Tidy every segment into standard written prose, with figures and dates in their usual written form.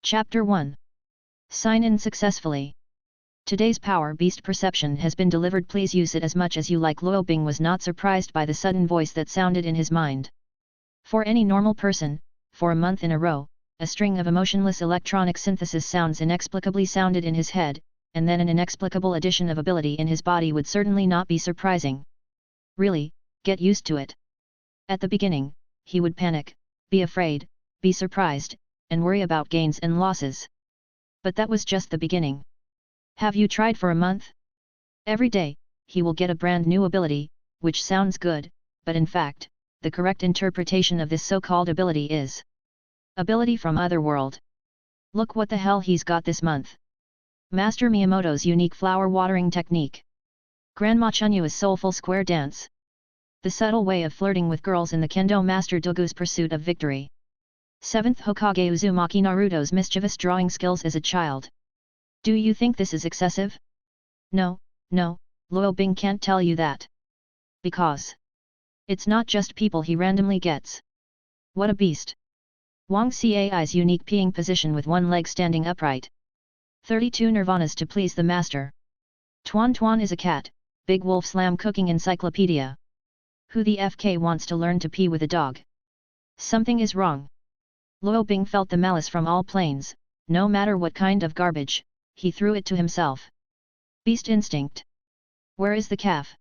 Chapter 1. Sign in successfully. Today's power beast perception has been delivered. Please use it as much as you like. Luo Bing was not surprised by the sudden voice that sounded in his mind. For any normal person, for a month in a row, a string of emotionless electronic synthesis sounds inexplicably sounded in his head, and then an inexplicable addition of ability in his body would certainly not be surprising. Really, get used to it. At the beginning, he would panic, be afraid, be surprised, and worry about gains and losses. But that was just the beginning. Have you tried for a month? Every day, he will get a brand new ability, which sounds good, but in fact, the correct interpretation of this so-called ability is ability from Otherworld. Look what the hell he's got this month. Master Miyamoto's unique flower watering technique. Grandma Chunyu's soulful square dance. The subtle way of flirting with girls in the Kendo Master Dogu's pursuit of victory. 7th Hokage Uzumaki Naruto's mischievous drawing skills as a child. Do you think this is excessive? No, Luo Bing can't tell you that. Because it's not just people he randomly gets. What a beast! Wang Cai's unique peeing position with one leg standing upright. 32 nirvanas to please the master. Tuan Tuan is a cat, Big Wolf Slam cooking encyclopedia. Who the FK wants to learn to pee with a dog? Something is wrong. Luo Bing felt the malice from all planes, no matter what kind of garbage, he threw it to himself. Beast instinct. Where is the calf?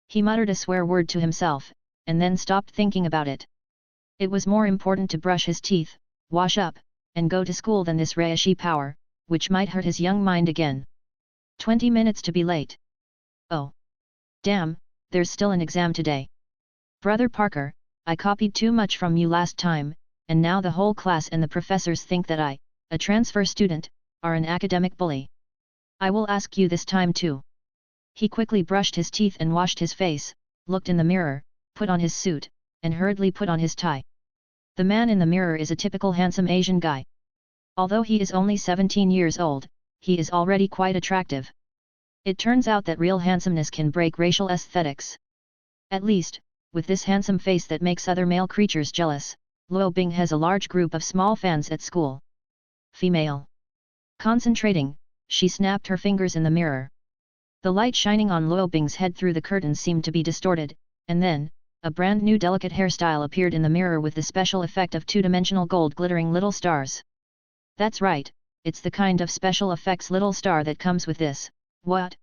He muttered a swear word to himself, and then stopped thinking about it. It was more important to brush his teeth, wash up, and go to school than this Reishi power, which might hurt his young mind again. 20 minutes to be late. Oh! Damn, there's still an exam today. Brother Parker, I copied too much from you last time, and now the whole class and the professors think that I, a transfer student, are an academic bully. I will ask you this time too. He quickly brushed his teeth and washed his face, looked in the mirror, put on his suit, and hurriedly put on his tie. The man in the mirror is a typical handsome Asian guy. Although he is only 17 years old, he is already quite attractive. It turns out that real handsomeness can break racial aesthetics. At least, with this handsome face that makes other male creatures jealous, Luo Bing has a large group of small fans at school. Female. Concentrating, she snapped her fingers in the mirror. The light shining on Luo Bing's head through the curtains seemed to be distorted, and then, a brand new delicate hairstyle appeared in the mirror with the special effect of two-dimensional gold glittering little stars. That's right, it's the kind of special effects little star that comes with this. What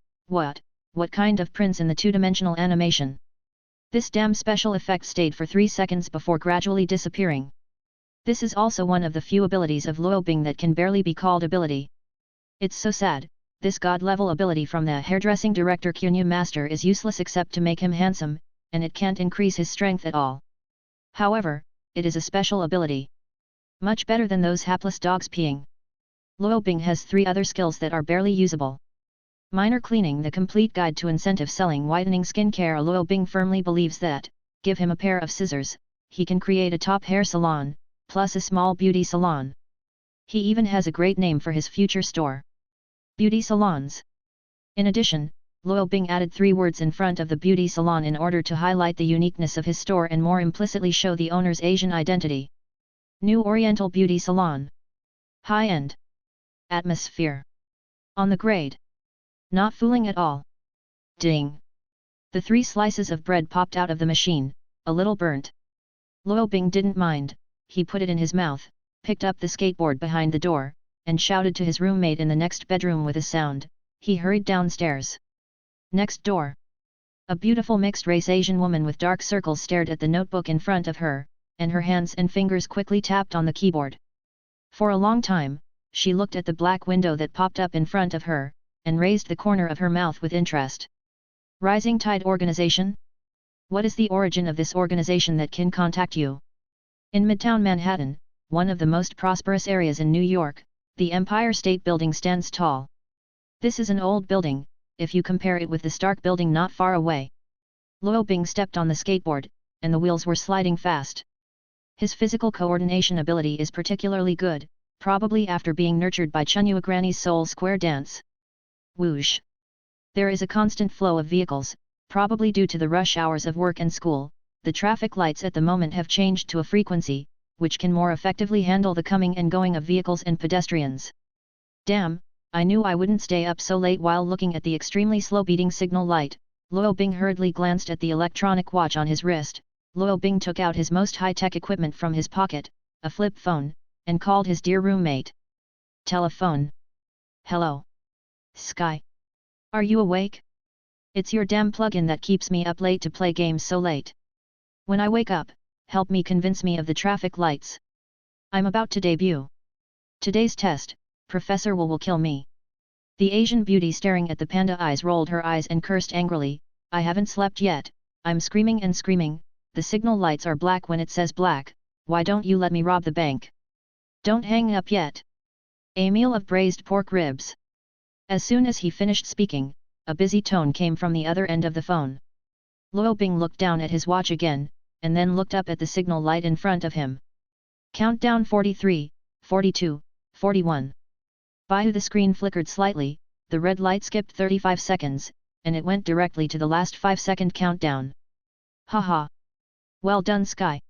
kind of prince in the two-dimensional animation? This damn special effect stayed for 3 seconds before gradually disappearing. This is also one of the few abilities of Luo Bing that can barely be called ability. It's so sad, this god-level ability from the hairdressing director Kunyu Master is useless except to make him handsome, and it can't increase his strength at all. However, it is a special ability. Much better than those hapless dogs peeing. Luo Bing has 3 other skills that are barely usable. Minor cleaning, the complete guide to incentive selling whitening skincare. Luo Bing firmly believes that, give him a pair of scissors, he can create a top hair salon, plus a small beauty salon. He even has a great name for his future store. Beauty salons. In addition, Luo Bing added 3 words in front of the beauty salon in order to highlight the uniqueness of his store and more implicitly show the owner's Asian identity. New Oriental Beauty Salon. High-end. Atmosphere. On the grade. Not fooling at all. Ding. The 3 slices of bread popped out of the machine, a little burnt. Luo Bing didn't mind, he put it in his mouth, picked up the skateboard behind the door, and shouted to his roommate in the next bedroom with a sound. He hurried downstairs. Next door. A beautiful mixed-race Asian woman with dark circles stared at the notebook in front of her, and her hands and fingers quickly tapped on the keyboard. For a long time, she looked at the black window that popped up in front of her, and raised the corner of her mouth with interest. Rising Tide Organization? What is the origin of this organization that can contact you? In Midtown Manhattan, one of the most prosperous areas in New York, the Empire State Building stands tall. This is an old building, if you compare it with the Stark Building not far away. Luo Bing stepped on the skateboard, and the wheels were sliding fast. His physical coordination ability is particularly good, probably after being nurtured by Chunyua Granny's soul square dance. Whoosh! There is a constant flow of vehicles, probably due to the rush hours of work and school. The traffic lights at the moment have changed to a frequency, which can more effectively handle the coming and going of vehicles and pedestrians. Damn, I knew I wouldn't stay up so late. While looking at the extremely slow-beating signal light, Luo Bing hurriedly glanced at the electronic watch on his wrist. Luo Bing took out his most high-tech equipment from his pocket, a flip phone, and called his dear roommate. Telephone. Hello. Sky. Are you awake? It's your damn plug-in that keeps me up late to play games so late. When I wake up, help me convince me of the traffic lights. I'm about to debut. Today's test, Professor will kill me. The Asian beauty staring at the panda eyes rolled her eyes and cursed angrily, I haven't slept yet, I'm screaming and screaming, the signal lights are black when it says black, why don't you let me rob the bank? Don't hang up yet. A meal of braised pork ribs. As soon as he finished speaking, a busy tone came from the other end of the phone. Luo Bing looked down at his watch again, and then looked up at the signal light in front of him. Countdown 43, 42, 41. By the screen flickered slightly, the red light skipped 35 seconds, and it went directly to the last 5-second countdown. Haha. Well done, Sky.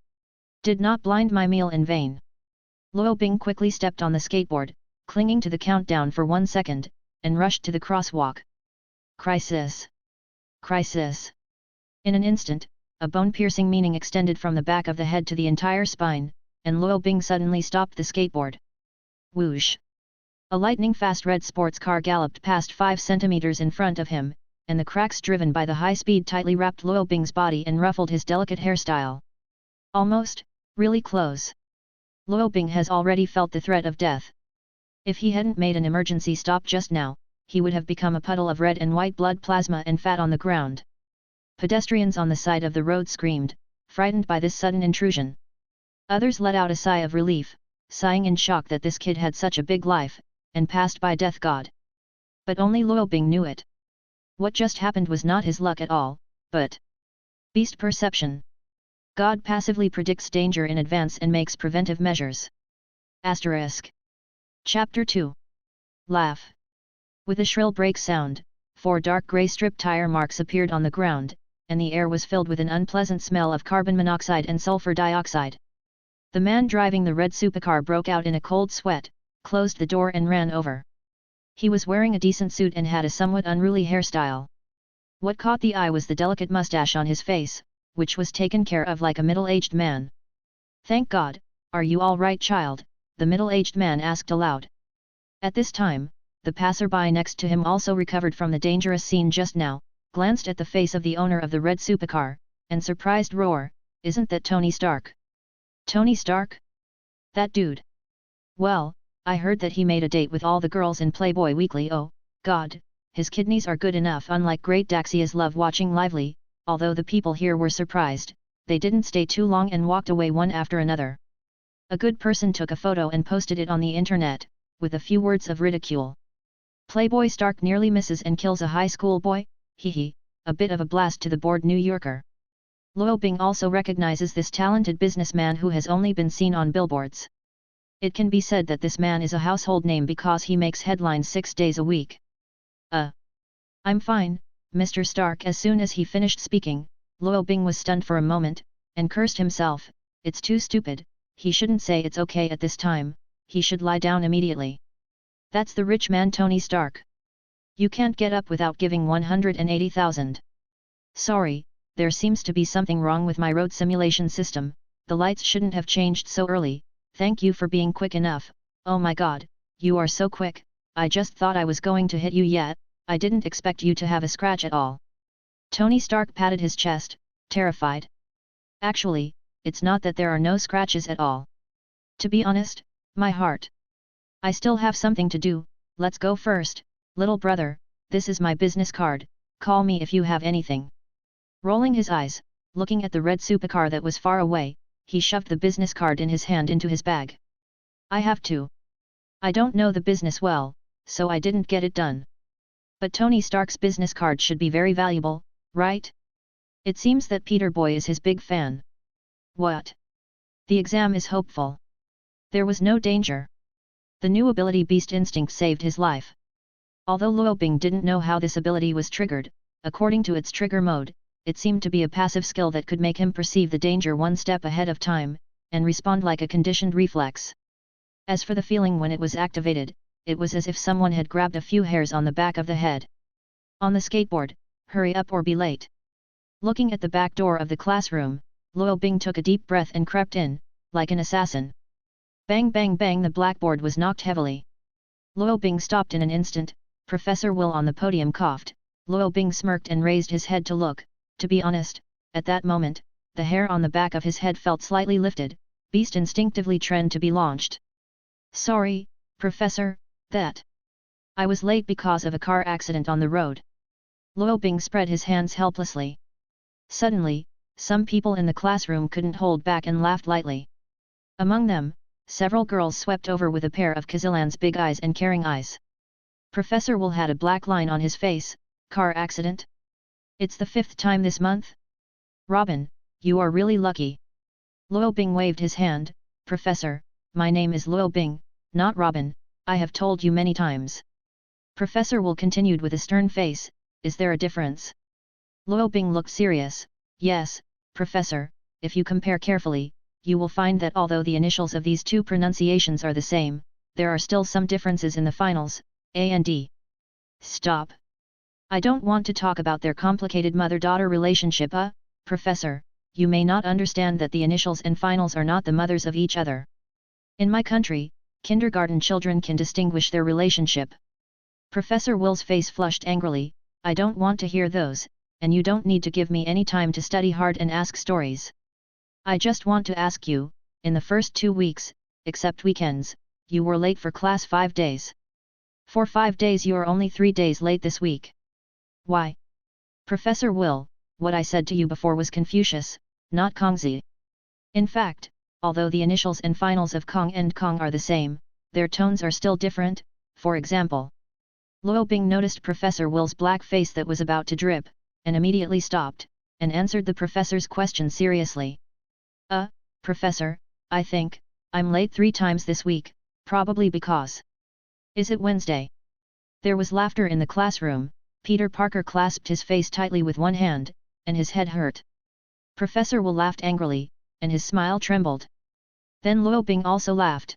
Did not blind my meal in vain. Luo Bing quickly stepped on the skateboard, clinging to the countdown for 1 second, and rushed to the crosswalk. Crisis. Crisis. In an instant, a bone-piercing meaning extended from the back of the head to the entire spine, and Luo Bing suddenly stopped the skateboard. Whoosh! A lightning-fast red sports car galloped past 5 centimeters in front of him, and the cracks driven by the high speed tightly wrapped Luo Bing's body and ruffled his delicate hairstyle. Almost, really close. Luo Bing has already felt the threat of death. If he hadn't made an emergency stop just now, he would have become a puddle of red and white blood plasma and fat on the ground. Pedestrians on the side of the road screamed, frightened by this sudden intrusion. Others let out a sigh of relief, sighing in shock that this kid had such a big life, and passed by death god. But only Luo Bing knew it. What just happened was not his luck at all, but beast perception. God passively predicts danger in advance and makes preventive measures. Asterisk. Chapter 2. Laugh. With a shrill brake sound, 4 dark grey strip tire marks appeared on the ground, and the air was filled with an unpleasant smell of carbon monoxide and sulfur dioxide. The man driving the red supercar broke out in a cold sweat, closed the door and ran over. He was wearing a decent suit and had a somewhat unruly hairstyle. What caught the eye was the delicate mustache on his face, which was taken care of like a middle-aged man. Thank God, are you all right, child? The middle-aged man asked aloud. At this time, the passerby next to him also recovered from the dangerous scene just now, glanced at the face of the owner of the red supercar, and surprised roar, isn't that Tony Stark? Tony Stark? That dude. Well, I heard that he made a date with all the girls in Playboy Weekly. Oh, God, his kidneys are good enough. Unlike Great Daxia's love watching lively, although the people here were surprised, they didn't stay too long and walked away one after another. A good person took a photo and posted it on the internet, with a few words of ridicule. Playboy Stark nearly misses and kills a high school boy, hee, a bit of a blast to the bored New Yorker. Luo Bing also recognizes this talented businessman who has only been seen on billboards. It can be said that this man is a household name because he makes headlines 6 days a week. I'm fine, Mr. Stark. As soon as he finished speaking, Luo Bing was stunned for a moment, and cursed himself, it's too stupid, he shouldn't say it's okay at this time, he should lie down immediately. That's the rich man Tony Stark. You can't get up without giving 180,000. Sorry, there seems to be something wrong with my road simulation system, the lights shouldn't have changed so early, thank you for being quick enough. Oh my God, you are so quick, I just thought I was going to hit you yet, I didn't expect you to have a scratch at all. Tony Stark patted his chest, terrified. Actually, it's not that there are no scratches at all. To be honest, my heart. I still have something to do, let's go first, little brother, this is my business card, call me if you have anything. Rolling his eyes, looking at the red supercar that was far away, he shoved the business card in his hand into his bag. I have to. I don't know the business well, so I didn't get it done. But Tony Stark's business card should be very valuable, right? It seems that Peter Boy is his big fan. What? The exam is hopeful. There was no danger. The new ability Beast Instinct saved his life. Although Luo Bing didn't know how this ability was triggered, according to its trigger mode, it seemed to be a passive skill that could make him perceive the danger one step ahead of time, and respond like a conditioned reflex. As for the feeling when it was activated, it was as if someone had grabbed a few hairs on the back of the head. On the skateboard, hurry up or be late. Looking at the back door of the classroom, Luo Bing took a deep breath and crept in, like an assassin. Bang bang bang, the blackboard was knocked heavily. Luo Bing stopped in an instant. Professor Will on the podium coughed. Luo Bing smirked and raised his head to look. To be honest, at that moment, the hair on the back of his head felt slightly lifted. Beast instinctively trained to be launched. Sorry, Professor, that I was late because of a car accident on the road. Luo Bing spread his hands helplessly. Suddenly, some people in the classroom couldn't hold back and laughed lightly. Among them, several girls swept over with a pair of Kazilan's big eyes and caring eyes. Professor Will had a black line on his face. Car accident? It's the 5th time this month? Robin, you are really lucky. Luo Bing waved his hand. Professor, my name is Luo Bing, not Robin, I have told you many times. Professor Will continued with a stern face. Is there a difference? Luo Bing looked serious. Yes, Professor, if you compare carefully, you will find that although the initials of these two pronunciations are the same, there are still some differences in the finals, A and D. Stop. I don't want to talk about their complicated mother-daughter relationship. Professor, you may not understand that the initials and finals are not the mothers of each other. In my country, kindergarten children can distinguish their relationship. Professor Will's face flushed angrily. I don't want to hear those, and you don't need to give me any time to study hard and ask stories. I just want to ask you, in the first 2 weeks, except weekends, you were late for class 5 days. For 5 days you are only 3 days late this week. Why? Professor Will, what I said to you before was Confucius, not Kongzi. In fact, although the initials and finals of Kong and Kong are the same, their tones are still different. For example, Luo Bing noticed Professor Will's black face that was about to drip, and immediately stopped, and answered the professor's question seriously. Professor, I think, I'm late 3 times this week, probably because. Is it Wednesday? There was laughter in the classroom. Peter Parker clasped his face tightly with one hand, and his head hurt. Professor Will laughed angrily, and his smile trembled. Then Luo Bing also laughed.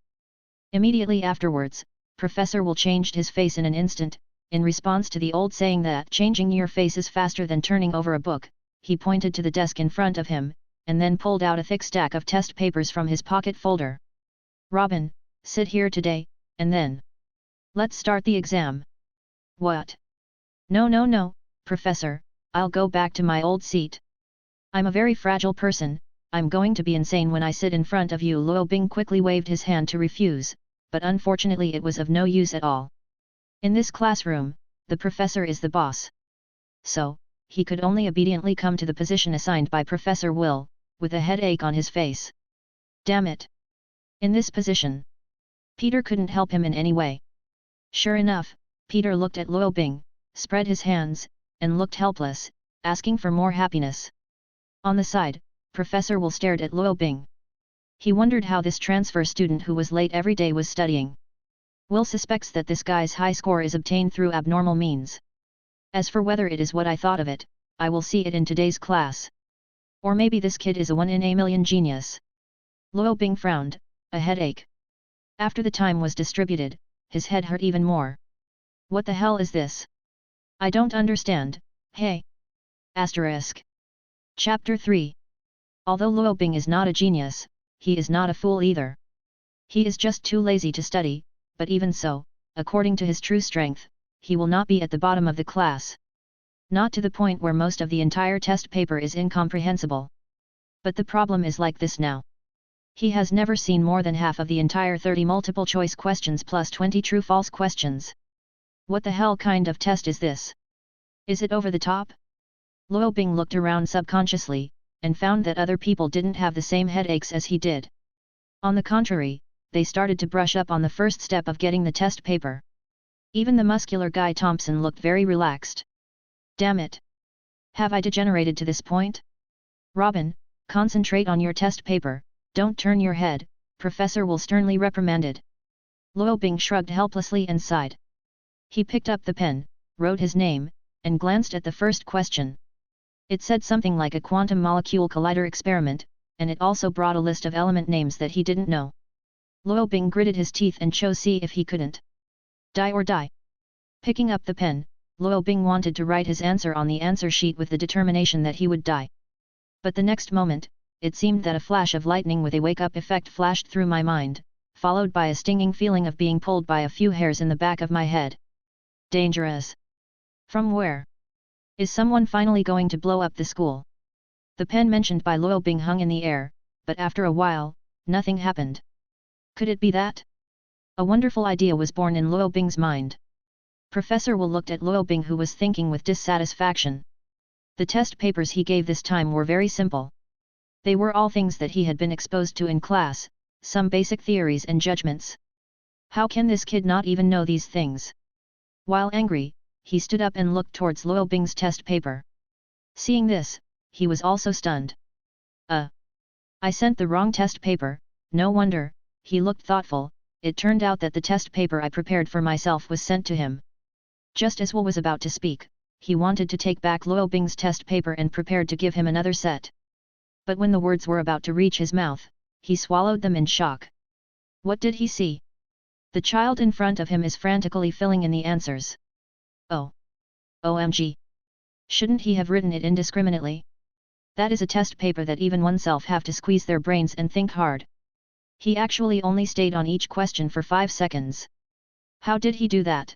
Immediately afterwards, Professor Will changed his face in an instant. In response to the old saying that changing your face is faster than turning over a book, he pointed to the desk in front of him, and then pulled out a thick stack of test papers from his pocket folder. Robin, sit here today, and then let's start the exam. What? No, Professor, I'll go back to my old seat. I'm a very fragile person, I'm going to be insane when I sit in front of you. Luo Bing quickly waved his hand to refuse, but unfortunately it was of no use at all. In this classroom, the professor is the boss. So, he could only obediently come to the position assigned by Professor Will, with a headache on his face. Damn it! In this position, Peter couldn't help him in any way. Sure enough, Peter looked at Luo Bing, spread his hands, and looked helpless, asking for more happiness. On the side, Professor Will stared at Luo Bing. He wondered how this transfer student who was late every day was studying. Will suspects that this guy's high score is obtained through abnormal means. As for whether it is what I thought of it, I will see it in today's class. Or maybe this kid is a 1 in a million genius. Luo Bing frowned, a headache. After the time was distributed, his head hurt even more. What the hell is this? I don't understand, hey? Asterisk. Chapter 3. Although Luo Bing is not a genius, he is not a fool either. He is just too lazy to study, but even so, according to his true strength, he will not be at the bottom of the class. Not to the point where most of the entire test paper is incomprehensible. But the problem is like this now. He has never seen more than half of the entire 30 multiple choice questions plus 20 true-false questions. What the hell kind of test is this? Is it over the top? Luo Bing looked around subconsciously, and found that other people didn't have the same headaches as he did. On the contrary, they started to brush up on the first step of getting the test paper. Even the muscular guy Thompson looked very relaxed. Damn it! Have I degenerated to this point? Robin, concentrate on your test paper, don't turn your head, Professor Will sternly reprimanded. Luo Bing shrugged helplessly and sighed. He picked up the pen, wrote his name, and glanced at the first question. It said something like a quantum molecule collider experiment, and it also brought a list of element names that he didn't know. Luo Bing gritted his teeth and chose see if he couldn't die or die. Picking up the pen, Luo Bing wanted to write his answer on the answer sheet with the determination that he would die. But the next moment, it seemed that a flash of lightning with a wake-up effect flashed through my mind, followed by a stinging feeling of being pulled by a few hairs in the back of my head. Dangerous. From where? Is someone finally going to blow up the school? The pen mentioned by Luo Bing hung in the air, but after a while, nothing happened. Could it be that? A wonderful idea was born in Luo Bing's mind. Professor Will looked at Luo Bing, who was thinking with dissatisfaction. The test papers he gave this time were very simple. They were all things that he had been exposed to in class, some basic theories and judgments. How can this kid not even know these things? While angry, he stood up and looked towards Luo Bing's test paper. Seeing this, he was also stunned. I sent the wrong test paper, no wonder. He looked thoughtful. It turned out that the test paper I prepared for myself was sent to him. Just as Will was about to speak, he wanted to take back Luo Bing's test paper and prepared to give him another set. But when the words were about to reach his mouth, he swallowed them in shock. What did he see? The child in front of him is frantically filling in the answers. Oh! OMG! Shouldn't he have written it indiscriminately? That is a test paper that even oneself have to squeeze their brains and think hard. He actually only stayed on each question for 5 seconds. How did he do that?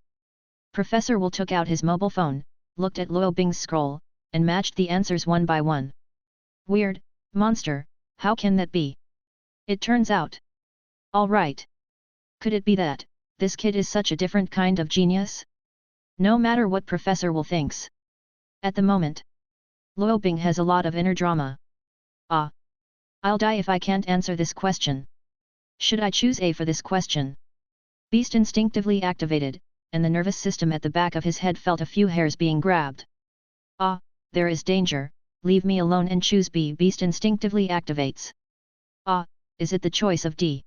Professor Will took out his mobile phone, looked at Luo Bing's scroll, and matched the answers one by one. Weird, monster, how can that be? It turns out. All right. Could it be that this kid is such a different kind of genius? No matter what Professor Will thinks. At the moment, Luo Bing has a lot of inner drama. I'll die if I can't answer this question. Should I choose A for this question? Beast instinctively activated, and the nervous system at the back of his head felt a few hairs being grabbed. There is danger, leave me alone and choose B. Beast instinctively activates. Is it the choice of D?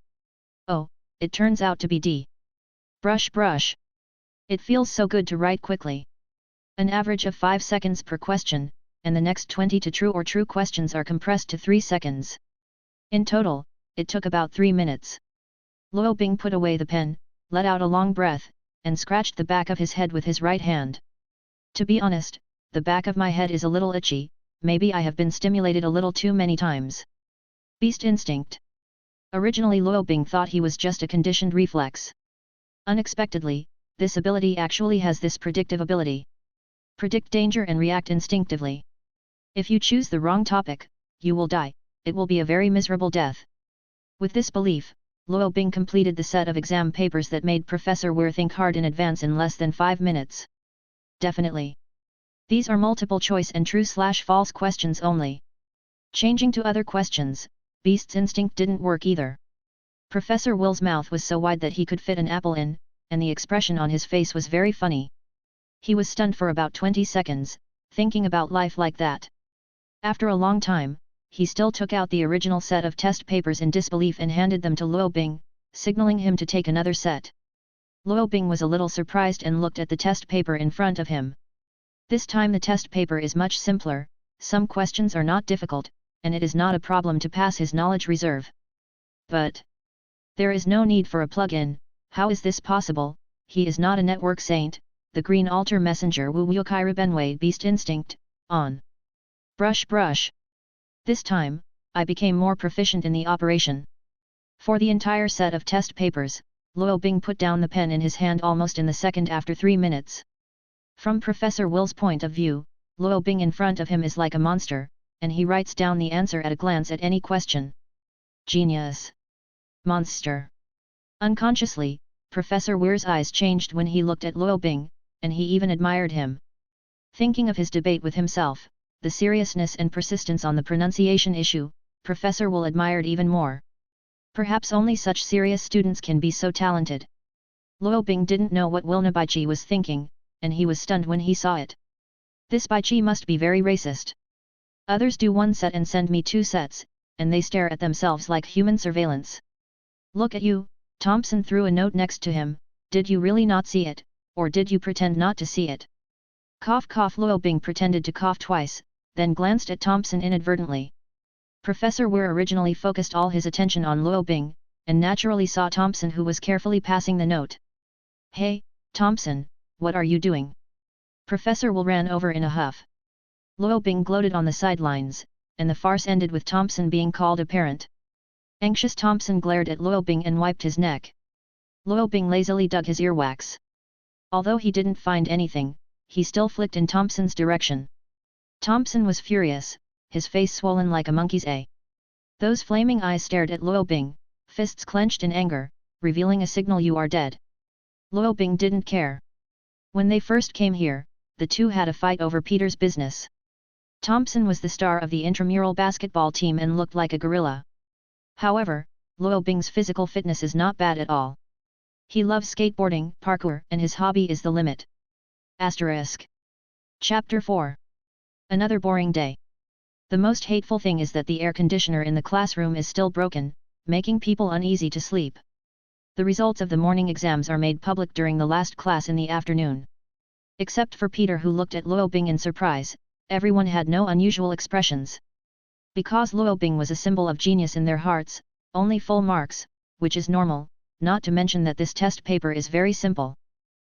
Oh, it turns out to be D. Brush brush. It feels so good to write quickly. An average of 5 seconds per question, and the next 20 to true or true questions are compressed to 3 seconds. In total, it took about 3 minutes. Luo Bing put away the pen, let out a long breath, and scratched the back of his head with his right hand. To be honest, the back of my head is a little itchy, maybe I have been stimulated a little too many times. Beast instinct. Originally Luo Bing thought he was just a conditioned reflex. Unexpectedly, this ability actually has this predictive ability. Predict danger and react instinctively. If you choose the wrong topic, you will die, it will be a very miserable death. With this belief, Luo Bing completed the set of exam papers that made Professor Weir think hard in advance in less than 5 minutes. Definitely. These are multiple choice and true/false questions only. Changing to other questions, Beast's instinct didn't work either. Professor Will's mouth was so wide that he could fit an apple in, and the expression on his face was very funny. He was stunned for about 20 seconds, thinking about life like that. After a long time, he still took out the original set of test papers in disbelief and handed them to Luo Bing, signaling him to take another set. Luo Bing was a little surprised and looked at the test paper in front of him. This time the test paper is much simpler, some questions are not difficult, and it is not a problem to pass his knowledge reserve. But there is no need for a plug-in. How is this possible? He is not a network saint. The green altar messenger Wu Yokai Benway Beast instinct, on. Brush brush. This time, I became more proficient in the operation. For the entire set of test papers, Luo Bing put down the pen in his hand almost in the second after 3 minutes. From Professor Will's point of view, Luo Bing in front of him is like a monster, and he writes down the answer at a glance at any question. Genius. Monster. Unconsciously, Professor Weir's eyes changed when he looked at Luo Bing, and he even admired him. Thinking of his debate with himself, the seriousness and persistence on the pronunciation issue, Professor Will admired even more. Perhaps only such serious students can be so talented. Luo Bing didn't know what Wilna Baichi was thinking, and he was stunned when he saw it. This Baichi must be very racist. Others do 1 set and send me 2 sets, and they stare at themselves like human surveillance. Look at you, Thompson threw a note next to him, did you really not see it, or did you pretend not to see it? Cough cough. Luo Bing pretended to cough twice, then glanced at Thompson inadvertently. Professor Ware originally focused all his attention on Luo Bing, and naturally saw Thompson, who was carefully passing the note. "Hey, Thompson, what are you doing?" Professor Will ran over in a huff. Luo Bing gloated on the sidelines, and the farce ended with Thompson being called a parent. Anxious Thompson glared at Luo Bing and wiped his neck. Luo Bing lazily dug his earwax. Although he didn't find anything, he still flicked in Thompson's direction. Thompson was furious, his face swollen like a monkey's a. Those flaming eyes stared at Luo Bing, fists clenched in anger, revealing a signal "you are dead." Luo Bing didn't care. When they first came here, the two had a fight over Peter's business. Thompson was the star of the intramural basketball team and looked like a gorilla. However, Luo Bing's physical fitness is not bad at all. He loves skateboarding, parkour, and his hobby is the limit. Asterisk. Chapter 4. Another boring day. The most hateful thing is that the air conditioner in the classroom is still broken, making people uneasy to sleep. The results of the morning exams are made public during the last class in the afternoon. Except for Peter, who looked at Luo Bing in surprise, everyone had no unusual expressions. Because Luo Bing was a symbol of genius in their hearts, only full marks, which is normal, not to mention that this test paper is very simple.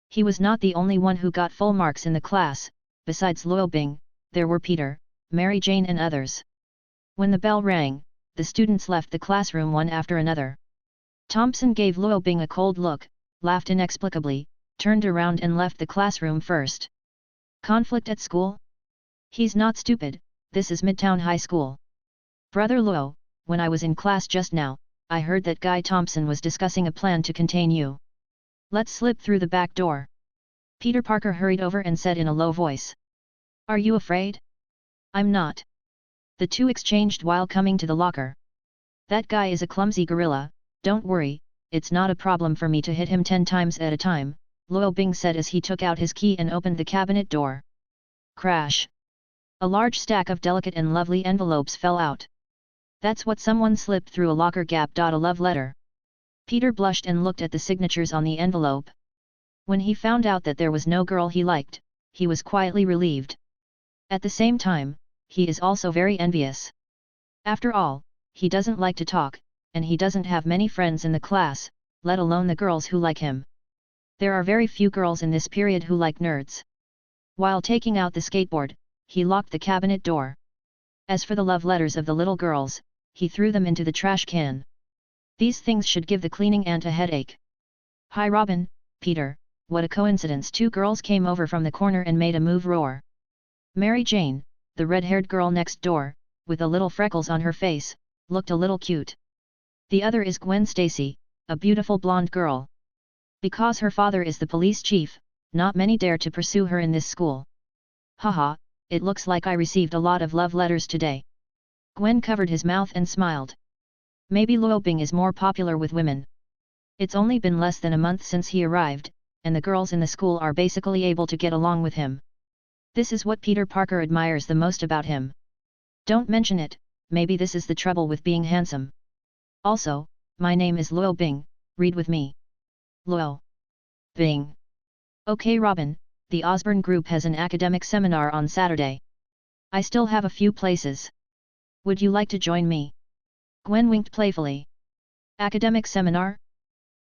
He was not the only one who got full marks in the class. Besides Luo Bing, there were Peter, Mary Jane and others. When the bell rang, the students left the classroom one after another. Thompson gave Luo Bing a cold look, laughed inexplicably, turned around and left the classroom first. Conflict at school? He's not stupid, this is Midtown High School. Brother Luo, when I was in class just now, I heard that guy Thompson was discussing a plan to contain you. Let's slip through the back door. Peter Parker hurried over and said in a low voice. Are you afraid? I'm not. The two exchanged while coming to the locker. That guy is a clumsy gorilla, don't worry, it's not a problem for me to hit him 10 times at a time, Luo Bing said as he took out his key and opened the cabinet door. Crash! A large stack of delicate and lovely envelopes fell out. That's what someone slipped through a locker gap. A love letter. Peter blushed and looked at the signatures on the envelope. When he found out that there was no girl he liked, he was quietly relieved. At the same time, he is also very envious. After all, he doesn't like to talk, and he doesn't have many friends in the class, let alone the girls who like him. There are very few girls in this period who like nerds. While taking out the skateboard, he locked the cabinet door. As for the love letters of the little girls, he threw them into the trash can. These things should give the cleaning aunt a headache. Hi Robin, Peter, what a coincidence. Two girls came over from the corner and made a move. Roar. Mary Jane, the red-haired girl next door, with the little freckles on her face, looked a little cute. The other is Gwen Stacy, a beautiful blonde girl. Because her father is the police chief, not many dare to pursue her in this school. Haha, it looks like I received a lot of love letters today. Gwen covered his mouth and smiled. Maybe Luo Bing is more popular with women. It's only been less than a month since he arrived, and the girls in the school are basically able to get along with him. This is what Peter Parker admires the most about him. Don't mention it, maybe this is the trouble with being handsome. Also, my name is Luo Bing, read with me. Luo Bing. Okay Robin, the Osborne group has an academic seminar on Saturday. I still have a few places. Would you like to join me? Gwen winked playfully. Academic seminar?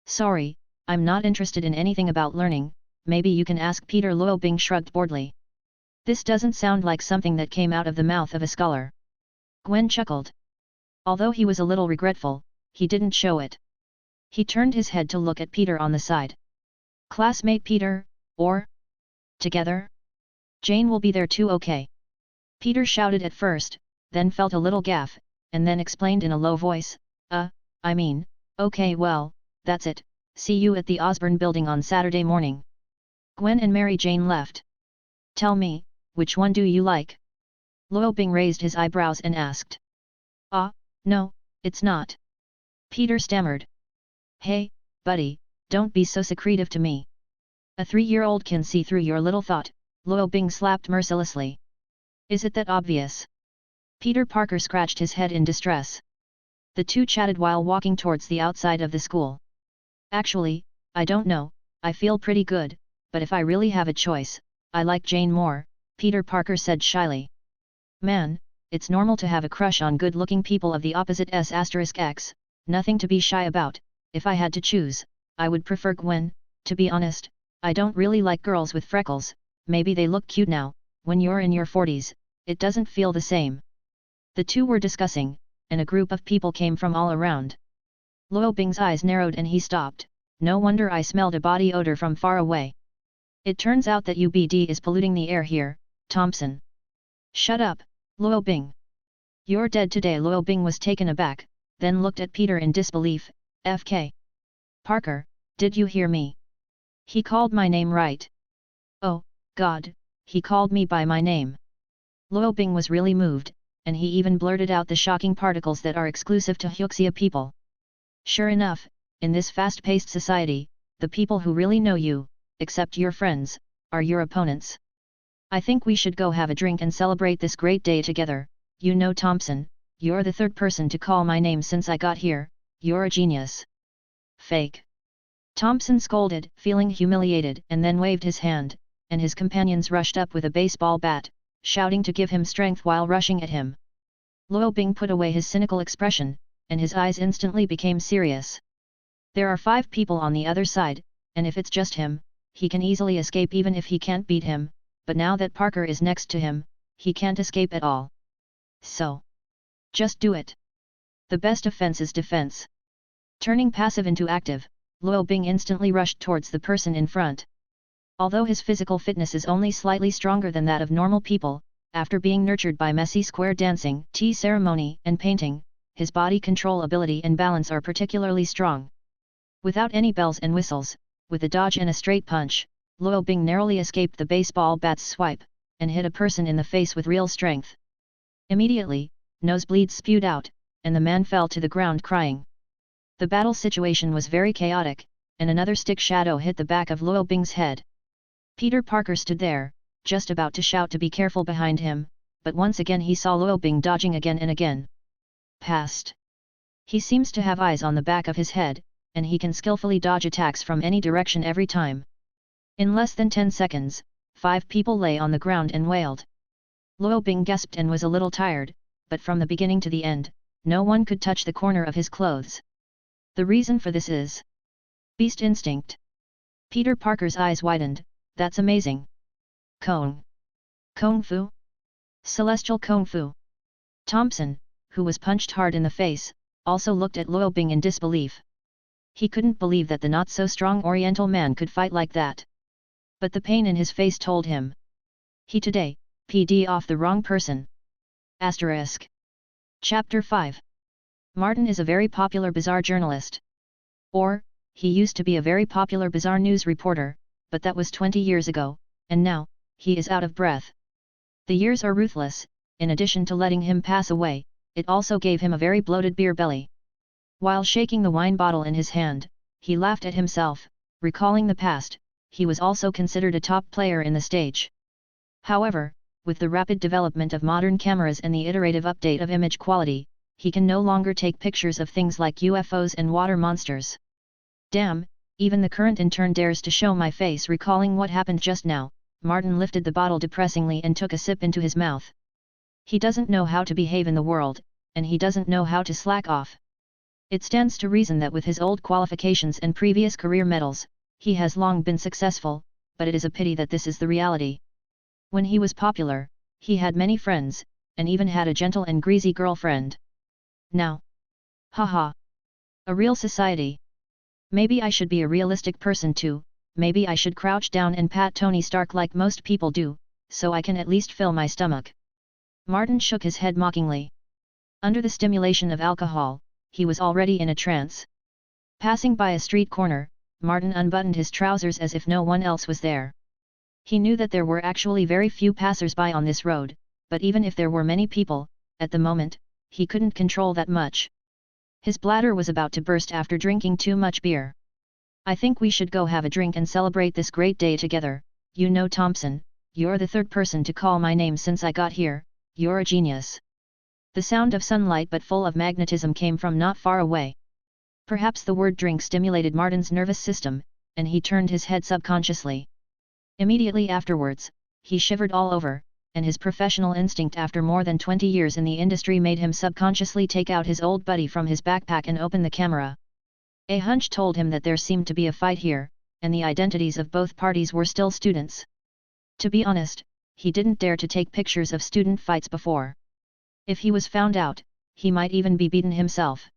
Sorry, I'm not interested in anything about learning, maybe you can ask Peter. Luo Bing shrugged boredly. This doesn't sound like something that came out of the mouth of a scholar. Gwen chuckled. Although he was a little regretful, he didn't show it. He turned his head to look at Peter on the side. Classmate Peter, or? Together? Jane will be there too. Okay. Peter shouted at first, then felt a little gaffe, and then explained in a low voice, okay well, that's it, see you at the Osborne building on Saturday morning. Gwen and Mary Jane left. Tell me, which one do you like? Luo Bing raised his eyebrows and asked. No, it's not. Peter stammered. Hey, buddy, don't be so secretive to me. A 3-year-old can see through your little thought, Luo Bing slapped mercilessly. Is it that obvious? Peter Parker scratched his head in distress. The two chatted while walking towards the outside of the school. Actually, I don't know, I feel pretty good, but if I really have a choice, I like Jane more, Peter Parker said shyly. Man, it's normal to have a crush on good-looking people of the opposite s*x, nothing to be shy about. If I had to choose, I would prefer Gwen. To be honest, I don't really like girls with freckles. Maybe they look cute now, when you're in your 40s, it doesn't feel the same. The two were discussing, and a group of people came from all around. Luo Bing's eyes narrowed and he stopped. No wonder I smelled a body odor from far away. It turns out that UBD is polluting the air here, Thompson. Shut up, Luo Bing. You're dead today. Luo Bing was taken aback, then looked at Peter in disbelief. FK. Parker, did you hear me? He called my name right. Oh, God, he called me by my name. Luo Bing was really moved, and he even blurted out the shocking particles that are exclusive to Hyuxia people. Sure enough, in this fast-paced society, the people who really know you, except your friends, are your opponents. I think we should go have a drink and celebrate this great day together. You know, Thompson, you're the third person to call my name since I got here. You're a genius. Fake. Thompson scolded, feeling humiliated, and then waved his hand, and his companions rushed up with a baseball bat, shouting to give him strength while rushing at him. Luo Bing put away his cynical expression, and his eyes instantly became serious. There are 5 people on the other side, and if it's just him, he can easily escape even if he can't beat him, but now that Parker is next to him, he can't escape at all. So, just do it. The best offense is defense. Turning passive into active, Luo Bing instantly rushed towards the person in front. Although his physical fitness is only slightly stronger than that of normal people, after being nurtured by messy square dancing, tea ceremony, and painting, his body control ability and balance are particularly strong. Without any bells and whistles, with a dodge and a straight punch, Luo Bing narrowly escaped the baseball bat's swipe, and hit a person in the face with real strength. Immediately, nosebleeds spewed out, and the man fell to the ground crying. The battle situation was very chaotic, and another stick shadow hit the back of Luo Bing's head. Peter Parker stood there, just about to shout to be careful behind him, but once again he saw Luo Bing dodging again and again. Past. He seems to have eyes on the back of his head, and he can skillfully dodge attacks from any direction every time. In less than 10 seconds, 5 people lay on the ground and wailed. Luo Bing gasped and was a little tired, but from the beginning to the end, no one could touch the corner of his clothes. The reason for this is beast instinct. Peter Parker's eyes widened. That's amazing. Kung Fu? Celestial Kung Fu. Thompson, who was punched hard in the face, also looked at Luo Bing in disbelief. He couldn't believe that the not-so-strong Oriental man could fight like that. But the pain in his face told him. He today, PD off the wrong person. Asterisk. Chapter 5. Martin is a very popular bizarre journalist. Or, he used to be a very popular bizarre news reporter, but that was 20 years ago, and now, he is out of breath. The years are ruthless. In addition to letting him pass away, it also gave him a very bloated beer belly. While shaking the wine bottle in his hand, he laughed at himself, recalling the past. He was also considered a top player in the stage. However, with the rapid development of modern cameras and the iterative update of image quality, he can no longer take pictures of things like UFOs and water monsters. Damn, even the current intern dares to show my face. Recalling what happened just now, Martin lifted the bottle depressingly and took a sip into his mouth. He doesn't know how to behave in the world, and he doesn't know how to slack off. It stands to reason that with his old qualifications and previous career medals, he has long been successful, but it is a pity that this is the reality. When he was popular, he had many friends, and even had a gentle and greasy girlfriend. Now, haha. A real society. Maybe I should be a realistic person too. Maybe I should crouch down and pat Tony Stark like most people do, so I can at least fill my stomach. Martin shook his head mockingly. Under the stimulation of alcohol, he was already in a trance. Passing by a street corner, Martin unbuttoned his trousers as if no one else was there. He knew that there were actually very few passers-by on this road, but even if there were many people, at the moment, he couldn't control that much. His bladder was about to burst after drinking too much beer. I think we should go have a drink and celebrate this great day together. You know, Thompson, you're the third person to call my name since I got here. You're a genius. The sound of sunlight but full of magnetism came from not far away. Perhaps the word drink stimulated Martin's nervous system, and he turned his head subconsciously. Immediately afterwards, he shivered all over, and his professional instinct after more than 20 years in the industry made him subconsciously take out his old buddy from his backpack and open the camera. A hunch told him that there seemed to be a fight here, and the identities of both parties were still students. To be honest, he didn't dare to take pictures of student fights before. If he was found out, he might even be beaten himself.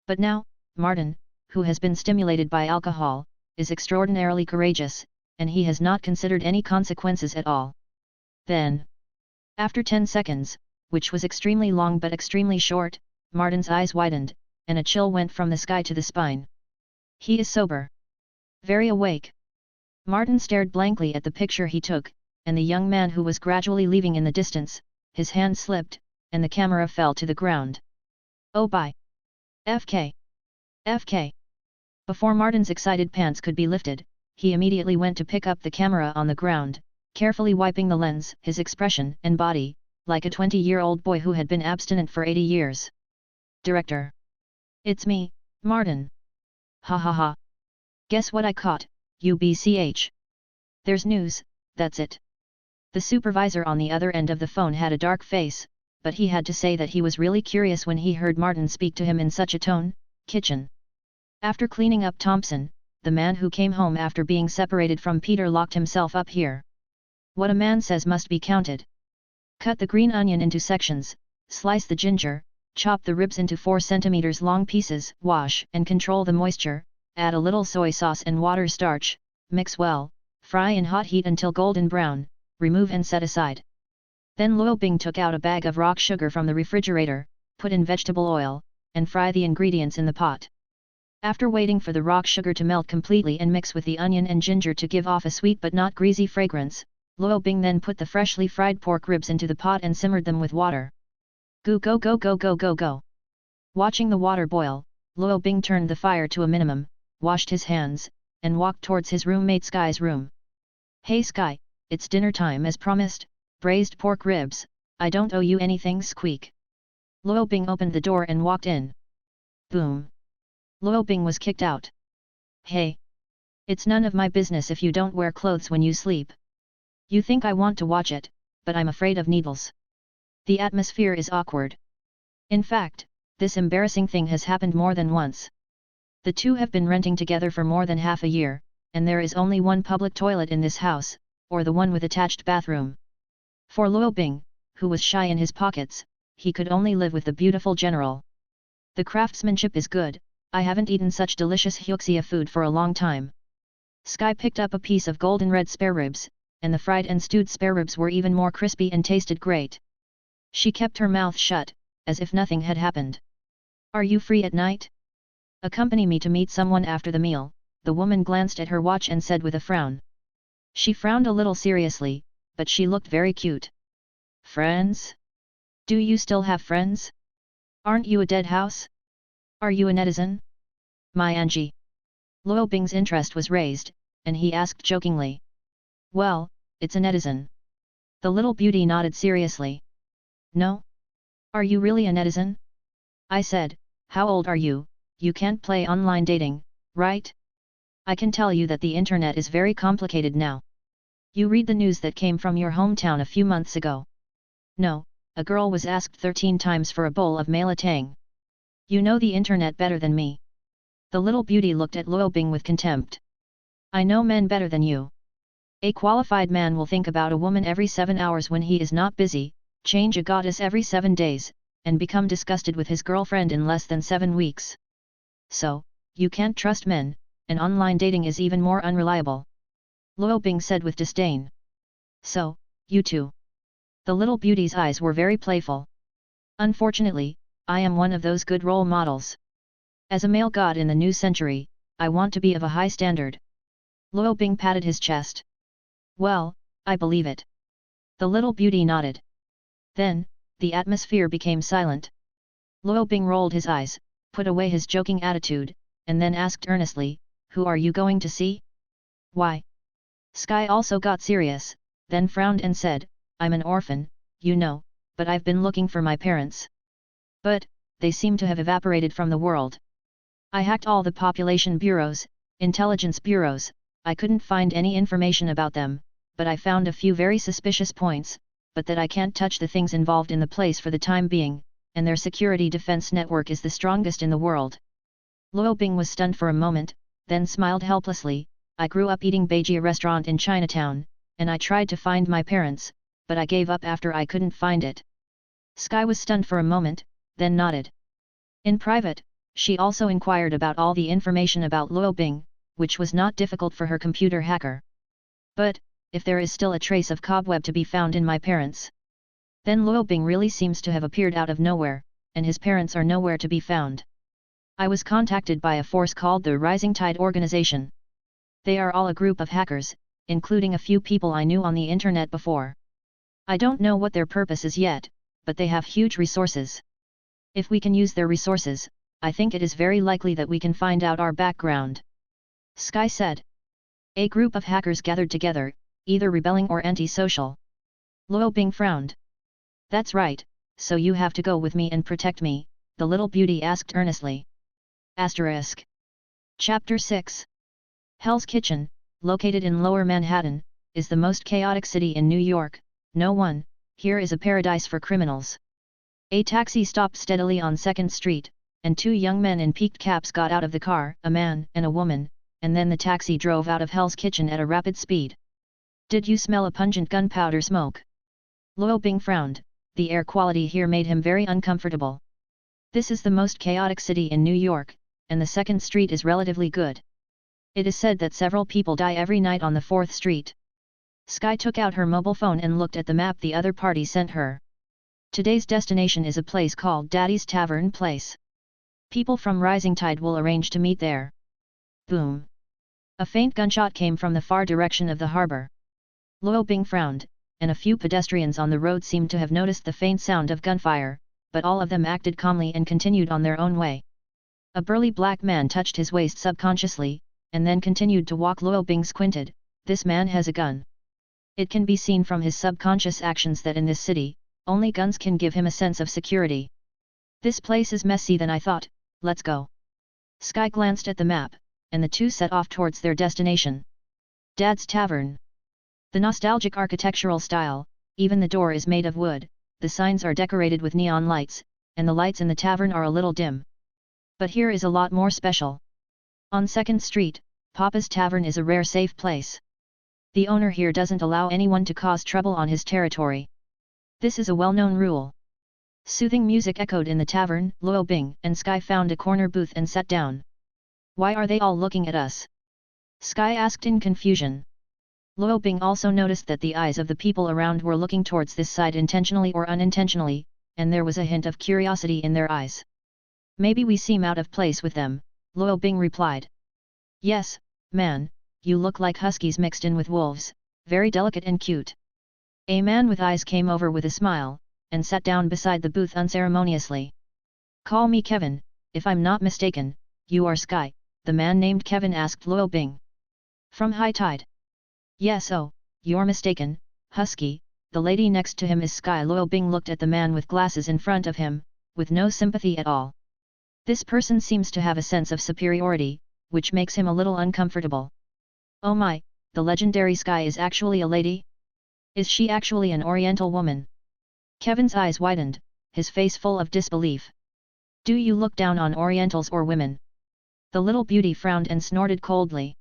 But now, Martin, who has been stimulated by alcohol, is extraordinarily courageous, and he has not considered any consequences at all. Then, after 10 seconds, which was extremely long but extremely short, Martin's eyes widened, and a chill went from the sky to the spine. He is sober. Very awake. Martin stared blankly at the picture he took, and the young man who was gradually leaving in the distance. His hand slipped, and the camera fell to the ground. Oh bye. FK. FK. Before Martin's excited pants could be lifted, he immediately went to pick up the camera on the ground, carefully wiping the lens, his expression and body, like a 20-year-old boy who had been abstinent for 80 years. Director. It's me, Martin. Ha ha ha. Guess what I caught, UBCH. There's news, that's it. The supervisor on the other end of the phone had a dark face, but he had to say that he was really curious when he heard Martin speak to him in such a tone. Kitchen. After cleaning up Thompson, the man who came home after being separated from Peter locked himself up here. What a man says must be counted. Cut the green onion into sections, slice the ginger, chop the ribs into 4 cm long pieces, wash and control the moisture, add a little soy sauce and water starch, mix well, fry in hot heat until golden brown, remove and set aside. Then Luo Bing took out a bag of rock sugar from the refrigerator, put in vegetable oil, and fry the ingredients in the pot. After waiting for the rock sugar to melt completely and mix with the onion and ginger to give off a sweet but not greasy fragrance, Luo Bing then put the freshly fried pork ribs into the pot and simmered them with water. Go go go go go go go. Watching the water boil, Luo Bing turned the fire to a minimum, washed his hands, and walked towards his roommate Sky's room. Hey Sky, it's dinner time as promised. Braised pork ribs, I don't owe you anything, squeak. Luo Bing opened the door and walked in. Boom. Luo Bing was kicked out. Hey. It's none of my business if you don't wear clothes when you sleep. You think I want to watch it, but I'm afraid of needles. The atmosphere is awkward. In fact, this embarrassing thing has happened more than once. The two have been renting together for more than half a year, and there is only one public toilet in this house, or the one with attached bathroom. For Luo Bing, who was shy in his pockets, he could only live with the beautiful general. The craftsmanship is good, I haven't eaten such delicious hyuxia food for a long time. Sky picked up a piece of golden red spare ribs, and the fried and stewed spare ribs were even more crispy and tasted great. She kept her mouth shut, as if nothing had happened. Are you free at night? Accompany me to meet someone after the meal, the woman glanced at her watch and said with a frown. She frowned a little seriously, but she looked very cute. Friends? Do you still have friends? Aren't you a dead house? Are you a netizen? My Angie. Luo Bing's interest was raised, and he asked jokingly. Well, it's a netizen. The little beauty nodded seriously. No? Are you really a netizen? I said, how old are you? You can't play online dating, right? I can tell you that the internet is very complicated now. You read the news that came from your hometown a few months ago. No, a girl was asked 13 times for a bowl of melatang. You know the internet better than me. The little beauty looked at Luo Bing with contempt. I know men better than you. A qualified man will think about a woman every 7 hours when he is not busy, change a goddess every 7 days, and become disgusted with his girlfriend in less than 7 weeks. So, you can't trust men, and online dating is even more unreliable. Luo Bing said with disdain. So, you too. The little beauty's eyes were very playful. Unfortunately, I am one of those good role models. As a male god in the new century, I want to be of a high standard. Luo Bing patted his chest. Well, I believe it. The little beauty nodded. Then, the atmosphere became silent. Luo Bing rolled his eyes, put away his joking attitude, and then asked earnestly, who are you going to see? Why? Sky also got serious, then frowned and said, I'm an orphan, you know, but I've been looking for my parents. But, they seem to have evaporated from the world. I hacked all the population bureaus, intelligence bureaus, I couldn't find any information about them, but I found a few very suspicious points. but that I can't touch the things involved in the place for the time being, and their security defense network is the strongest in the world. Luo Bing was stunned for a moment, then smiled helplessly. I grew up eating Beijia restaurant in Chinatown, and I tried to find my parents, but I gave up after I couldn't find it. Sky was stunned for a moment, then nodded. In private, she also inquired about all the information about Luo Bing, which was not difficult for her computer hacker. But, if there is still a trace of cobweb to be found in my parents, then Luo Bing really seems to have appeared out of nowhere, and his parents are nowhere to be found. I was contacted by a force called the Rising Tide Organization. They are all a group of hackers, including a few people I knew on the internet before. I don't know what their purpose is yet, but they have huge resources. If we can use their resources, I think it is very likely that we can find out our background. Sky said. A group of hackers gathered together, either rebelling or anti-social. Luo Bing frowned. That's right, so you have to go with me and protect me, the little beauty asked earnestly. Asterisk. Chapter 6. Hell's Kitchen, located in Lower Manhattan, is the most chaotic city in New York. No one, here is a paradise for criminals. A taxi stopped steadily on 2nd Street, and two young men in peaked caps got out of the car, a man and a woman, and then the taxi drove out of Hell's Kitchen at a rapid speed. Did you smell a pungent gunpowder smoke? Luo Bing frowned. The air quality here made him very uncomfortable. This is the most chaotic city in New York, and the 2nd Street is relatively good. It is said that several people die every night on the 4th Street. Sky took out her mobile phone and looked at the map the other party sent her. Today's destination is a place called Daddy's Tavern Place. People from Rising Tide will arrange to meet there. Boom. A faint gunshot came from the far direction of the harbor. Luo Bing frowned, and a few pedestrians on the road seemed to have noticed the faint sound of gunfire, but all of them acted calmly and continued on their own way. A burly black man touched his waist subconsciously, and then continued to walk. Luo Bing squinted. This man has a gun. It can be seen from his subconscious actions that in this city, only guns can give him a sense of security. This place is messy than I thought, let's go. Sky glanced at the map, and the two set off towards their destination. Dad's Tavern. The nostalgic architectural style, even the door is made of wood, the signs are decorated with neon lights, and the lights in the tavern are a little dim. But here is a lot more special. On 2nd Street, Papa's Tavern is a rare safe place. The owner here doesn't allow anyone to cause trouble on his territory. This is a well-known rule. Soothing music echoed in the tavern. Luo Bing and Sky found a corner booth and sat down. Why are they all looking at us? Sky asked in confusion. Luo Bing also noticed that the eyes of the people around were looking towards this side intentionally or unintentionally, and there was a hint of curiosity in their eyes. Maybe we seem out of place with them, Luo Bing replied. Yes, man, you look like huskies mixed in with wolves, very delicate and cute. A man with eyes came over with a smile, and sat down beside the booth unceremoniously. Call me Kevin, if I'm not mistaken. You are Sky, the man named Kevin asked Luo Bing. From High Tide. Yes, oh, you're mistaken, Husky, the lady next to him is Sky. Luo Bing looked at the man with glasses in front of him, with no sympathy at all. This person seems to have a sense of superiority, which makes him a little uncomfortable. Oh my, the legendary Sky is actually a lady? Is she actually an Oriental woman? Kevin's eyes widened, his face full of disbelief. Do you look down on Orientals or women? The little beauty frowned and snorted coldly.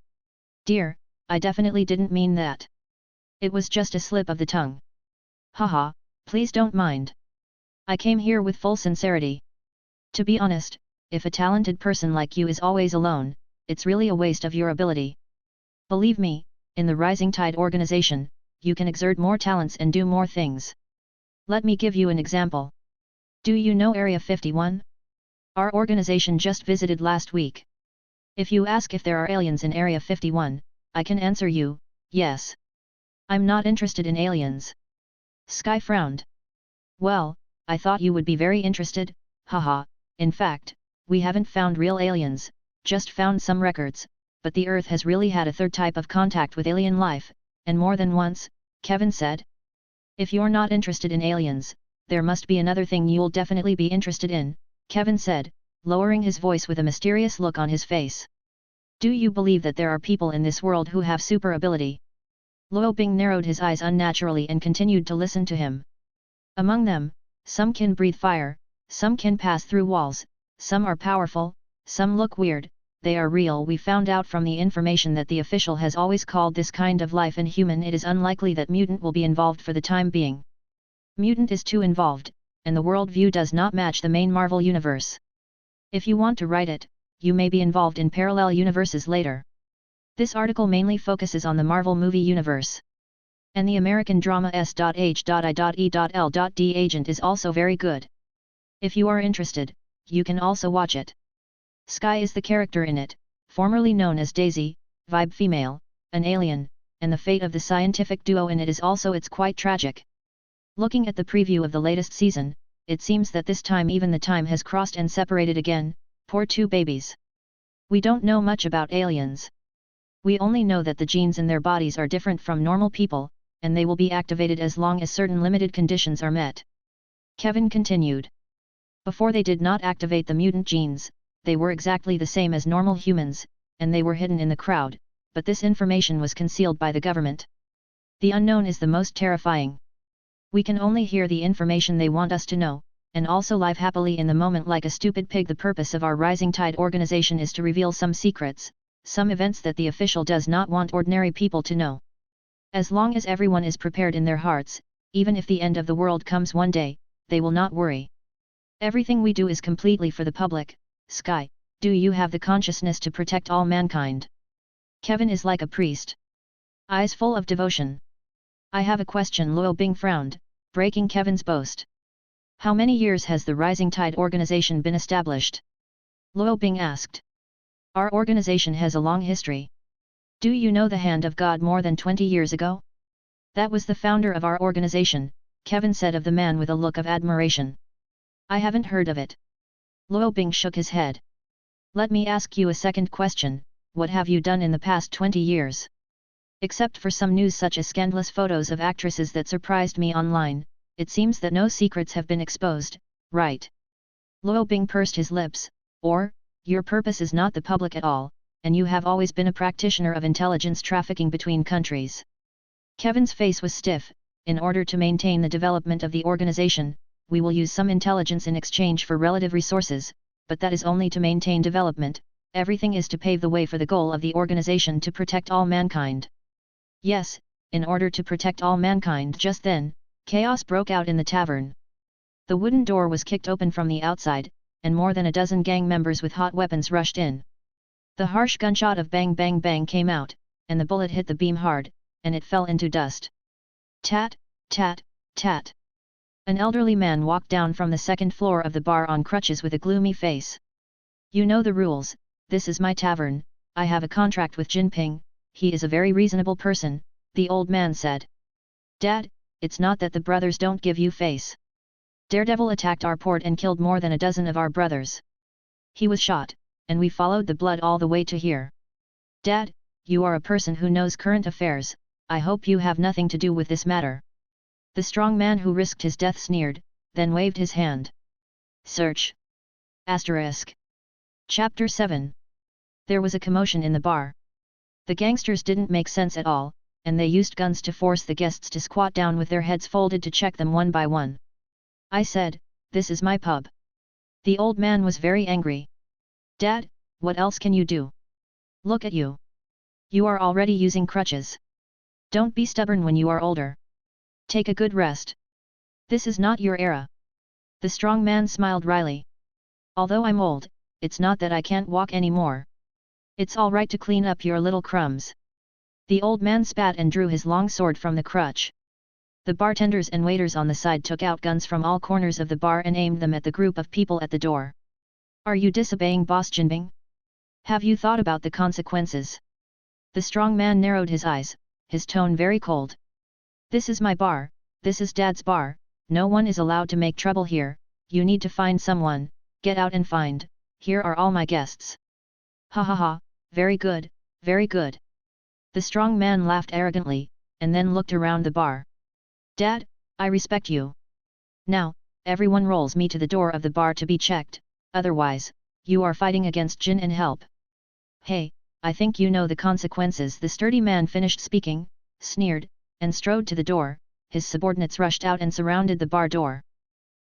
Dear, I definitely didn't mean that. It was just a slip of the tongue. Haha, please don't mind. I came here with full sincerity. To be honest, if a talented person like you is always alone, it's really a waste of your ability. Believe me, in the Rising Tide organization, you can exert more talents and do more things. Let me give you an example. Do you know Area 51? Our organization just visited last week. If you ask if there are aliens in Area 51, I can answer you, yes. I'm not interested in aliens. Sky frowned. Well, I thought you would be very interested, haha. In fact, we haven't found real aliens, just found some records, but the Earth has really had a third type of contact with alien life, and more than once, Kevin said. If you're not interested in aliens, there must be another thing you'll definitely be interested in, Kevin said, lowering his voice with a mysterious look on his face. Do you believe that there are people in this world who have super ability? Luo Bing narrowed his eyes unnaturally and continued to listen to him. Among them, some can breathe fire, some can pass through walls, some are powerful, some look weird, they are real. We found out from the information that the official has always called this kind of life inhuman. It is unlikely that mutant will be involved for the time being. Mutant is too involved, and the worldview does not match the main Marvel universe. If you want to write it, you may be involved in parallel universes later. This article mainly focuses on the Marvel movie universe. And the American drama S.H.I.E.L.D. Agent is also very good. If you are interested, you can also watch it. Sky is the character in it, formerly known as Daisy, vibe female, an alien, and the fate of the scientific duo in it is also quite tragic. Looking at the preview of the latest season, it seems that this time even the time has crossed and separated again, poor two babies. We don't know much about aliens. We only know that the genes in their bodies are different from normal people, and they will be activated as long as certain limited conditions are met. Kevin continued. Before they did not activate the mutant genes, they were exactly the same as normal humans, and they were hidden in the crowd, but this information was concealed by the government. The unknown is the most terrifying. We can only hear the information they want us to know, and also live happily in the moment like a stupid pig. The purpose of our Rising Tide organization is to reveal some secrets, some events that the official does not want ordinary people to know. As long as everyone is prepared in their hearts, even if the end of the world comes one day, they will not worry. Everything we do is completely for the public. Sky, do you have the consciousness to protect all mankind? Kevin is like a priest. Eyes full of devotion. I have a question. Luo Bing frowned, breaking Kevin's boast. How many years has the Rising Tide organization been established? Luo Bing asked. Our organization has a long history. Do you know the Hand of God more than 20 years ago? That was the founder of our organization, Kevin said of the man with a look of admiration. I haven't heard of it. Luo Bing shook his head. Let me ask you a second question, what have you done in the past 20 years? Except for some news such as scandalous photos of actresses that surprised me online, it seems that no secrets have been exposed, right? Luo Bing pursed his lips, or, your purpose is not the public at all, and you have always been a practitioner of intelligence trafficking between countries. Kevin's face was stiff. In order to maintain the development of the organization, we will use some intelligence in exchange for relative resources, but that is only to maintain development. Everything is to pave the way for the goal of the organization to protect all mankind. Yes, in order to protect all mankind. Just then, chaos broke out in the tavern. The wooden door was kicked open from the outside, and more than a dozen gang members with hot weapons rushed in. The harsh gunshot of bang bang bang came out, and the bullet hit the beam hard, and it fell into dust. Tat, tat, tat. An elderly man walked down from the second floor of the bar on crutches with a gloomy face. You know the rules, this is my tavern, I have a contract with Jinping, he is a very reasonable person, the old man said. Dad, it's not that the brothers don't give you face. Daredevil attacked our port and killed more than a dozen of our brothers. He was shot, and we followed the blood all the way to here. Dad, you are a person who knows current affairs, I hope you have nothing to do with this matter. The strong man who risked his death sneered, then waved his hand. Search. Asterisk. Chapter 7. There was a commotion in the bar. The gangsters didn't make sense at all, and they used guns to force the guests to squat down with their heads folded to check them one by one. I said, this is my pub. The old man was very angry. Dad, what else can you do? Look at you. You are already using crutches. Don't be stubborn when you are older. Take a good rest. This is not your era. The strong man smiled wryly. Although I'm old, it's not that I can't walk anymore. It's all right to clean up your little crumbs. The old man spat and drew his long sword from the crutch. The bartenders and waiters on the side took out guns from all corners of the bar and aimed them at the group of people at the door. Are you disobeying Boss Jinping? Have you thought about the consequences? The strong man narrowed his eyes, his tone very cold. This is my bar, this is Dad's bar, no one is allowed to make trouble here, you need to find someone, get out and find, here are all my guests. Ha ha ha, very good, very good. The strong man laughed arrogantly, and then looked around the bar. Dad, I respect you. Now, everyone rolls me to the door of the bar to be checked, otherwise, you are fighting against Jin and help. Hey, I think you know the consequences. The sturdy man finished speaking, sneered, and strode to the door. His subordinates rushed out and surrounded the bar door.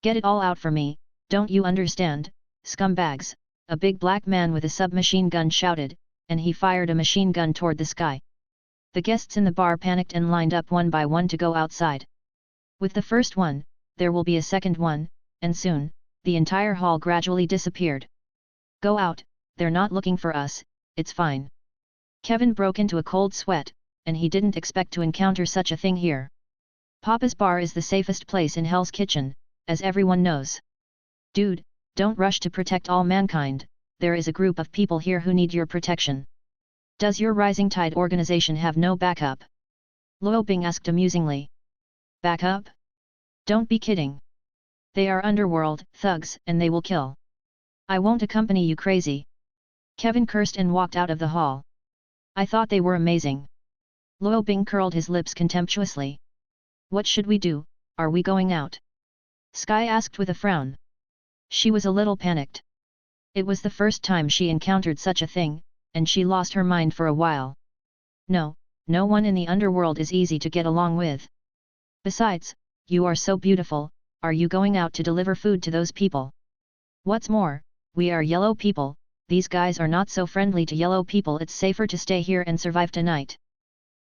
"Get it all out for me, don't you understand, scumbags?" a big black man with a submachine gun shouted, and he fired a machine gun toward the sky. The guests in the bar panicked and lined up one by one to go outside. With the first one, there will be a second one, and soon, the entire hall gradually disappeared. "Go out, they're not looking for us, it's fine." Kevin broke into a cold sweat, and he didn't expect to encounter such a thing here. Papa's bar is the safest place in Hell's Kitchen, as everyone knows. "Dude, don't rush to protect all mankind, there is a group of people here who need your protection. Does your Rising Tide organization have no backup?" Luo Bing asked amusingly. "Backup? Don't be kidding. They are underworld thugs and they will kill. I won't accompany you, crazy." Kevin cursed and walked out of the hall. "I thought they were amazing." Luo Bing curled his lips contemptuously. "What should we do, are we going out?" Sky asked with a frown. She was a little panicked. It was the first time she encountered such a thing, and she lost her mind for a while. "No, no one in the underworld is easy to get along with. Besides, you are so beautiful, are you going out to deliver food to those people? What's more, we are yellow people, these guys are not so friendly to yellow people, it's safer to stay here and survive tonight.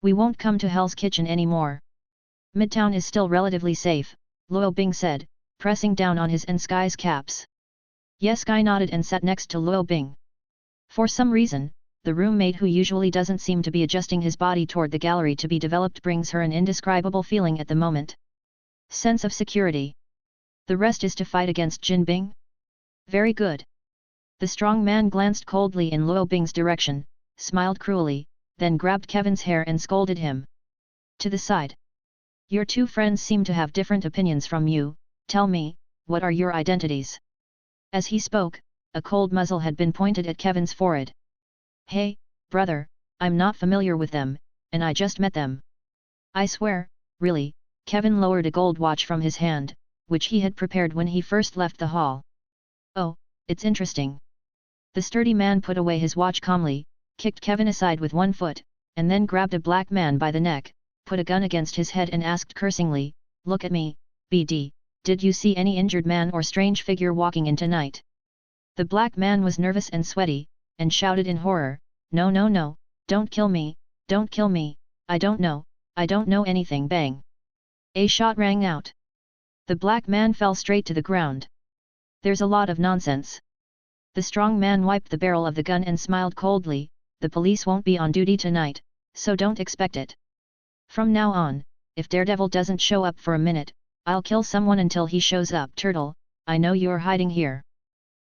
We won't come to Hell's Kitchen anymore. Midtown is still relatively safe," Luo Bing said, pressing down on his and Sky's caps. Yes, Sky nodded and sat next to Luo Bing. For some reason, the roommate who usually doesn't seem to be adjusting his body toward the gallery to be developed brings her an indescribable feeling at the moment. Sense of security. The rest is to fight against Jin Bing? Very good. The strong man glanced coldly in Luo Bing's direction, smiled cruelly, then grabbed Kevin's hair and scolded him. To the side. "Your two friends seem to have different opinions from you, tell me, what are your identities?" As he spoke, a cold muzzle had been pointed at Kevin's forehead. "Hey, brother, I'm not familiar with them, and I just met them." "I swear, really," Kevin lowered a gold watch from his hand, which he had prepared when he first left the hall. "Oh, it's interesting." The sturdy man put away his watch calmly, kicked Kevin aside with one foot, and then grabbed a black man by the neck, put a gun against his head and asked cursingly, "Look at me, BD, did you see any injured man or strange figure walking in tonight?" The black man was nervous and sweaty, and shouted in horror, "No, no, no, don't kill me, don't kill me, I don't know anything." Bang! A shot rang out. The black man fell straight to the ground. "There's a lot of nonsense." The strong man wiped the barrel of the gun and smiled coldly, "The police won't be on duty tonight, so don't expect it. From now on, if Daredevil doesn't show up for a minute, I'll kill someone until he shows up." "Turtle, I know you're hiding here.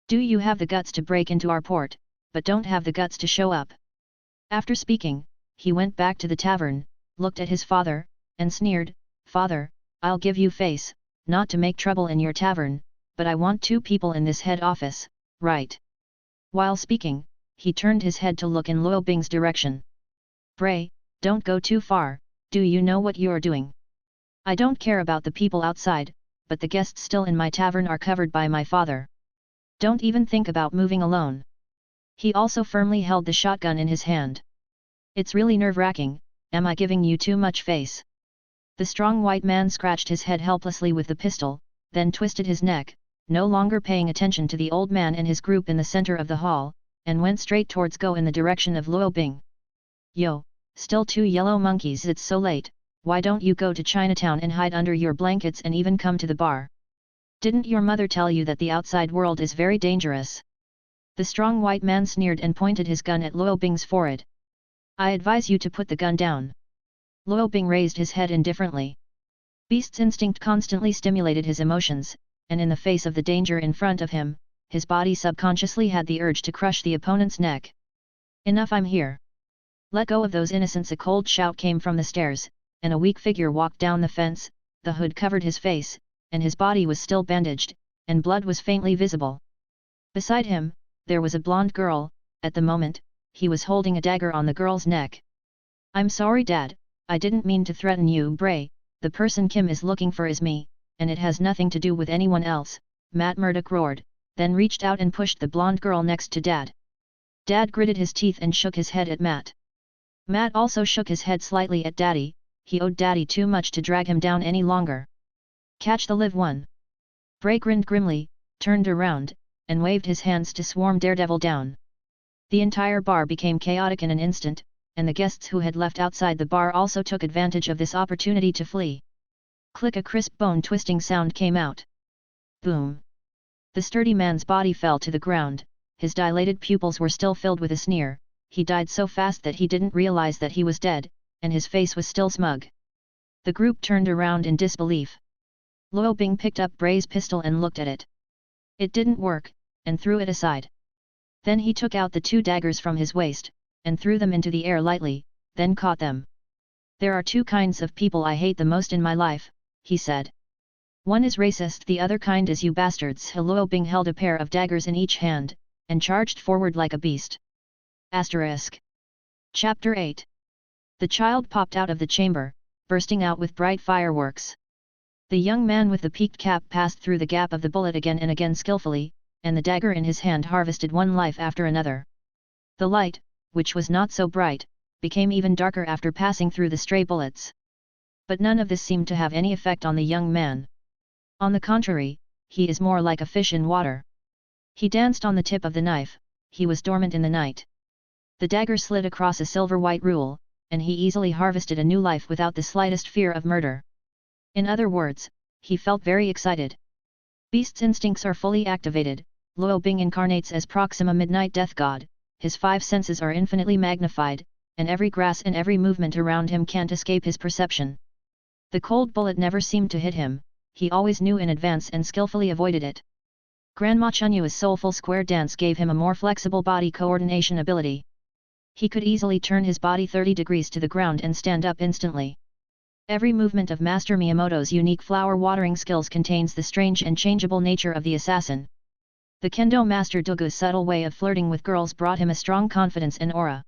Do you have the guts to break into our port, but don't have the guts to show up?" After speaking, he went back to the tavern, looked at his father, and sneered, "Father, I'll give you face, not to make trouble in your tavern, but I want 2 people in this head office, right?" While speaking, he turned his head to look in Luo Bing's direction. "Bray, don't go too far, do you know what you're doing? I don't care about the people outside, but the guests still in my tavern are covered by my father. Don't even think about moving alone." He also firmly held the shotgun in his hand. "It's really nerve-wracking, am I giving you too much face?" The strong white man scratched his head helplessly with the pistol, then twisted his neck, no longer paying attention to the old man and his group in the center of the hall, and went straight towards Go in the direction of Luo Bing. "Yo, still 2 yellow monkeys, it's so late, why don't you go to Chinatown and hide under your blankets and even come to the bar? Didn't your mother tell you that the outside world is very dangerous?" The strong white man sneered and pointed his gun at Luo Bing's forehead. "I advise you to put the gun down." Luo Bing raised his head indifferently. Beast's instinct constantly stimulated his emotions, and in the face of the danger in front of him, his body subconsciously had the urge to crush the opponent's neck. "Enough, I'm here. Let go of those innocents!" A cold shout came from the stairs, and a weak figure walked down the fence. The hood covered his face, and his body was still bandaged, and blood was faintly visible. Beside him, there was a blonde girl. At the moment, he was holding a dagger on the girl's neck. "I'm sorry, Dad, I didn't mean to threaten you, Bray. The person Kim is looking for is me, and it has nothing to do with anyone else," Matt Murdock roared, then reached out and pushed the blonde girl next to Dad. Dad gritted his teeth and shook his head at Matt. Matt also shook his head slightly at Daddy, he owed Daddy too much to drag him down any longer. Catch the live one. Bray grinned grimly, turned around, and waved his hands to swarm Daredevil down. The entire bar became chaotic in an instant, and the guests who had left outside the bar also took advantage of this opportunity to flee. Click, a crisp bone-twisting sound came out. Boom! The sturdy man's body fell to the ground, his dilated pupils were still filled with a sneer, he died so fast that he didn't realize that he was dead, and his face was still smug. The group turned around in disbelief. Luo Bing picked up Bray's pistol and looked at it. It didn't work, and threw it aside. Then he took out the 2 daggers from his waist, and threw them into the air lightly, then caught them. There are 2 kinds of people I hate the most in my life, he said. One is racist, the other kind is you bastards. Luo Bing held a pair of daggers in each hand, and charged forward like a beast. Asterisk. Chapter 8. The child popped out of the chamber, bursting out with bright fireworks. The young man with the peaked cap passed through the gap of the bullet again and again skillfully, and the dagger in his hand harvested one life after another. The light, which was not so bright, became even darker after passing through the stray bullets. But none of this seemed to have any effect on the young man. On the contrary, he is more like a fish in water. He danced on the tip of the knife, he was dormant in the night. The dagger slid across a silver-white rule, and he easily harvested a new life without the slightest fear of murder. In other words, he felt very excited. Beast's instincts are fully activated. Luo Bing incarnates as Proxima Midnight Death God, his 5 senses are infinitely magnified, and every grass and every movement around him can't escape his perception. The cold bullet never seemed to hit him, he always knew in advance and skillfully avoided it. Grandma Chunyu's soulful square dance gave him a more flexible body coordination ability. He could easily turn his body 30 degrees to the ground and stand up instantly. Every movement of Master Miyamoto's unique flower-watering skills contains the strange and changeable nature of the assassin. The Kendo Master Dogu's subtle way of flirting with girls brought him a strong confidence and aura.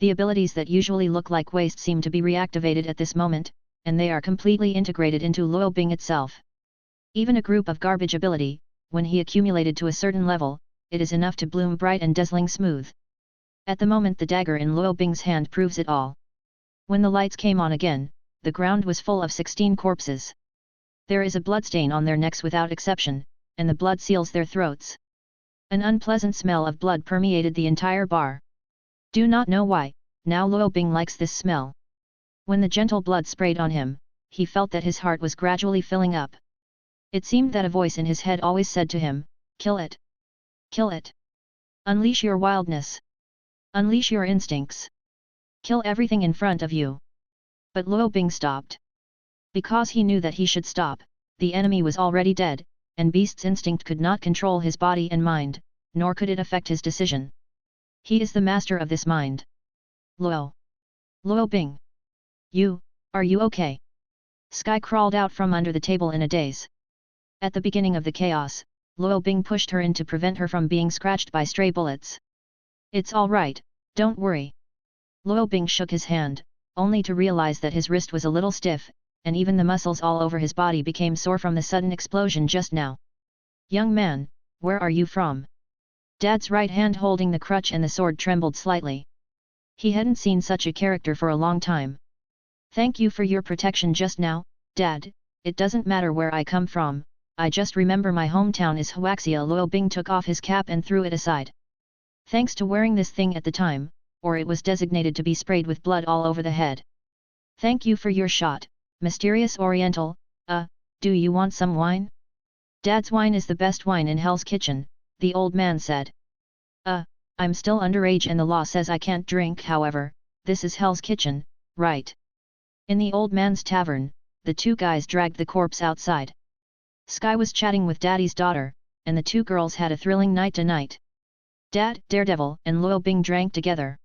The abilities that usually look like waste seem to be reactivated at this moment, and they are completely integrated into Luo Bing itself. Even a group of garbage ability, when he accumulated to a certain level, it is enough to bloom bright and dazzling smooth. At the moment the dagger in Luo Bing's hand proves it all. When the lights came on again, the ground was full of 16 corpses. There is a bloodstain on their necks without exception, and the blood seals their throats. An unpleasant smell of blood permeated the entire bar. Do not know why, now Luo Bing likes this smell. When the gentle blood sprayed on him, he felt that his heart was gradually filling up. It seemed that a voice in his head always said to him, "Kill it! Kill it! Unleash your wildness! Unleash your instincts! Kill everything in front of you!" But Luo Bing stopped. Because he knew that he should stop, the enemy was already dead, and Beast's instinct could not control his body and mind, nor could it affect his decision. He is the master of this mind. Luo Bing! Are you okay? Sky crawled out from under the table in a daze. At the beginning of the chaos, Luo Bing pushed her in to prevent her from being scratched by stray bullets. It's all right, don't worry. Luo Bing shook his hand, only to realize that his wrist was a little stiff, and even the muscles all over his body became sore from the sudden explosion just now. Young man, where are you from? Dad's right hand holding the crutch and the sword trembled slightly. He hadn't seen such a character for a long time. Thank you for your protection just now, Dad. It doesn't matter where I come from, I just remember my hometown is Huaxia. Luo Bing took off his cap and threw it aside. Thanks to wearing this thing at the time, or it was designated to be sprayed with blood all over the head. Thank you for your shot, mysterious Oriental. Do you want some wine? Dad's wine is the best wine in Hell's Kitchen, the old man said. I'm still underage and the law says I can't drink. However, this is Hell's Kitchen, right? In the old man's tavern, the 2 guys dragged the corpse outside. Sky was chatting with Daddy's daughter, and the 2 girls had a thrilling night tonight. Dad, Daredevil, and Luo Bing drank together.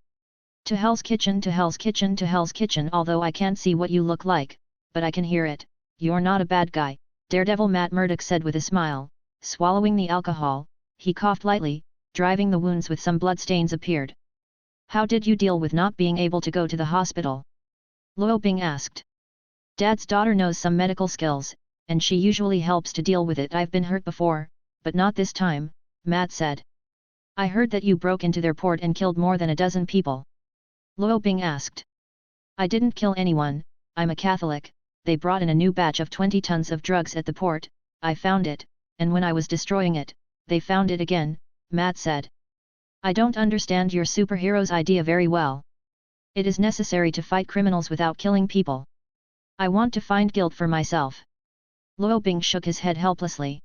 To Hell's Kitchen, to Hell's Kitchen, to Hell's Kitchen. Although I can't see what you look like, but I can hear it, you're not a bad guy, Daredevil Matt Murdock said with a smile. Swallowing the alcohol, he coughed lightly, driving the wounds with some bloodstains appeared. How did you deal with not being able to go to the hospital? Luo Bing asked. Dad's daughter knows some medical skills, and she usually helps to deal with it. I've been hurt before, but not this time, Matt said. I heard that you broke into their port and killed more than a dozen people. Luo Bing asked. I didn't kill anyone, I'm a Catholic, they brought in a new batch of 20 tons of drugs at the port, I found it, and when I was destroying it, they found it again, Matt said. I don't understand your superhero's idea very well. It is necessary to fight criminals without killing people. I want to find guilt for myself. Luo Bing shook his head helplessly.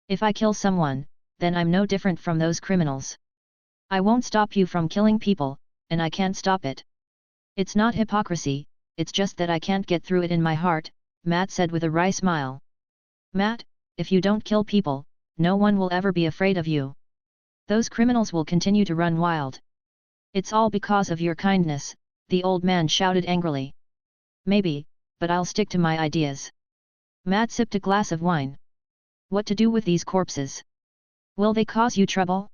If I kill someone, then I'm no different from those criminals. I won't stop you from killing people, and I can't stop it. It's not hypocrisy, it's just that I can't get through it in my heart, Matt said with a wry smile. Matt, if you don't kill people, no one will ever be afraid of you. Those criminals will continue to run wild. It's all because of your kindness, the old man shouted angrily. Maybe, but I'll stick to my ideas. Matt sipped a glass of wine. What to do with these corpses? Will they cause you trouble?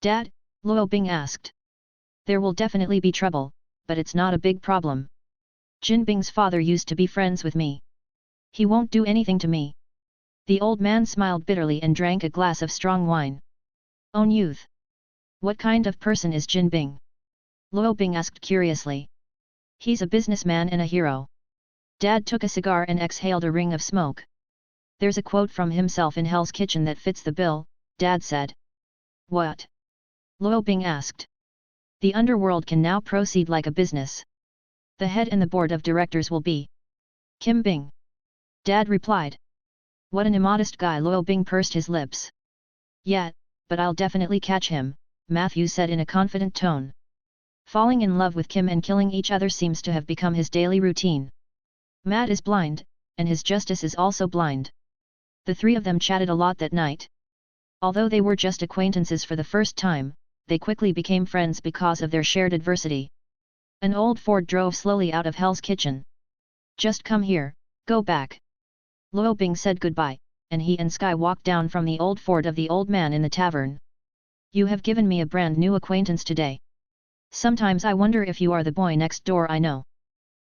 Dad, Luo Bing asked. There will definitely be trouble, but it's not a big problem. Jin Bing's father used to be friends with me. He won't do anything to me. The old man smiled bitterly and drank a glass of strong wine. Own youth. What kind of person is Jin Bing? Luo Bing asked curiously. He's a businessman and a hero. Dad took a cigar and exhaled a ring of smoke. There's a quote from himself in Hell's Kitchen that fits the bill, Dad said. What? Luo Bing asked. The underworld can now proceed like a business. The head and the board of directors will be Kim Bing. Dad replied. What an immodest guy, Luo Bing pursed his lips. Yeah, but I'll definitely catch him, Matthew said in a confident tone. Falling in love with Kim and killing each other seems to have become his daily routine. Matt is blind, and his justice is also blind. The three of them chatted a lot that night. Although they were just acquaintances for the first time, they quickly became friends because of their shared adversity. An old Ford drove slowly out of Hell's Kitchen. Just come here, go back. Luo Bing said goodbye, and he and Sky walked down from the old Ford of the old man in the tavern. You have given me a brand new acquaintance today. Sometimes I wonder if you are the boy next door I know.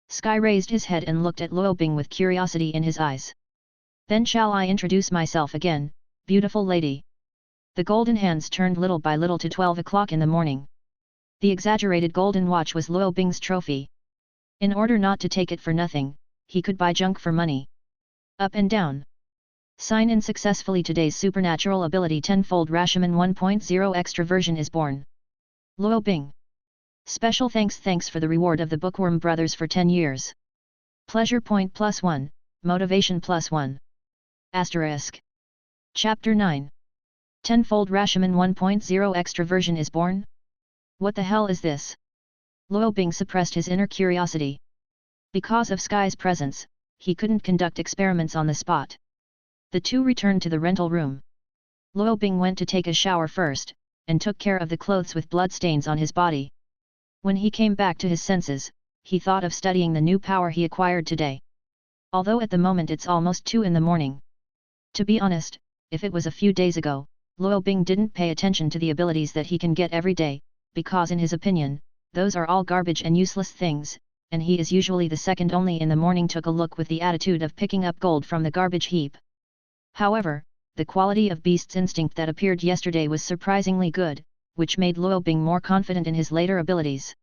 Sky raised his head and looked at Luo Bing with curiosity in his eyes. Then shall I introduce myself again, beautiful lady? The golden hands turned little by little to 12 o'clock in the morning. The exaggerated golden watch was Luo Bing's trophy. In order not to take it for nothing, he could buy junk for money. Up and down. Sign in successfully. Today's supernatural ability tenfold Rashomon 1.0 extra version is born. Luo Bing. Special thanks for the reward of the Bookworm Brothers for 10 years. Pleasure point +1, motivation +1. Asterisk. Chapter 9. Tenfold Rashomon 1.0 extra version is born? What the hell is this? Luo Bing suppressed his inner curiosity. Because of Sky's presence, he couldn't conduct experiments on the spot. The two returned to the rental room. Luo Bing went to take a shower first, and took care of the clothes with bloodstains on his body. When he came back to his senses, he thought of studying the new power he acquired today. Although at the moment it's almost 2 in the morning. To be honest, if it was a few days ago, Luo Bing didn't pay attention to the abilities that he can get every day, because in his opinion, those are all garbage and useless things, and he is usually the second only in the morning took a look with the attitude of picking up gold from the garbage heap. However, the quality of Beast's instinct that appeared yesterday was surprisingly good, which made Luo Bing more confident in his later abilities.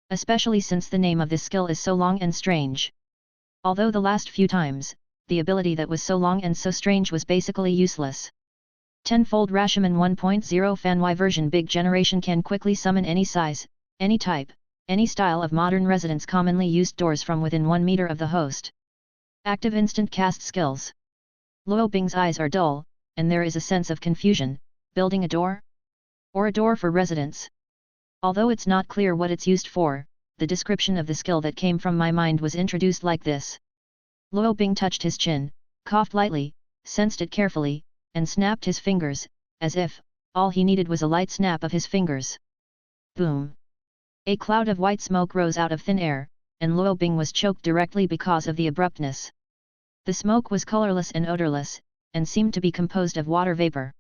Especially since the name of this skill is so long and strange. Although the last few times, the ability that was so long and so strange was basically useless. Tenfold Rashomon 1.0 Fanwy version Big Generation can quickly summon any size, any type, any style of modern residents commonly used doors from within 1 meter of the host. Active instant cast skills. Luo Bing's eyes are dull, and there is a sense of confusion. Building a door? Or a door for residents? Although it's not clear what it's used for, the description of the skill that came from my mind was introduced like this. Luo Bing touched his chin, coughed lightly, sensed it carefully, and snapped his fingers, as if all he needed was a light snap of his fingers. Boom! A cloud of white smoke rose out of thin air, and Luo Bing was choked directly because of the abruptness. The smoke was colorless and odorless, and seemed to be composed of water vapor.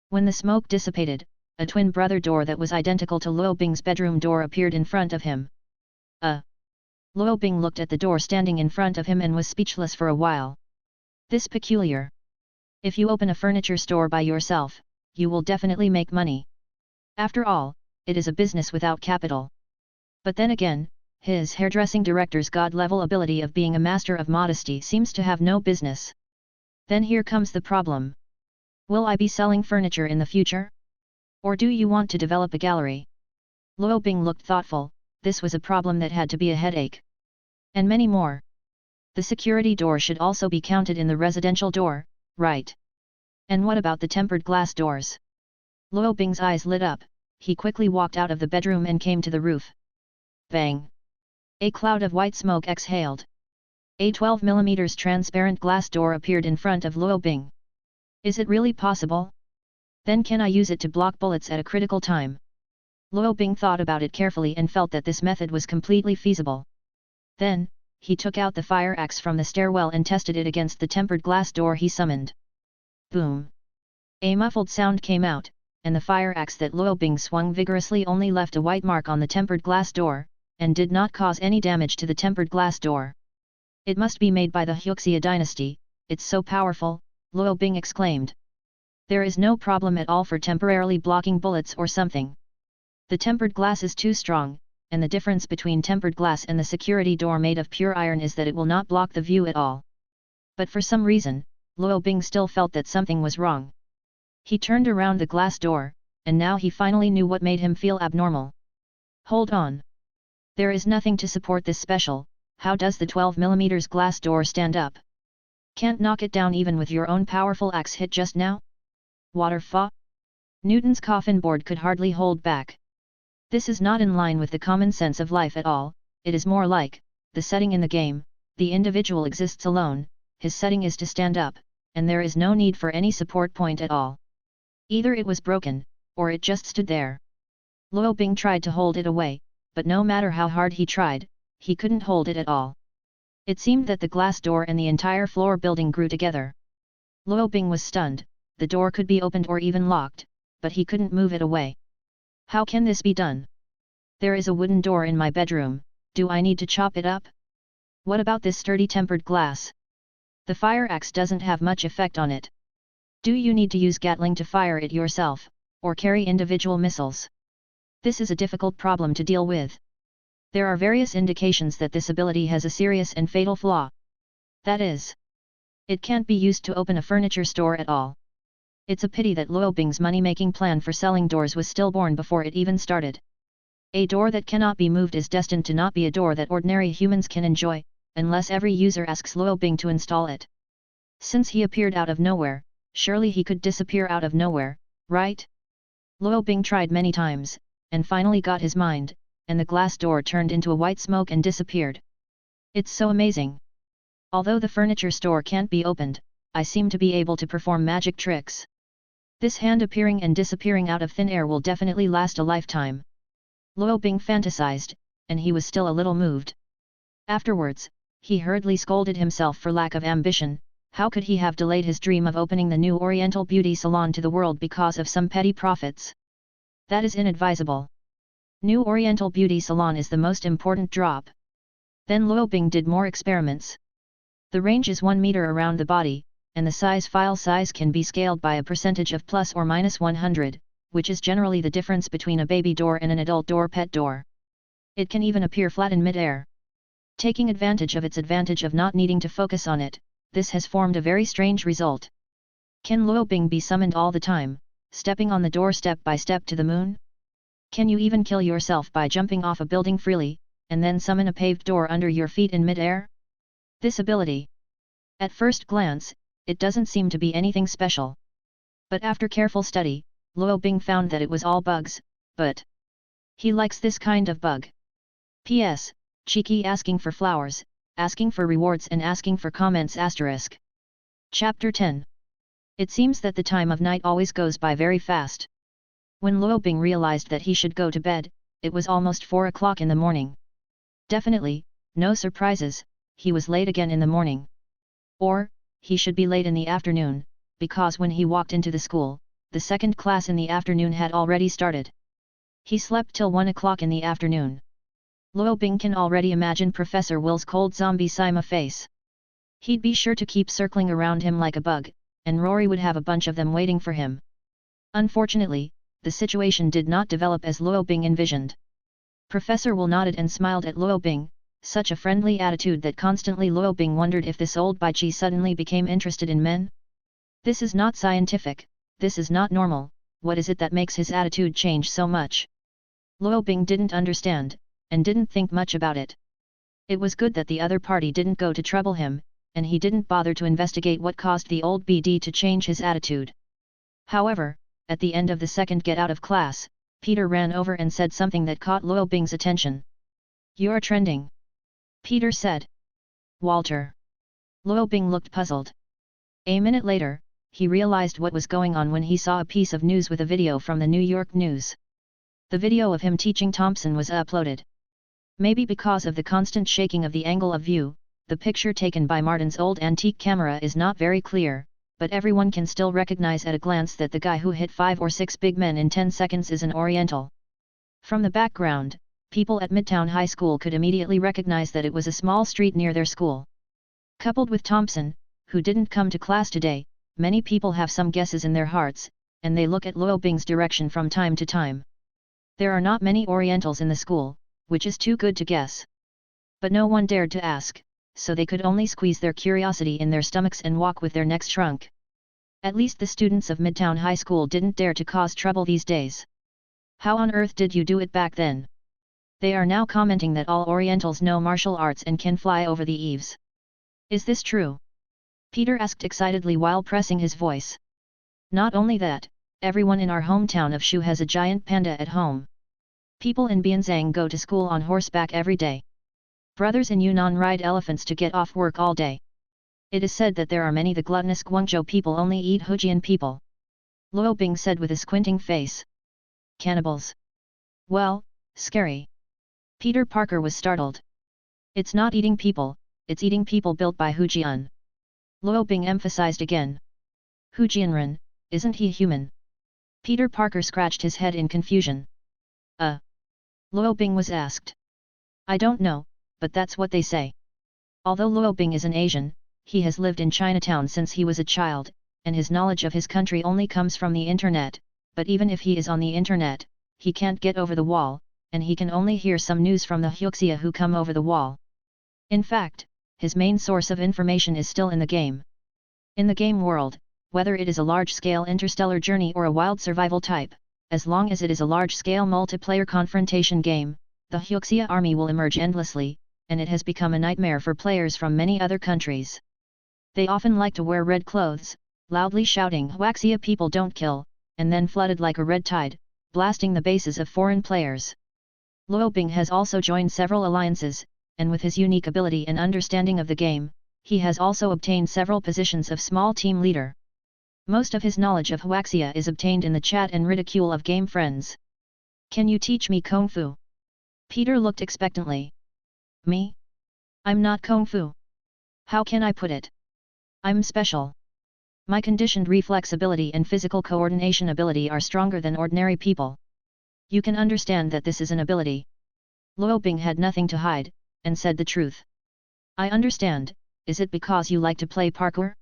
When the smoke dissipated, a twin brother door that was identical to Luo Bing's bedroom door appeared in front of him. Luo Bing looked at the door standing in front of him and was speechless for a while. This peculiar. If you open a furniture store by yourself, you will definitely make money. After all, it is a business without capital. But then again, His hairdressing director's god-level ability of being a master of modesty seems to have no business. Then here comes the problem. Will I be selling furniture in the future? Or do you want to develop a gallery? Luo Bing looked thoughtful. This was a problem that had to be a headache. And many more. The security door should also be counted in the residential door, right? And what about the tempered glass doors? Luo Bing's eyes lit up. He quickly walked out of the bedroom and came to the roof. Bang! A cloud of white smoke exhaled. A 12 mm transparent glass door appeared in front of Luo Bing. Is it really possible? Then can I use it to block bullets at a critical time? Luo Bing thought about it carefully and felt that this method was completely feasible. Then, he took out the fire axe from the stairwell and tested it against the tempered glass door he summoned. Boom! A muffled sound came out, and the fire axe that Luo Bing swung vigorously only left a white mark on the tempered glass door, and did not cause any damage to the tempered glass door. It must be made by the Hyuxia dynasty, it's so powerful, Luo Bing exclaimed. There is no problem at all for temporarily blocking bullets or something. The tempered glass is too strong, and the difference between tempered glass and the security door made of pure iron is that it will not block the view at all. But for some reason, Luo Bing still felt that something was wrong. He turned around the glass door, and now he finally knew what made him feel abnormal. Hold on. There is nothing to support this special. How does the 12 mm glass door stand up? Can't knock it down even with your own powerful axe hit just now? Waterfa? Newton's coffin board could hardly hold back. This is not in line with the common sense of life at all. It is more like the setting in the game. The individual exists alone, his setting is to stand up, and there is no need for any support point at all. Either it was broken, or it just stood there. Luo Bing tried to hold it away, but no matter how hard he tried, he couldn't hold it at all. It seemed that the glass door and the entire floor building grew together. Luo Bing was stunned. The door could be opened or even locked, but he couldn't move it away. How can this be done? There is a wooden door in my bedroom, do I need to chop it up? What about this sturdy tempered glass? The fire axe doesn't have much effect on it. Do you need to use Gatling to fire it yourself, or carry individual missiles? This is a difficult problem to deal with. There are various indications that this ability has a serious and fatal flaw. That is, it can't be used to open a furniture store at all. It's a pity that Luo Bing's money-making plan for selling doors was stillborn before it even started. A door that cannot be moved is destined to not be a door that ordinary humans can enjoy, unless every user asks Luo Bing to install it. Since he appeared out of nowhere, surely he could disappear out of nowhere, right? Luo Bing tried many times, and finally got his mind, and the glass door turned into a white smoke and disappeared. It's so amazing. Although the furniture store can't be opened, I seem to be able to perform magic tricks. This hand appearing and disappearing out of thin air will definitely last a lifetime. Luo Bing fantasized, and he was still a little moved. Afterwards, he hurriedly scolded himself for lack of ambition. How could he have delayed his dream of opening the new Oriental beauty salon to the world because of some petty profits? That is inadvisable. New Oriental beauty salon is the most important drop. Then Luo Bing did more experiments. The range is 1 meter around the body, and the file size can be scaled by a percentage of plus or minus 100, which is generally the difference between a baby door and an adult door pet door. It can even appear flat in mid-air. Taking advantage of its advantage of not needing to focus on it, this has formed a very strange result. Can Luo Bing be summoned all the time, stepping on the door step by step to the moon? Can you even kill yourself by jumping off a building freely, and then summon a paved door under your feet in mid-air? This ability. At first glance, it doesn't seem to be anything special. But after careful study, Luo Bing found that it was all bugs, but he likes this kind of bug. P.S. Cheeky asking for flowers, asking for rewards and asking for comments **. Chapter 10. It seems that the time of night always goes by very fast. When Luo Bing realized that he should go to bed, it was almost 4 o'clock in the morning. Definitely, no surprises, he was late again in the morning. Or, he should be late in the afternoon, because when he walked into the school, the second class in the afternoon had already started. He slept till 1 o'clock in the afternoon. Luo Bing can already imagine Professor Will's cold zombie Sima face. He'd be sure to keep circling around him like a bug, and Rory would have a bunch of them waiting for him. Unfortunately, the situation did not develop as Luo Bing envisioned. Professor Will nodded and smiled at Luo Bing, such a friendly attitude that constantly Luo Bing wondered if this old Baichi suddenly became interested in men. This is not scientific, this is not normal, what is it that makes his attitude change so much? Luo Bing didn't understand, and didn't think much about it. It was good that the other party didn't go to trouble him, and he didn't bother to investigate what caused the old BD to change his attitude. However, at the end of the second get out of class, Peter ran over and said something that caught Luo Bing's attention. "You're trending," Peter said. "Walter." Luo Bing looked puzzled. A minute later, he realized what was going on when he saw a piece of news with a video from the New York News. The video of him teaching Thompson was uploaded. Maybe because of the constant shaking of the angle of view, the picture taken by Martin's old antique camera is not very clear, but everyone can still recognize at a glance that the guy who hit 5 or 6 big men in 10 seconds is an Oriental. From the background, people at Midtown High School could immediately recognize that it was a small street near their school. Coupled with Thompson, who didn't come to class today, many people have some guesses in their hearts, and they look at Luo Bing's direction from time to time. There are not many Orientals in the school, which is too good to guess. But no one dared to ask, so they could only squeeze their curiosity in their stomachs and walk with their necks shrunk. At least the students of Midtown High School didn't dare to cause trouble these days. "How on earth did you do it back then?" They are now commenting that all Orientals know martial arts and can fly over the eaves. "Is this true?" Peter asked excitedly while pressing his voice. "Not only that, everyone in our hometown of Shu has a giant panda at home. People in Bianzang go to school on horseback every day. Brothers in Yunnan ride elephants to get off work all day. It is said that there are many the gluttonous Guangzhou people only eat Fujian people," Luo Bing said with a squinting face. "Cannibals? Well, scary." Peter Parker was startled. "It's not eating people, it's eating people built by Fujian," Luo Bing emphasized again. "Fujianren, isn't he human?" Peter Parker scratched his head in confusion. Luo Bing was asked. "I don't know, but that's what they say." Although Luo Bing is an Asian, he has lived in Chinatown since he was a child, and his knowledge of his country only comes from the internet, but even if he is on the internet, he can't get over the wall, and he can only hear some news from the Hyuxia who come over the wall. In fact, his main source of information is still in the game. In the game world, whether it is a large-scale interstellar journey or a wild survival type, as long as it is a large-scale multiplayer confrontation game, the Hyuxia army will emerge endlessly, and it has become a nightmare for players from many other countries. They often like to wear red clothes, loudly shouting "Hyuxia people don't kill," and then flooded like a red tide, blasting the bases of foreign players. Luo Bing has also joined several alliances, and with his unique ability and understanding of the game, he has also obtained several positions of small team leader. Most of his knowledge of Hyuxia is obtained in the chat and ridicule of game friends. "Can you teach me Kung Fu?" Peter looked expectantly. "Me? I'm not Kung Fu. How can I put it? I'm special. My conditioned reflex ability and physical coordination ability are stronger than ordinary people. You can understand that this is an ability." Luo Bing had nothing to hide, and said the truth. "I understand, is it because you like to play parkour?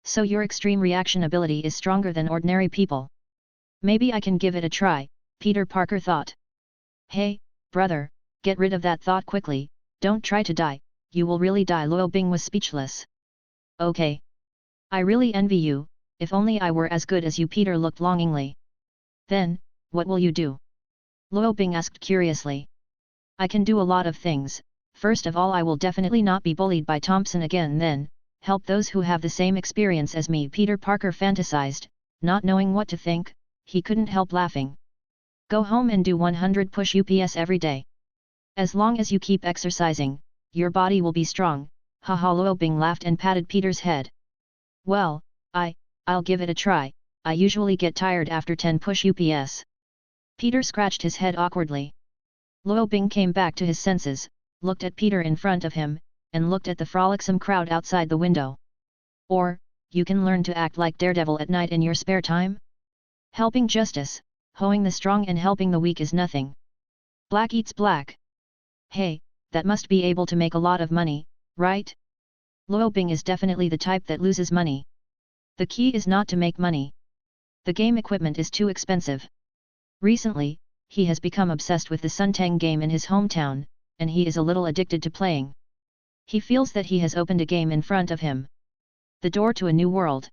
So your extreme reaction ability is stronger than ordinary people. Maybe I can give it a try," Peter Parker thought. "Hey, brother, get rid of that thought quickly, don't try to die, you will really die." Luo Bing was speechless. "Okay. I really envy you, if only I were as good as you." Peter looked longingly. "Then, what will you do?" Luo Bing asked curiously. "I can do a lot of things. First of all, I will definitely not be bullied by Thompson again, then help those who have the same experience as me." Peter Parker fantasized, not knowing what to think. He couldn't help laughing. "Go home and do 100 push-ups every day. As long as you keep exercising, your body will be strong." Haha, Luo Bing laughed and patted Peter's head. "Well, I'll give it a try. I usually get tired after 10 push-ups." Peter scratched his head awkwardly. Luo Bing came back to his senses, looked at Peter in front of him, and looked at the frolicsome crowd outside the window. "Or, you can learn to act like Daredevil at night in your spare time? Helping justice, hoeing the strong and helping the weak is nothing. Black eats black. Hey, that must be able to make a lot of money, right?" Luo Bing is definitely the type that loses money. The key is not to make money. The game equipment is too expensive. Recently, he has become obsessed with the Suntang game in his hometown, and he is a little addicted to playing. He feels that he has opened a game in front of him. The door to a new world.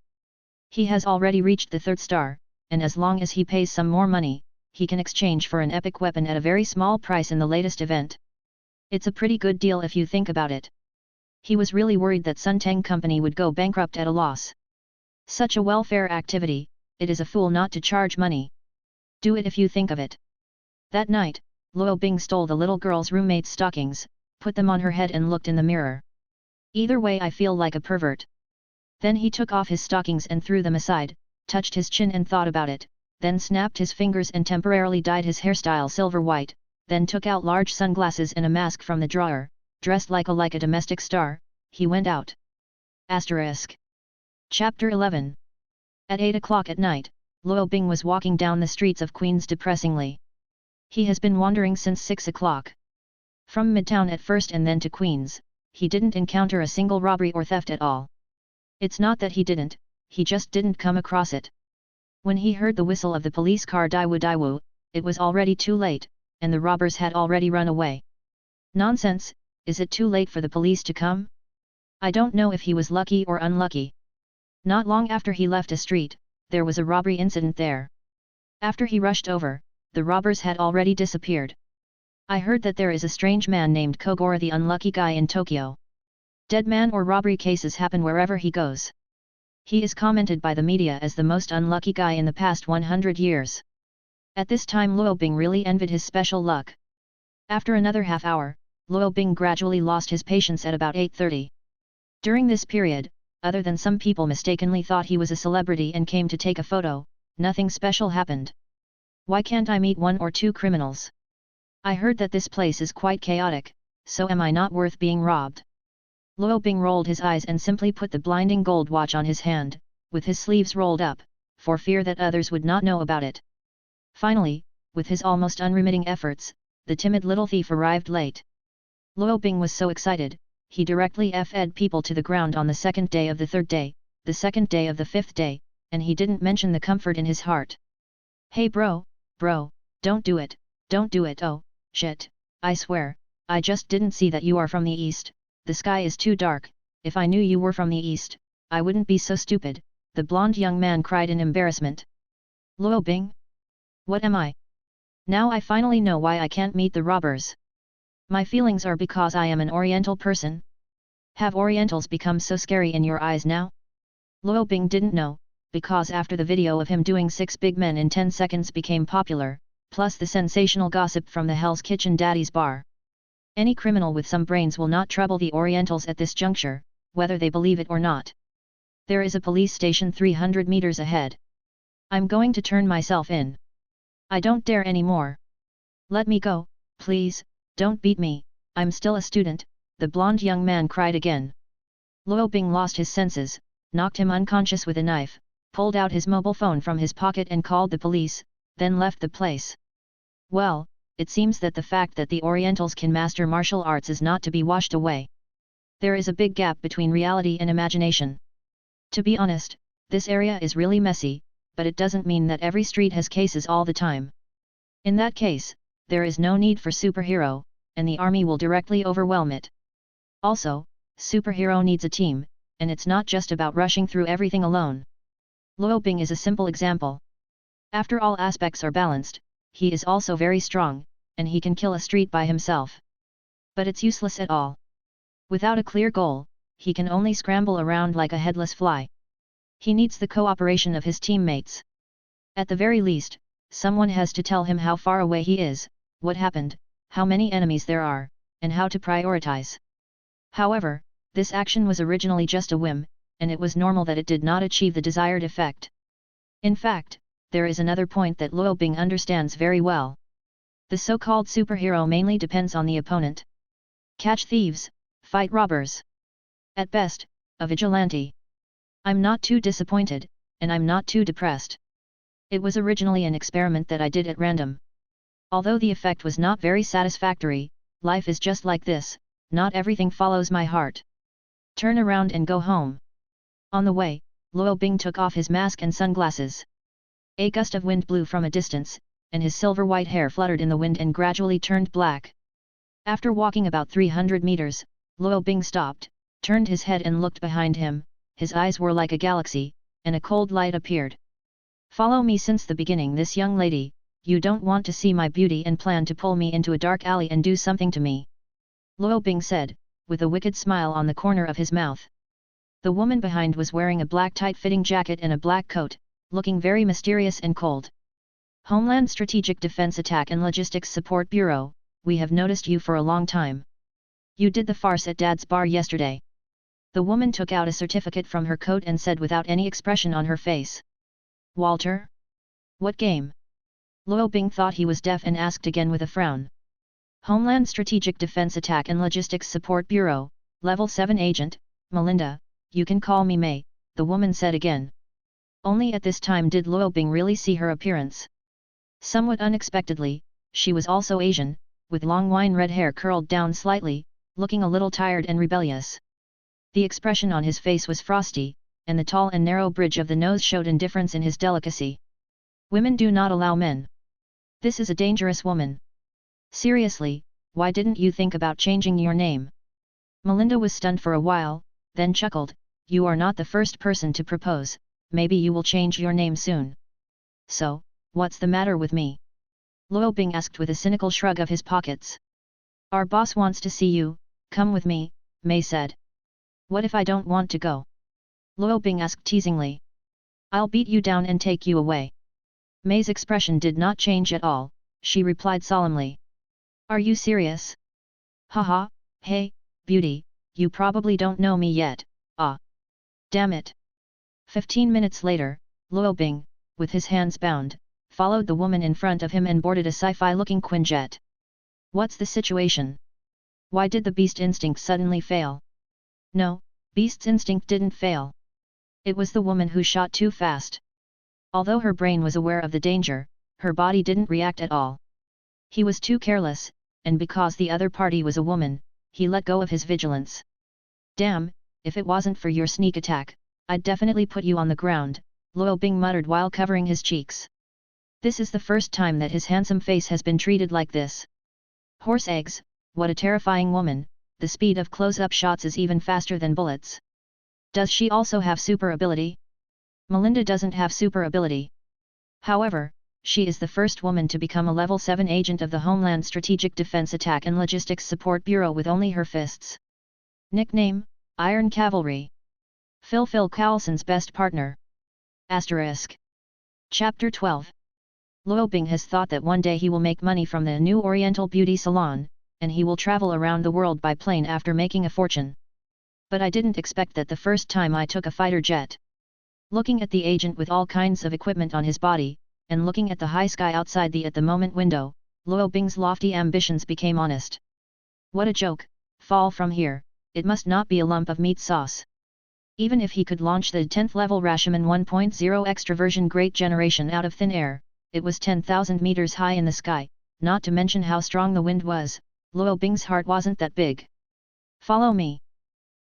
He has already reached the 3rd star, and as long as he pays some more money, he can exchange for an epic weapon at a very small price in the latest event. It's a pretty good deal if you think about it. He was really worried that Suntang company would go bankrupt at a loss. Such a welfare activity, it is a fool not to charge money. Do it if you think of it. That night, Luo Bing stole the little girl's roommate's stockings, put them on her head and looked in the mirror. Either way I feel like a pervert. Then he took off his stockings and threw them aside, touched his chin and thought about it, then snapped his fingers and temporarily dyed his hairstyle silver white, then took out large sunglasses and a mask from the drawer, dressed like a domestic star, he went out. Asterisk. Chapter 11. At 8 o'clock at night, Luo Bing was walking down the streets of Queens depressingly. He has been wandering since 6 o'clock. From Midtown at first and then to Queens, he didn't encounter a single robbery or theft at all. It's not that he didn't, he just didn't come across it. When he heard the whistle of the police car Daiwu, it was already too late, and the robbers had already run away. Nonsense, is it too late for the police to come? I don't know if he was lucky or unlucky. Not long after he left a street, there was a robbery incident there. After he rushed over, the robbers had already disappeared. I heard that there is a strange man named Kogoro, the unlucky guy in Tokyo. Dead man or robbery cases happen wherever he goes. He is commented by the media as the most unlucky guy in the past 100 years. At this time Luo Bing really envied his special luck. After another half hour, Luo Bing gradually lost his patience at about 8:30. During this period, other than some people mistakenly thought he was a celebrity and came to take a photo, nothing special happened. Why can't I meet 1 or 2 criminals? I heard that this place is quite chaotic, so am I not worth being robbed? Luo Bing rolled his eyes and simply put the blinding gold watch on his hand, with his sleeves rolled up, for fear that others would not know about it. Finally, with his almost unremitting efforts, the timid little thief arrived late. Luo Bing was so excited, he directly fed people to the ground on the 2nd day of the 3rd day, the 2nd day of the 5th day, and he didn't mention the comfort in his heart. Hey bro, don't do it, oh, shit, I swear, I just didn't see that you are from the east, the sky is too dark, if I knew you were from the east, I wouldn't be so stupid, the blonde young man cried in embarrassment. Luo Bing? What am I? Now I finally know why I can't meet the robbers. My feelings are because I am an Oriental person? Have Orientals become so scary in your eyes now? Luo Bing didn't know, because after the video of him doing 6 big men in 10 seconds became popular, plus the sensational gossip from the Hell's Kitchen Daddy's bar. Any criminal with some brains will not trouble the Orientals at this juncture, whether they believe it or not. There is a police station 300 meters ahead. I'm going to turn myself in. I don't dare anymore. Let me go, please, don't beat me, I'm still a student, the blonde young man cried again. Luo Bing lost his senses, knocked him unconscious with a knife, pulled out his mobile phone from his pocket and called the police, then left the place. Well, it seems that the fact that the Orientals can master martial arts is not to be washed away. There is a big gap between reality and imagination. To be honest, this area is really messy, but it doesn't mean that every street has cases all the time. In that case, there is no need for superhero, and the army will directly overwhelm it. Also, superhero needs a team, and it's not just about rushing through everything alone. Luo Bing is a simple example. After all aspects are balanced, he is also very strong, and he can kill a street by himself. But it's useless at all. Without a clear goal, he can only scramble around like a headless fly. He needs the cooperation of his teammates. At the very least, someone has to tell him how far away he is, what happened, how many enemies there are, and how to prioritize. However, this action was originally just a whim, and it was normal that it did not achieve the desired effect. In fact, there is another point that Luo Bing understands very well. The so-called superhero mainly depends on the opponent. Catch thieves, fight robbers. At best, a vigilante. I'm not too disappointed, and I'm not too depressed. It was originally an experiment that I did at random. Although the effect was not very satisfactory, life is just like this, not everything follows my heart. Turn around and go home. On the way, Luo Bing took off his mask and sunglasses. A gust of wind blew from a distance, and his silver-white hair fluttered in the wind and gradually turned black. After walking about 300 meters, Luo Bing stopped, turned his head and looked behind him. His eyes were like a galaxy, and a cold light appeared. "Follow me since the beginning, this young lady. You don't want to see my beauty and plan to pull me into a dark alley and do something to me," Luo Bing said, with a wicked smile on the corner of his mouth. The woman behind was wearing a black tight-fitting jacket and a black coat, looking very mysterious and cold. "Homeland Strategic Defense Attack and Logistics Support Bureau, we have noticed you for a long time. You did the farce at Dad's bar yesterday." The woman took out a certificate from her coat and said without any expression on her face. "Walter? What game?" Luo Bing thought he was deaf and asked again with a frown. "Homeland Strategic Defense Attack and Logistics Support Bureau, Level 7 Agent, Melinda, you can call me May," the woman said again. Only at this time did Luo Bing really see her appearance. Somewhat unexpectedly, she was also Asian, with long wine red hair curled down slightly, looking a little tired and rebellious. The expression on his face was frosty, and the tall and narrow bridge of the nose showed indifference in his delicacy. "Women do not allow men. This is a dangerous woman. Seriously, why didn't you think about changing your name?" Melinda was stunned for a while, then chuckled, "You are not the first person to propose, maybe you will change your name soon." "So, what's the matter with me?" Luo Bing asked with a cynical shrug of his pockets. "Our boss wants to see you, come with me," May said. "What if I don't want to go?" Luo Bing asked teasingly. "I'll beat you down and take you away." May's expression did not change at all, she replied solemnly. "Are you serious?" "Haha, hey, beauty, you probably don't know me yet, ah. Damn it." 15 minutes later, Luo Bing, with his hands bound, followed the woman in front of him and boarded a sci-fi looking Quinjet. "What's the situation? Why did the beast instinct suddenly fail?" "No, beast's instinct didn't fail. It was the woman who shot too fast. Although her brain was aware of the danger, her body didn't react at all. He was too careless, and because the other party was a woman, he let go of his vigilance. Damn, if it wasn't for your sneak attack, I'd definitely put you on the ground," Luo Bing muttered while covering his cheeks. This is the first time that his handsome face has been treated like this. Horse eggs, what a terrifying woman, the speed of close-up shots is even faster than bullets. Does she also have super ability? Melinda doesn't have super ability. However, she is the first woman to become a level 7 agent of the Homeland Strategic Defense Attack and Logistics Support Bureau with only her fists. Nickname, Iron Cavalry. Phil Coulson's best partner. Asterisk. Chapter 12. Luo Bing has thought that one day he will make money from the new Oriental beauty salon, and he will travel around the world by plane after making a fortune. But I didn't expect that the first time I took a fighter jet. Looking at the agent with all kinds of equipment on his body, and looking at the high sky outside the at-the-moment window, Luo Bing's lofty ambitions became honest. What a joke, fall from here, it must not be a lump of meat sauce. Even if he could launch the 10th level Rashomon 1.0 extraversion Great Generation out of thin air, it was 10,000 meters high in the sky, not to mention how strong the wind was. Luo Bing's heart wasn't that big. "Follow me."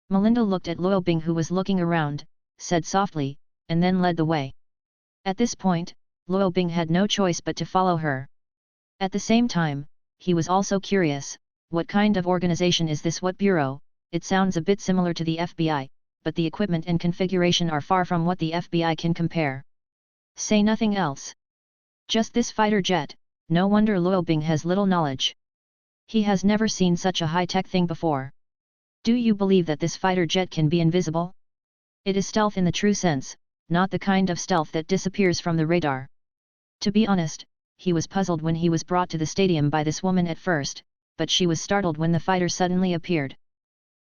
Melinda looked at Luo Bing, who was looking around, said softly, and then led the way. At this point, Luo Bing had no choice but to follow her. At the same time, he was also curious, what kind of organization is this? What bureau? It sounds a bit similar to the FBI, but the equipment and configuration are far from what the FBI can compare. Say nothing else. Just this fighter jet, no wonder Luo Bing has little knowledge. He has never seen such a high-tech thing before. Do you believe that this fighter jet can be invisible? It is stealth in the true sense, not the kind of stealth that disappears from the radar. To be honest, he was puzzled when he was brought to the stadium by this woman at first, but she was startled when the fighter suddenly appeared.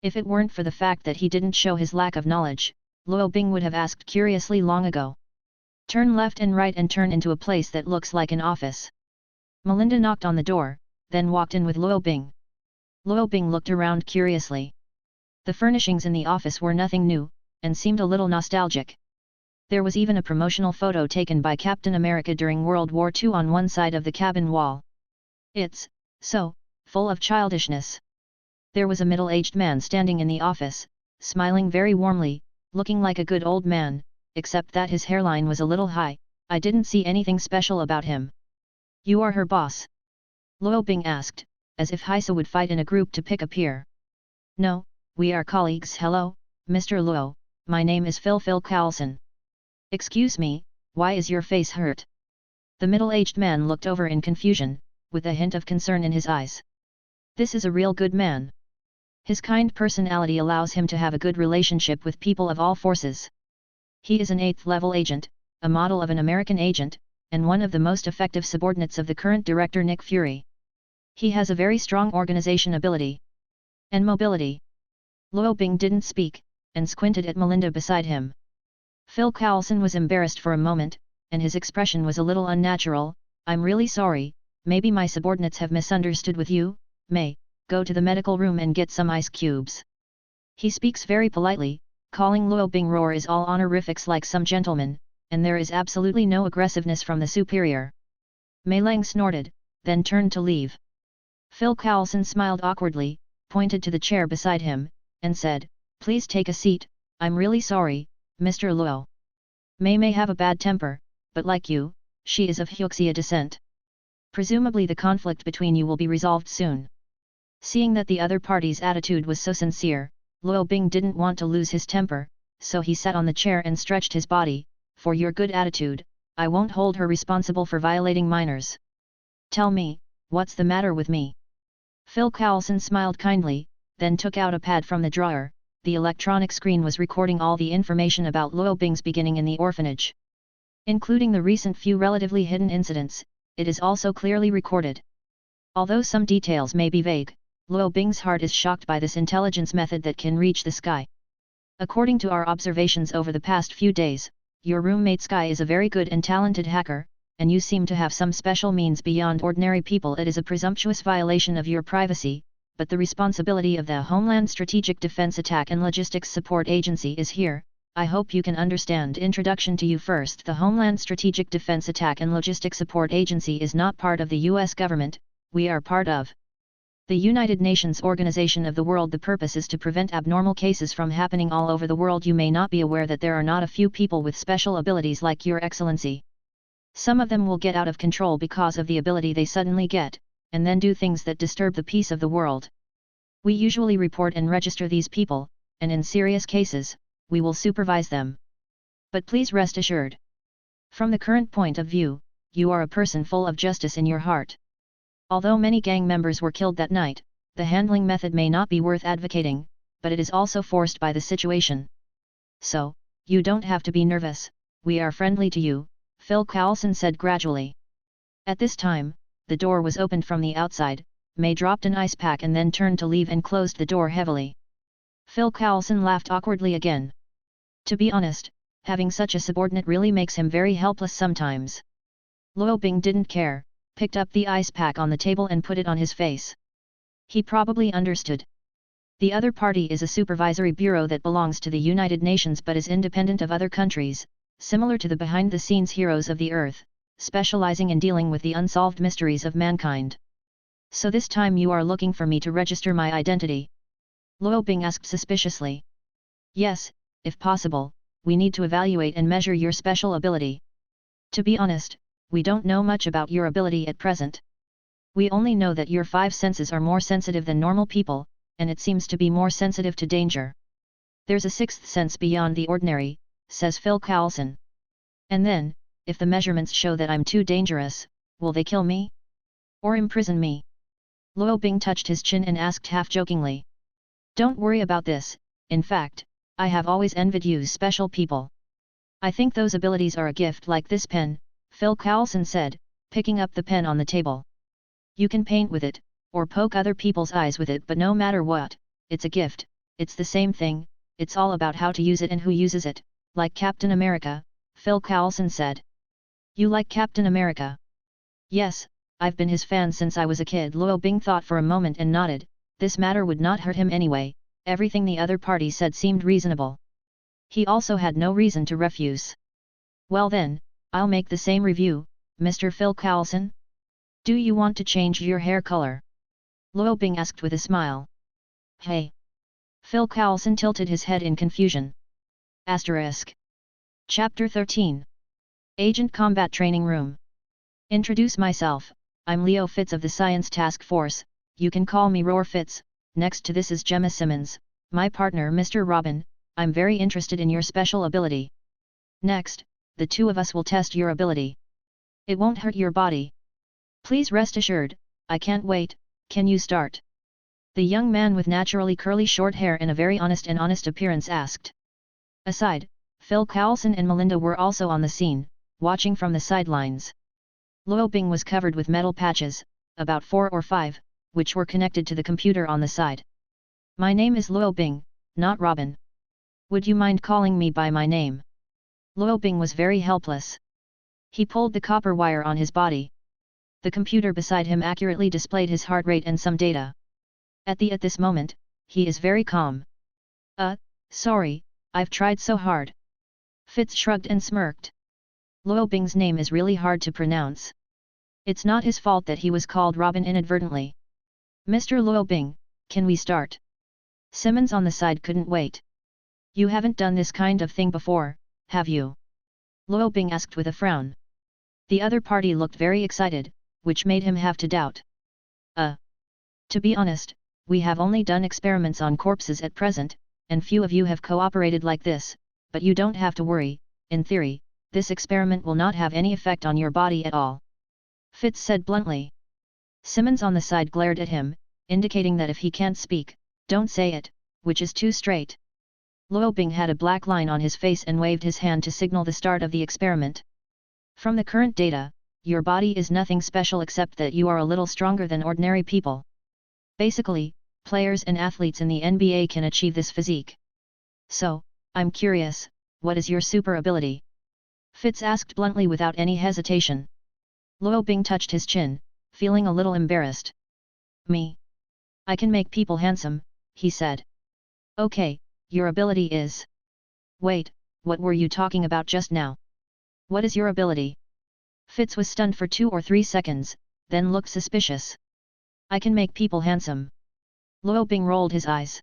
If it weren't for the fact that he didn't show his lack of knowledge, Luo Bing would have asked curiously long ago. Turn left and right and turn into a place that looks like an office. Melinda knocked on the door, then walked in with Luo Bing. Luo Bing looked around curiously. The furnishings in the office were nothing new, and seemed a little nostalgic. There was even a promotional photo taken by Captain America during World War II on one side of the cabin wall. It's so full of childishness. There was a middle-aged man standing in the office, smiling very warmly, looking like a good old man, except that his hairline was a little high. I didn't see anything special about him. You are her boss? Luo Bing asked, as if Heisa would fight in a group to pick a peer. No, we are colleagues. Hello, Mr. Luo, my name is Phil Carlson. Excuse me, why is your face hurt? The middle-aged man looked over in confusion, with a hint of concern in his eyes. This is a real good man. His kind personality allows him to have a good relationship with people of all forces. He is an 8th level agent, a model of an American agent, and one of the most effective subordinates of the current director Nick Fury. He has a very strong organization ability and mobility. Luo Bing didn't speak, and squinted at Melinda beside him. Phil Carlson was embarrassed for a moment, and his expression was a little unnatural. I'm really sorry, maybe my subordinates have misunderstood with you. May, go to the medical room and get some ice cubes. He speaks very politely, calling Luo Bing roar is all honorifics like some gentleman, and there is absolutely no aggressiveness from the superior. Mei Lang snorted, then turned to leave. Phil Carlson smiled awkwardly, pointed to the chair beside him, and said, please take a seat, I'm really sorry, Mr. Luo. Mei may have a bad temper, but like you, she is of Hyuxia descent. Presumably the conflict between you will be resolved soon. Seeing that the other party's attitude was so sincere, Luo Bing didn't want to lose his temper, so he sat on the chair and stretched his body. For your good attitude, I won't hold her responsible for violating minors. Tell me, what's the matter with me? Phil Carlson smiled kindly, then took out a pad from the drawer. The electronic screen was recording all the information about Luo Bing's beginning in the orphanage. Including the recent few relatively hidden incidents, it is also clearly recorded. Although some details may be vague, Luo Bing's heart is shocked by this intelligence method that can reach the sky. According to our observations over the past few days, your roommate Sky is a very good and talented hacker, and you seem to have some special means beyond ordinary people. It is a presumptuous violation of your privacy, but the responsibility of the Homeland Strategic Defense Attack and Logistics Support Agency is here. I hope you can understand. Introduction to you first. The Homeland Strategic Defense Attack and Logistics Support Agency is not part of the US government, we are part of the United Nations Organization of the World. The purpose is to prevent abnormal cases from happening all over the world. You may not be aware that there are not a few people with special abilities like your excellency. Some of them will get out of control because of the ability they suddenly get, and then do things that disturb the peace of the world. We usually report and register these people, and in serious cases, we will supervise them. But please rest assured. From the current point of view, you are a person full of justice in your heart. Although many gang members were killed that night, the handling method may not be worth advocating, but it is also forced by the situation. So, you don't have to be nervous, we are friendly to you, Phil Carlson said gradually. At this time, the door was opened from the outside. May dropped an ice pack and then turned to leave and closed the door heavily. Phil Carlson laughed awkwardly again. To be honest, having such a subordinate really makes him very helpless sometimes. Luo Bing didn't care, picked up the ice pack on the table and put it on his face. He probably understood. The other party is a supervisory bureau that belongs to the United Nations but is independent of other countries, similar to the behind-the-scenes heroes of the Earth, specializing in dealing with the unsolved mysteries of mankind. So this time you are looking for me to register my identity? Luo Bing asked suspiciously. Yes, if possible, we need to evaluate and measure your special ability. To be honest, we don't know much about your ability at present. We only know that your 5 senses are more sensitive than normal people, and it seems to be more sensitive to danger. There's a 6th sense beyond the ordinary, says Phil Carlson. And then, if the measurements show that I'm too dangerous, will they kill me? Or imprison me? Luo Bing touched his chin and asked half-jokingly. Don't worry about this, in fact, I have always envied you special people. I think those abilities are a gift like this pen, Phil Carlson said, picking up the pen on the table. You can paint with it, or poke other people's eyes with it, but no matter what, it's a gift, it's the same thing, it's all about how to use it and who uses it, like Captain America, Phil Carlson said. You like Captain America? Yes, I've been his fan since I was a kid. Luo Bing thought for a moment and nodded. This matter would not hurt him anyway, everything the other party said seemed reasonable. He also had no reason to refuse. Well then, I'll make the same review, Mr. Phil Carlson? Do you want to change your hair color? Luo Bing asked with a smile. Hey! Phil Carlson tilted his head in confusion. Asterisk. Chapter 13. Agent Combat Training Room. Introduce myself, I'm Leo Fitz of the Science Task Force, you can call me Roar Fitz. Next to this is Gemma Simmons, my partner Mr. Robin, I'm very interested in your special ability. Next, the two of us will test your ability. It won't hurt your body. Please rest assured, I can't wait, can you start? The young man with naturally curly short hair and a very honest appearance asked. Aside, Phil Coulson and Melinda were also on the scene, watching from the sidelines. Luo Bing was covered with metal patches, about 4 or 5, which were connected to the computer on the side. My name is Luo Bing, not Robin. Would you mind calling me by my name? Luo Bing was very helpless. He pulled the copper wire on his body. The computer beside him accurately displayed his heart rate and some data. At this moment, he is very calm. Sorry, I've tried so hard. Fitz shrugged and smirked. Luo Bing's name is really hard to pronounce. It's not his fault that he was called Robin inadvertently. Mr. Luo Bing, can we start? Simmons on the side couldn't wait. You haven't done this kind of thing before, have you? Luo Bing asked with a frown. The other party looked very excited, which made him have to doubt. To be honest, we have only done experiments on corpses at present, and few of you have cooperated like this, but you don't have to worry, in theory, this experiment will not have any effect on your body at all. Fitz said bluntly. Simmons on the side glared at him, indicating that if he can't speak, don't say it, which is too straight. Luo Bing had a black line on his face and waved his hand to signal the start of the experiment. From the current data, your body is nothing special except that you are a little stronger than ordinary people. Basically, players and athletes in the NBA can achieve this physique. So, I'm curious, what is your super ability? Fitz asked bluntly without any hesitation. Luo Bing touched his chin, feeling a little embarrassed. Me? I can make people handsome, he said. Okay, your ability is... Wait, what were you talking about just now? What is your ability? Fitz was stunned for 2 or 3 seconds, then looked suspicious. I can make people handsome. Luo Bing rolled his eyes.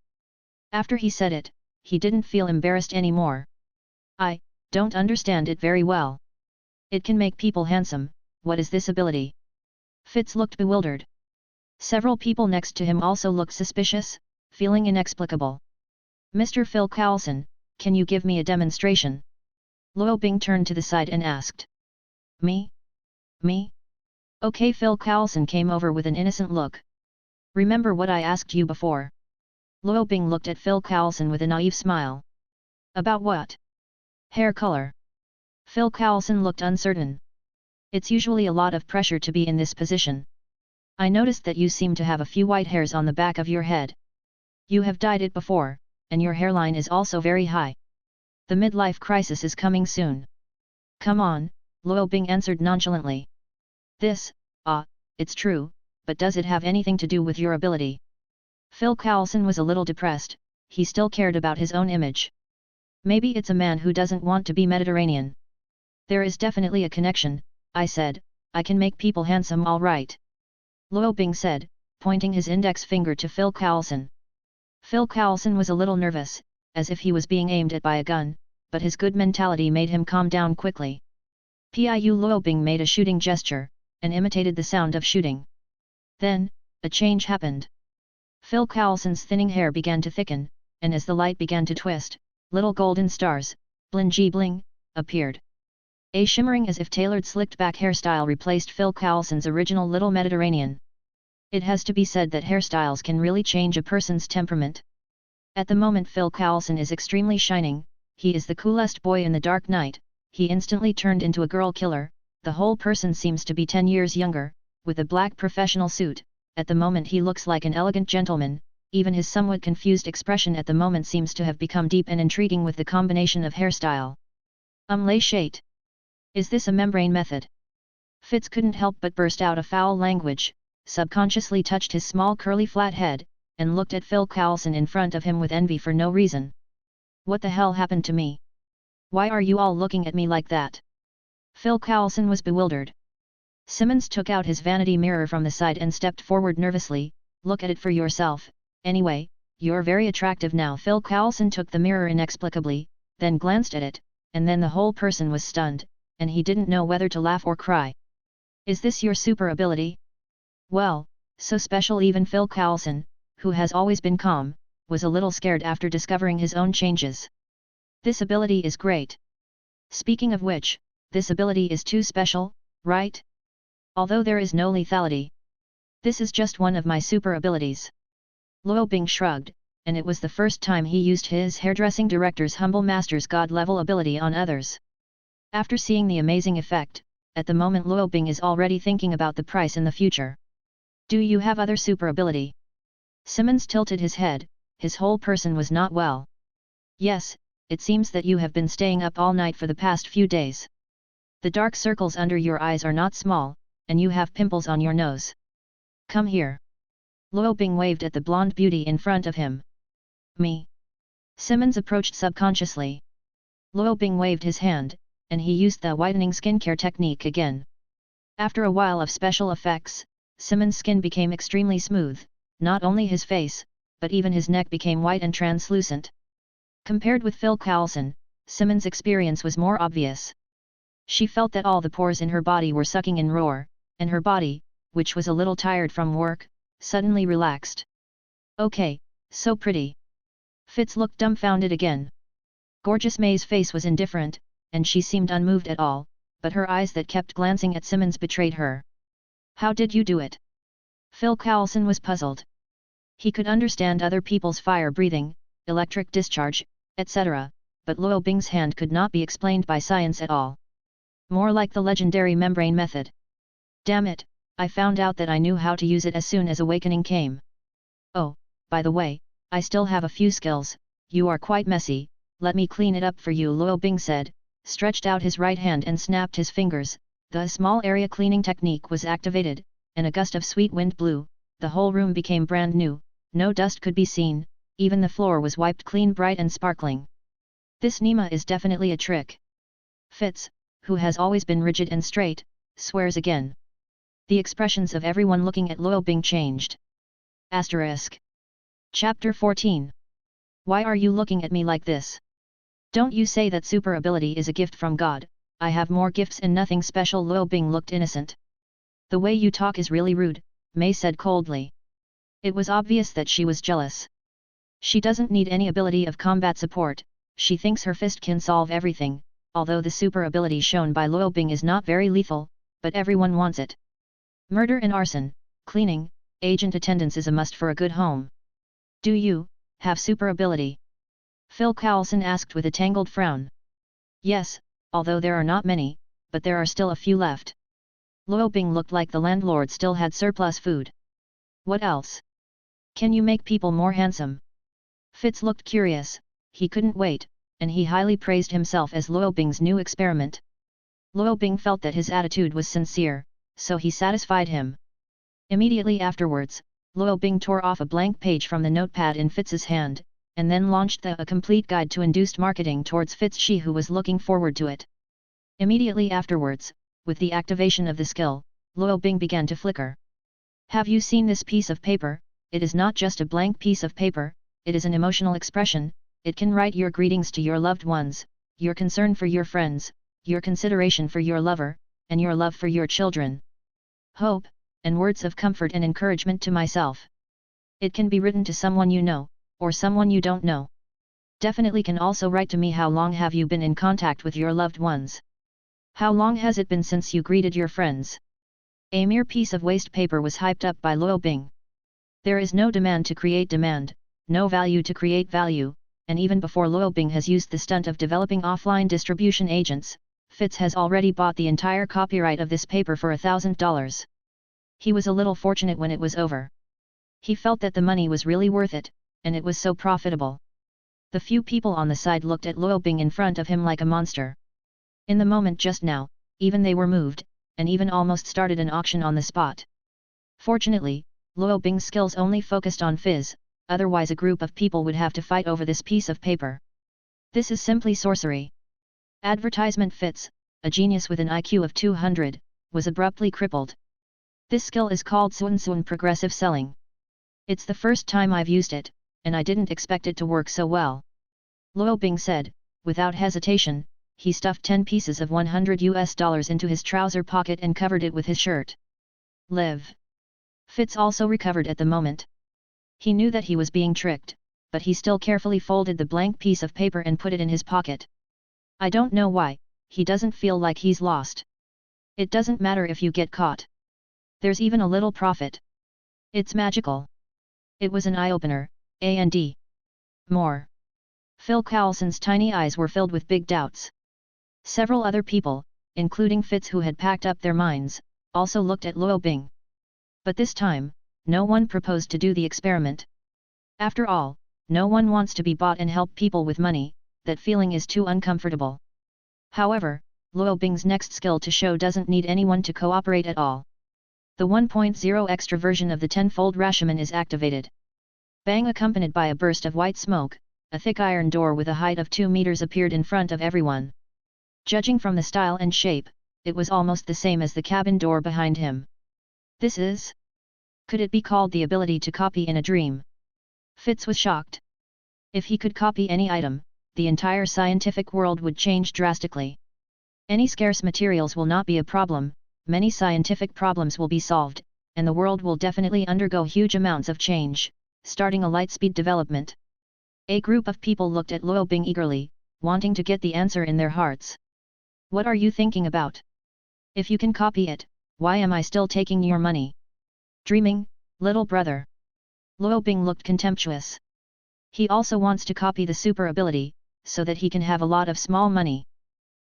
After he said it, he didn't feel embarrassed anymore. I don't understand it very well. It can make people handsome, what is this ability? Fitz looked bewildered. Several people next to him also looked suspicious, feeling inexplicable. Mr. Phil Coulson, can you give me a demonstration? Luo Bing turned to the side and asked. Me? Me? Okay, Phil Coulson came over with an innocent look. Remember what I asked you before? Luo Bing looked at Phil Coulson with a naive smile. About what? Hair color. Phil Coulson looked uncertain. It's usually a lot of pressure to be in this position. I noticed that you seem to have a few white hairs on the back of your head. You have dyed it before, and your hairline is also very high. The midlife crisis is coming soon. Come on, Luo Bing answered nonchalantly. This, it's true, but does it have anything to do with your ability? Phil Coulson was a little depressed, he still cared about his own image. Maybe it's a man who doesn't want to be Mediterranean. There is definitely a connection, I said, I can make people handsome all right. Luo Bing said, pointing his index finger to Phil Coulson. Phil Coulson was a little nervous, as if he was being aimed at by a gun, but his good mentality made him calm down quickly. Piu Luo Bing made a shooting gesture, and imitated the sound of shooting. Then, a change happened. Phil Coulson's thinning hair began to thicken, and as the light began to twist, little golden stars, bling, appeared. A shimmering as if tailored slicked back hairstyle replaced Phil Coulson's original Little Mediterranean. It has to be said that hairstyles can really change a person's temperament. At the moment Phil Coulson is extremely shining, he is the coolest boy in the dark night, he instantly turned into a girl killer, the whole person seems to be 10 years younger, with a black professional suit, at the moment he looks like an elegant gentleman, even his somewhat confused expression at the moment seems to have become deep and intriguing with the combination of hairstyle. Lay shade. Is this a membrane method? Fitz couldn't help but burst out a foul language, subconsciously touched his small curly flat head, and looked at Phil Coulson in front of him with envy for no reason. What the hell happened to me? Why are you all looking at me like that? Phil Coulson was bewildered. Simmons took out his vanity mirror from the side and stepped forward nervously, look at it for yourself, anyway, you're very attractive now. Phil Coulson took the mirror inexplicably, then glanced at it, and then the whole person was stunned, and he didn't know whether to laugh or cry. Is this your super ability? Well, so special. Even Phil Coulson, who has always been calm, was a little scared after discovering his own changes. This ability is great. Speaking of which, this ability is too special, right? Although there is no lethality. This is just one of my super abilities. Luo Bing shrugged, and it was the first time he used his hairdressing director's humble master's god-level ability on others. After seeing the amazing effect, at the moment Luo Bing is already thinking about the price in the future. Do you have other super ability? Simmons tilted his head, his whole person was not well. Yes, it seems that you have been staying up all night for the past few days. The dark circles under your eyes are not small, and you have pimples on your nose. Come here. Luo Bing waved at the blonde beauty in front of him. Me? Simmons approached subconsciously. Luo Bing waved his hand, and he used the whitening skincare technique again. After a while of special effects, Simmons' skin became extremely smooth, not only his face, but even his neck became white and translucent. Compared with Phil Coulson, Simmons' experience was more obvious. She felt that all the pores in her body were sucking in roar, and her body, which was a little tired from work, suddenly relaxed. Okay, so pretty. Fitz looked dumbfounded again. Gorgeous May's face was indifferent, and she seemed unmoved at all, but her eyes that kept glancing at Simmons betrayed her. How did you do it? Phil Coulson was puzzled. He could understand other people's fire breathing, electric discharge, etc., but Luo Bing's hand could not be explained by science at all. More like the legendary membrane method. Damn it, I found out that I knew how to use it as soon as awakening came. Oh, by the way, I still have a few skills. You are quite messy, let me clean it up for you, Luo Bing said, stretched out his right hand and snapped his fingers. The small area cleaning technique was activated, and a gust of sweet wind blew, the whole room became brand new, no dust could be seen, even the floor was wiped clean, bright and sparkling. This Nima is definitely a trick. Fitz, who has always been rigid and straight, swears again. The expressions of everyone looking at Luo Bing changed. Asterisk. Chapter 14. Why are you looking at me like this? Don't you say that super ability is a gift from God? I have more gifts and nothing special. Luo Bing looked innocent. The way you talk is really rude, May said coldly. It was obvious that she was jealous. She doesn't need any ability of combat support, she thinks her fist can solve everything, although the super ability shown by Luo Bing is not very lethal, but everyone wants it. Murder and arson, cleaning, agent attendance is a must for a good home. Do you have super ability? Phil Coulson asked with a tangled frown. Yes, although there are not many, but there are still a few left. Luo Bing looked like the landlord still had surplus food. What else? Can you make people more handsome? Fitz looked curious, he couldn't wait, and he highly praised himself as Luo Bing's new experiment. Luo Bing felt that his attitude was sincere, so he satisfied him. Immediately afterwards, Luo Bing tore off a blank page from the notepad in Fitz's hand, and then launched a complete guide to induced marketing towards Fitz, she who was looking forward to it. Immediately afterwards, with the activation of the skill, Luo Bing began to flicker. Have you seen this piece of paper? It is not just a blank piece of paper, it is an emotional expression, it can write your greetings to your loved ones, your concern for your friends, your consideration for your lover, and your love for your children. Hope, and words of comfort and encouragement to myself. It can be written to someone you know, or someone you don't know. Definitely can also write to me. How long have you been in contact with your loved ones? How long has it been since you greeted your friends? A mere piece of waste paper was hyped up by Luo Bing. There is no demand to create demand, no value to create value, and even before Luo Bing has used the stunt of developing offline distribution agents, Fitz has already bought the entire copyright of this paper for $1,000. He was a little fortunate when it was over. He felt that the money was really worth it, and it was so profitable. The few people on the side looked at Luo Bing in front of him like a monster. In the moment just now, even they were moved, and even almost started an auction on the spot. Fortunately, Luo Bing's skills only focused on Fizz, otherwise a group of people would have to fight over this piece of paper. This is simply sorcery. Advertisement. Fitz, a genius with an IQ of 200, was abruptly crippled. This skill is called Suan progressive selling. It's the first time I've used it, and I didn't expect it to work so well. Luo Bing said, without hesitation, he stuffed 10 pieces of $100 into his trouser pocket and covered it with his shirt. Live. Fitz also recovered at the moment. He knew that he was being tricked, but he still carefully folded the blank piece of paper and put it in his pocket. I don't know why, he doesn't feel like he's lost. It doesn't matter if you get caught. There's even a little profit. It's magical. It was an eye-opener, and more. Phil Coulson's tiny eyes were filled with big doubts. Several other people, including Fitz who had packed up their minds, also looked at Luo Bing. But this time, no one proposed to do the experiment. After all, no one wants to be bought and help people with money, that feeling is too uncomfortable. However, Luo Bing's next skill to show doesn't need anyone to cooperate at all. The 1.0 extra version of the tenfold Rashomon is activated. Bang, accompanied by a burst of white smoke, a thick iron door with a height of 2 meters appeared in front of everyone. Judging from the style and shape, it was almost the same as the cabin door behind him. This is? Could it be called the ability to copy in a dream? Fitz was shocked. If he could copy any item, the entire scientific world would change drastically. Any scarce materials will not be a problem, many scientific problems will be solved, and the world will definitely undergo huge amounts of change, starting a light-speed development. A group of people looked at Luo Bing eagerly, wanting to get the answer in their hearts. What are you thinking about? If you can copy it, why am I still taking your money? Dreaming, little brother. Luo Bing looked contemptuous. He also wants to copy the super ability, so that he can have a lot of small money.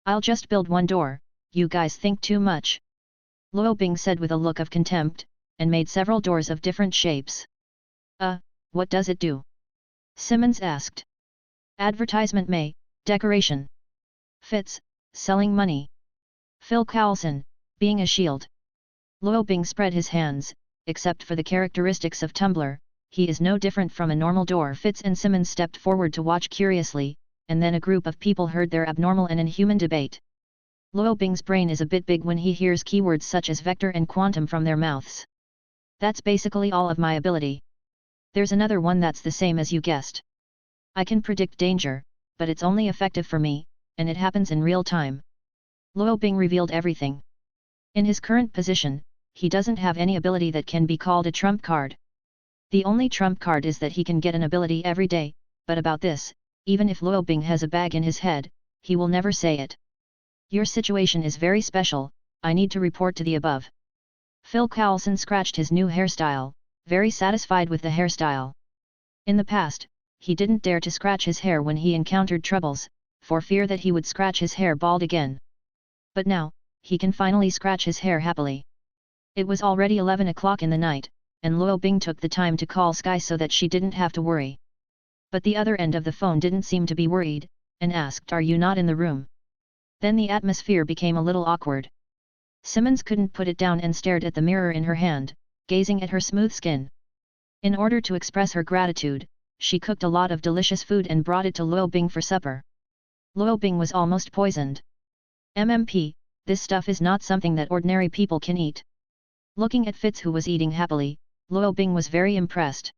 I'll just build one door, you guys think too much. Luo Bing said with a look of contempt, and made several doors of different shapes. What does it do? Simmons asked. Advertisement may, decoration. Fitz, selling money. Phil Coulson, being a shield. Luo Bing spread his hands, except for the characteristics of Tumblr, he is no different from a normal door. Fitz and Simmons stepped forward to watch curiously, and then a group of people heard their abnormal and inhuman debate. Luo Bing's brain is a bit big when he hears keywords such as vector and quantum from their mouths. That's basically all of my ability. There's another one that's the same as you guessed. I can predict danger, but it's only effective for me, and it happens in real time. Luo Bing revealed everything. In his current position, he doesn't have any ability that can be called a trump card. The only trump card is that he can get an ability every day, but about this, even if Luo Bing has a bag in his head, he will never say it. Your situation is very special, I need to report to the above. Phil Coulson scratched his new hairstyle, very satisfied with the hairstyle. In the past, he didn't dare to scratch his hair when he encountered troubles, for fear that he would scratch his hair bald again. But now, he can finally scratch his hair happily. It was already 11 o'clock in the night, and Luo Bing took the time to call Sky so that she didn't have to worry. But the other end of the phone didn't seem to be worried, and asked, "Are you not in the room?" Then the atmosphere became a little awkward. Simmons couldn't put it down and stared at the mirror in her hand, gazing at her smooth skin. In order to express her gratitude, she cooked a lot of delicious food and brought it to Luo Bing for supper. Luo Bing was almost poisoned. MMP, this stuff is not something that ordinary people can eat. Looking at Fitz who was eating happily, Luo Bing was very impressed.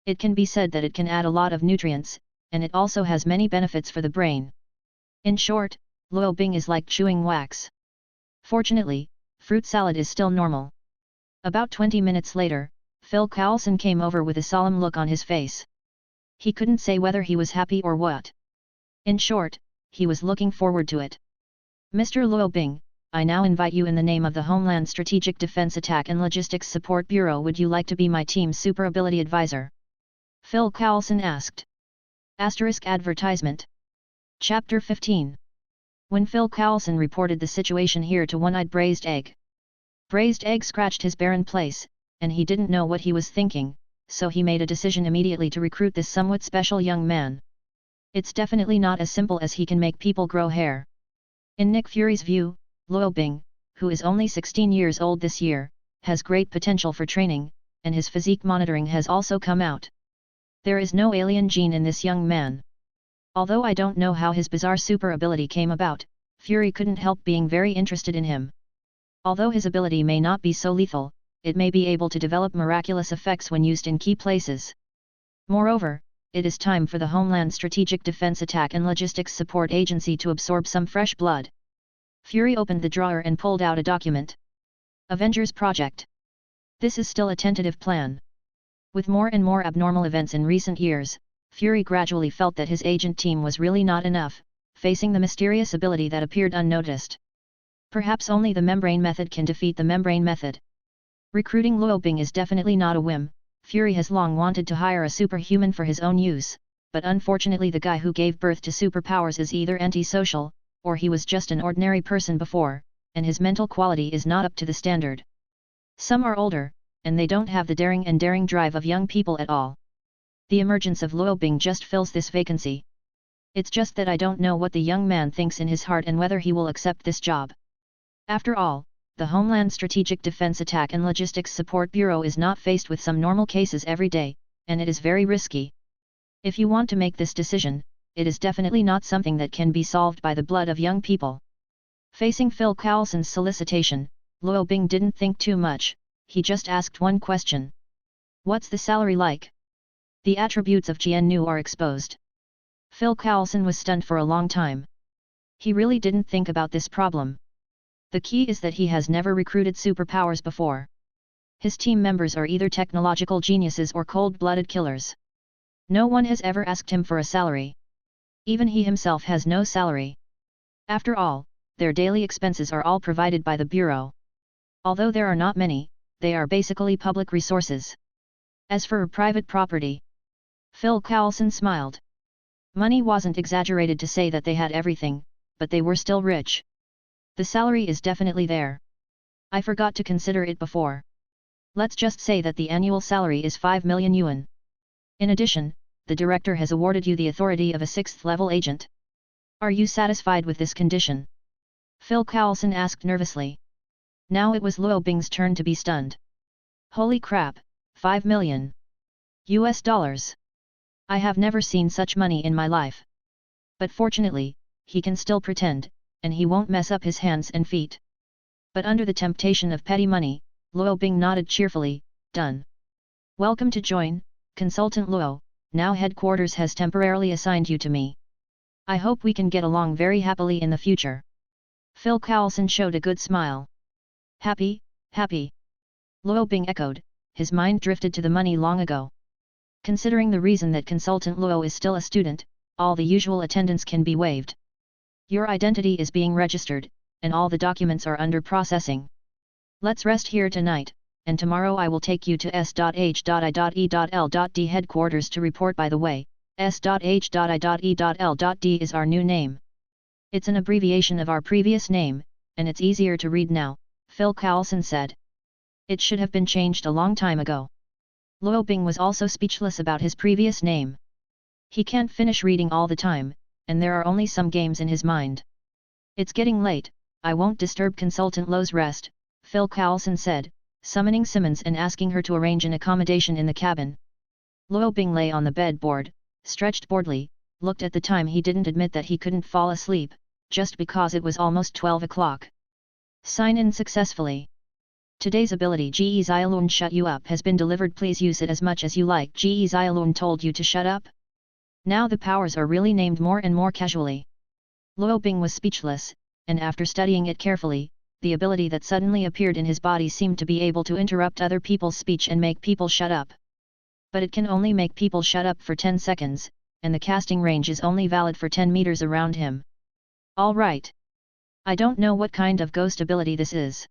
It can be said that it can add a lot of nutrients, and it also has many benefits for the brain. In short, Luo Bing is like chewing wax. Fortunately, fruit salad is still normal. About 20 minutes later, Phil Coulson came over with a solemn look on his face. He couldn't say whether he was happy or what. In short, he was looking forward to it. Mr. Luo Bing, I now invite you in the name of the Homeland Strategic Defense Attack and Logistics Support Bureau, would you like to be my team's super ability advisor? Phil Coulson asked. Advertisement. Chapter 15. When Phil Coulson reported the situation here to One-Eyed Braised Egg. Braised Egg scratched his barren place, and he didn't know what he was thinking, so he made a decision immediately to recruit this somewhat special young man. It's definitely not as simple as he can make people grow hair. In Nick Fury's view, Luo Bing, who is only 16 years old this year, has great potential for training, and his physique monitoring has also come out. There is no alien gene in this young man. Although I don't know how his bizarre super ability came about, Fury couldn't help being very interested in him. Although his ability may not be so lethal, it may be able to develop miraculous effects when used in key places. Moreover, it is time for the Homeland Strategic Defense Attack and Logistics Support Agency to absorb some fresh blood. Fury opened the drawer and pulled out a document. Avengers Project. This is still a tentative plan. With more and more abnormal events in recent years, Fury gradually felt that his agent team was really not enough, facing the mysterious ability that appeared unnoticed. Perhaps only the membrane method can defeat the membrane method. Recruiting Luo Bing is definitely not a whim. Fury has long wanted to hire a superhuman for his own use, but unfortunately the guy who gave birth to superpowers is either antisocial, or he was just an ordinary person before, and his mental quality is not up to the standard. Some are older, and they don't have the daring drive of young people at all. The emergence of Luo Bing just fills this vacancy. It's just that I don't know what the young man thinks in his heart and whether he will accept this job. After all, the Homeland Strategic Defense Attack and Logistics Support Bureau is not faced with some normal cases every day, and it is very risky. If you want to make this decision, it is definitely not something that can be solved by the blood of young people. Facing Phil Coulson's solicitation, Luo Bing didn't think too much, he just asked one question. What's the salary like? The attributes of Jian Nu are exposed. Phil Coulson was stunned for a long time. He really didn't think about this problem. The key is that he has never recruited superpowers before. His team members are either technological geniuses or cold-blooded killers. No one has ever asked him for a salary. Even he himself has no salary. After all, their daily expenses are all provided by the Bureau. Although there are not many, they are basically public resources. As for private property, Phil Coulson smiled. Money wasn't exaggerated to say that they had everything, but they were still rich. The salary is definitely there. I forgot to consider it before. Let's just say that the annual salary is 5 million yuan. In addition, the director has awarded you the authority of a 6th-level agent. Are you satisfied with this condition? Phil Coulson asked nervously. Now it was Luo Bing's turn to be stunned. Holy crap, 5 million US dollars. I have never seen such money in my life. But fortunately, he can still pretend, and he won't mess up his hands and feet. But under the temptation of petty money, Luo Bing nodded cheerfully, done. Welcome to join, Consultant Luo, now headquarters has temporarily assigned you to me. I hope we can get along very happily in the future. Phil Coulson showed a good smile. Happy, happy. Luo Bing echoed, his mind drifted to the money long ago. Considering the reason that Consultant Luo is still a student, all the usual attendance can be waived. Your identity is being registered, and all the documents are under processing. Let's rest here tonight, and tomorrow I will take you to S.H.I.E.L.D headquarters to report. By the way, S.H.I.E.L.D is our new name. It's an abbreviation of our previous name, and it's easier to read now, Phil Coulson said. It should have been changed a long time ago. Luo Bing was also speechless about his previous name. He can't finish reading all the time, and there are only some games in his mind. It's getting late, I won't disturb Consultant Luo's rest, Phil Coulson said, summoning Simmons and asking her to arrange an accommodation in the cabin. Luo Bing lay on the bedboard, stretched boredly, looked at the time. He didn't admit that he couldn't fall asleep, just because it was almost 12 o'clock. Sign in successfully. Today's ability Ge Xiaolun shut you up has been delivered. Please use it as much as you like. Ge Xiaolun told you to shut up? Now the powers are really named more and more casually. Luo Bing was speechless, and after studying it carefully, the ability that suddenly appeared in his body seemed to be able to interrupt other people's speech and make people shut up. But it can only make people shut up for 10 seconds, and the casting range is only valid for 10 meters around him. Alright. I don't know what kind of ghost ability this is.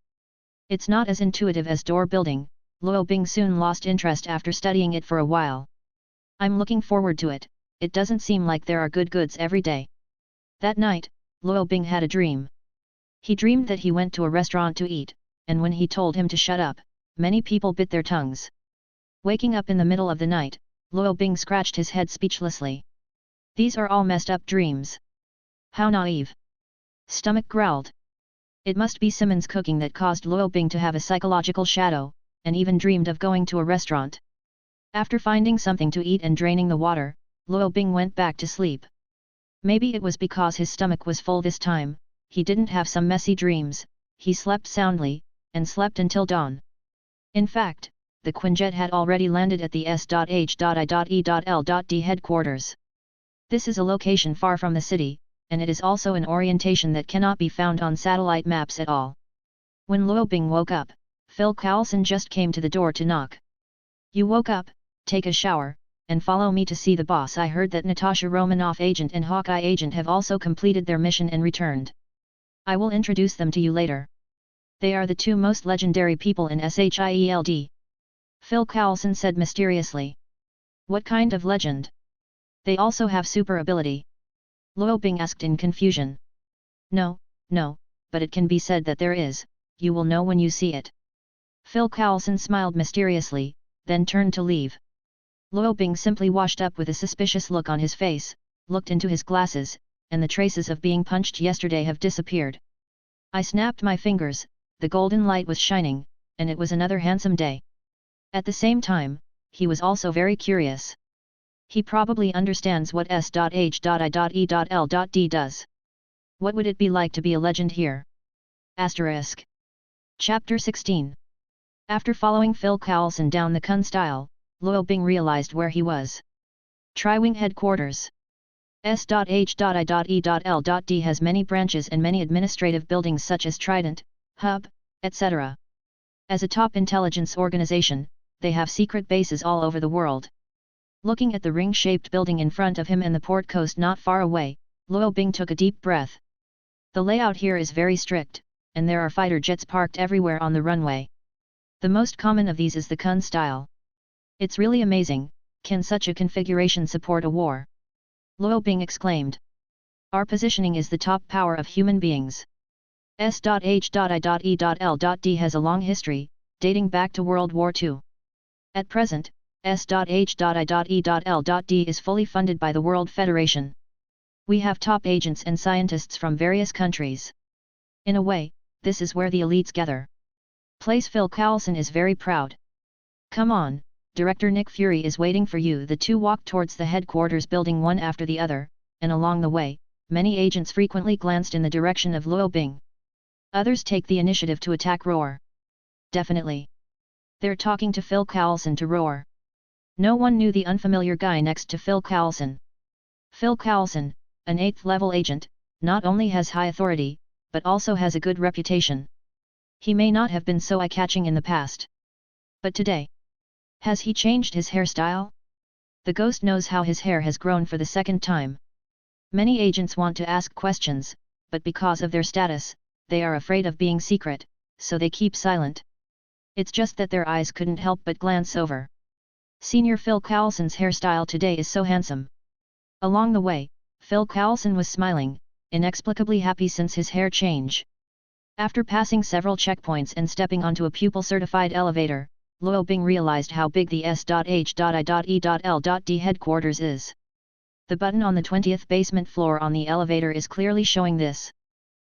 It's not as intuitive as door building. Luo Bing soon lost interest after studying it for a while. I'm looking forward to it. It doesn't seem like there are goods every day. That night, Luo Bing had a dream. He dreamed that he went to a restaurant to eat, and when he told him to shut up, many people bit their tongues. Waking up in the middle of the night, Luo Bing scratched his head speechlessly. These are all messed up dreams. How naive. Stomach growled. It must be Simmons' cooking that caused Luo Bing to have a psychological shadow, and even dreamed of going to a restaurant. After finding something to eat and draining the water, Luo Bing went back to sleep. Maybe it was because his stomach was full this time, he didn't have some messy dreams. He slept soundly, and slept until dawn. In fact, the Quinjet had already landed at the S.H.I.E.L.D. headquarters. This is a location far from the city, and it is also an orientation that cannot be found on satellite maps at all. When Luo Bing woke up, Phil Coulson just came to the door to knock. "You woke up, take a shower, and follow me to see the boss. I heard that Natasha Romanoff agent and Hawkeye agent have also completed their mission and returned. I will introduce them to you later. They are the two most legendary people in SHIELD. Phil Coulson said mysteriously. "What kind of legend? They also have super ability?" Luo Bing asked in confusion. No, but it can be said that there is, you will know when you see it." Phil Coulson smiled mysteriously, then turned to leave. Luo Bing simply washed up with a suspicious look on his face, looked into his glasses, and the traces of being punched yesterday have disappeared. "I snapped my fingers, the golden light was shining, and it was another handsome day." At the same time, he was also very curious. He probably understands what S.H.I.E.L.D. does. What would it be like to be a legend here? Asterisk. Chapter 16. After following Phil Coulson down the Kun style, Luo Bing realized where he was. Tri-Wing headquarters. S.H.I.E.L.D. has many branches and many administrative buildings such as Trident, Hub, etc. As a top intelligence organization, they have secret bases all over the world. Looking at the ring-shaped building in front of him and the port coast not far away, Luo Bing took a deep breath. The layout here is very strict, and there are fighter jets parked everywhere on the runway. The most common of these is the Kun style. It's really amazing, can such a configuration support a war? Luo Bing exclaimed. Our positioning is the top power of human beings. S.H.I.E.L.D. has a long history, dating back to World War II. At present, S.H.I.E.L.D. is fully funded by the World Federation. We have top agents and scientists from various countries. In a way, this is where the elites gather. Place Phil Coulson is very proud. Come on, Director Nick Fury is waiting for you. The two walked towards the headquarters building one after the other, and along the way, many agents frequently glanced in the direction of Luo Bing. Others take the initiative to attack Roar. Definitely. They're talking to Phil Coulson to Roar. No one knew the unfamiliar guy next to Phil Coulson. Phil Coulson, an 8th level agent, not only has high authority, but also has a good reputation. He may not have been so eye-catching in the past. But today, has he changed his hairstyle? The ghost knows how his hair has grown for the second time. Many agents want to ask questions, but because of their status, they are afraid of being secret, so they keep silent. It's just that their eyes couldn't help but glance over. Senior Phil Coulson's hairstyle today is so handsome. Along the way, Phil Coulson was smiling, inexplicably happy since his hair change. After passing several checkpoints and stepping onto a pupil-certified elevator, Luo Bing realized how big the S.H.I.E.L.D. headquarters is. The button on the 20th basement floor on the elevator is clearly showing this.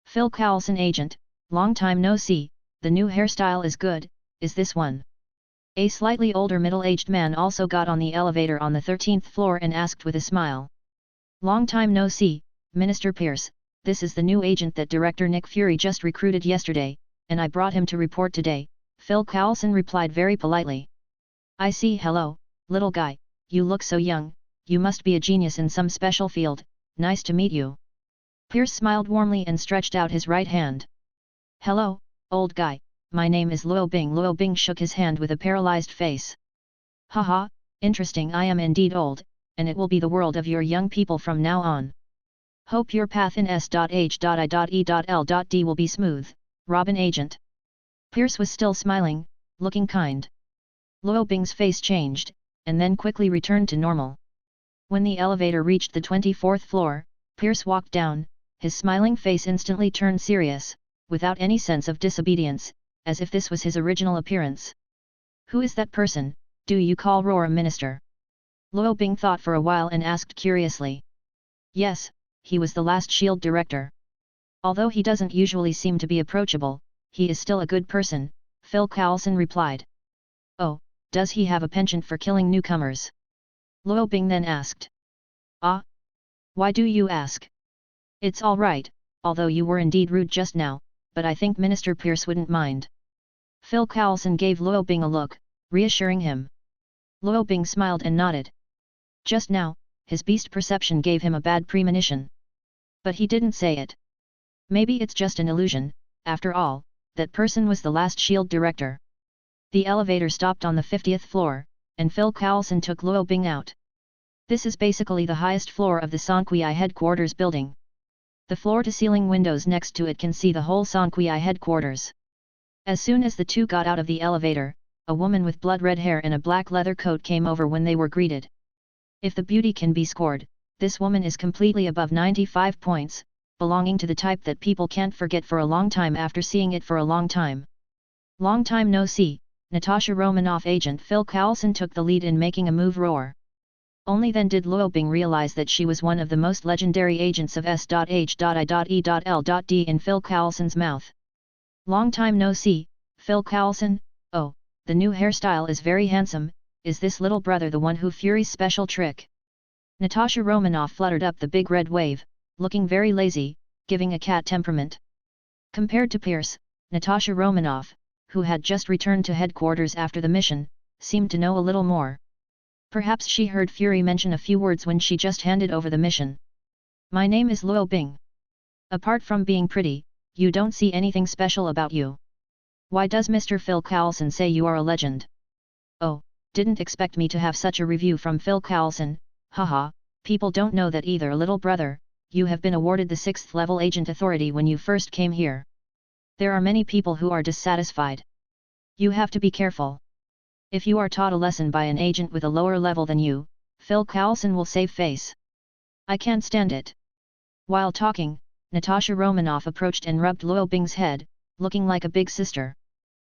Phil Coulson agent, long time no see, the new hairstyle is good, is this one? A slightly older middle-aged man also got on the elevator on the 13th floor and asked with a smile. Long time no see, Minister Pierce, this is the new agent that Director Nick Fury just recruited yesterday, and I brought him to report today, Phil Coulson replied very politely. I see. Hello, little guy, you look so young, you must be a genius in some special field, nice to meet you. Pierce smiled warmly and stretched out his right hand. Hello, old guy, my name is Luo Bing. Luo Bing shook his hand with a paralyzed face. Haha, interesting. I am indeed old, and it will be the world of your young people from now on. Hope your path in S.H.I.E.L.D. will be smooth, Robin agent. Pierce was still smiling, looking kind. Luo Bing's face changed, and then quickly returned to normal. When the elevator reached the 24th floor, Pierce walked down, his smiling face instantly turned serious, without any sense of disobedience, as if this was his original appearance. Who is that person, do you call Roar a minister? Luo Bing thought for a while and asked curiously. Yes, he was the last shield director. Although he doesn't usually seem to be approachable, he is still a good person, Phil Coulson replied. Oh, does he have a penchant for killing newcomers? Luo Bing then asked. Ah? Why do you ask? It's all right, although you were indeed rude just now, but I think Minister Pierce wouldn't mind. Phil Coulson gave Luo Bing a look, reassuring him. Luo Bing smiled and nodded. Just now, his beast perception gave him a bad premonition. But he didn't say it. Maybe it's just an illusion, after all, that person was the last shield director. The elevator stopped on the 50th floor, and Phil Coulson took Luo Bing out. This is basically the highest floor of the Sonqui headquarters building. The floor-to-ceiling windows next to it can see the whole Sonqui headquarters. As soon as the two got out of the elevator, a woman with blood-red hair and a black leather coat came over when they were greeted. If the beauty can be scored, this woman is completely above 95 points, belonging to the type that people can't forget for a long time after seeing it for a long time. Long time no see, Natasha Romanoff agent Phil Coulson took the lead in making a move roar. Only then did Luo Bing realize that she was one of the most legendary agents of S.H.I.E.L.D. in Phil Coulson's mouth. Long time no see, Phil Coulson. Oh, the new hairstyle is very handsome. Is this little brother the one who Fury's special trick? Natasha Romanoff fluttered up the big red wave, looking very lazy, giving a cat temperament. Compared to Pierce, Natasha Romanoff, who had just returned to headquarters after the mission, seemed to know a little more. Perhaps she heard Fury mention a few words when she just handed over the mission. My name is Luo Bing. Apart from being pretty, you don't see anything special about you. Why does Mr. Phil Coulson say you are a legend? Oh, didn't expect me to have such a review from Phil Coulson, haha, people don't know that either, little brother. You have been awarded the 6th level agent authority when you first came here. There are many people who are dissatisfied. You have to be careful. If you are taught a lesson by an agent with a lower level than you, Phil Coulson will save face. I can't stand it. While talking, Natasha Romanoff approached and rubbed Luo Bing's head, looking like a big sister.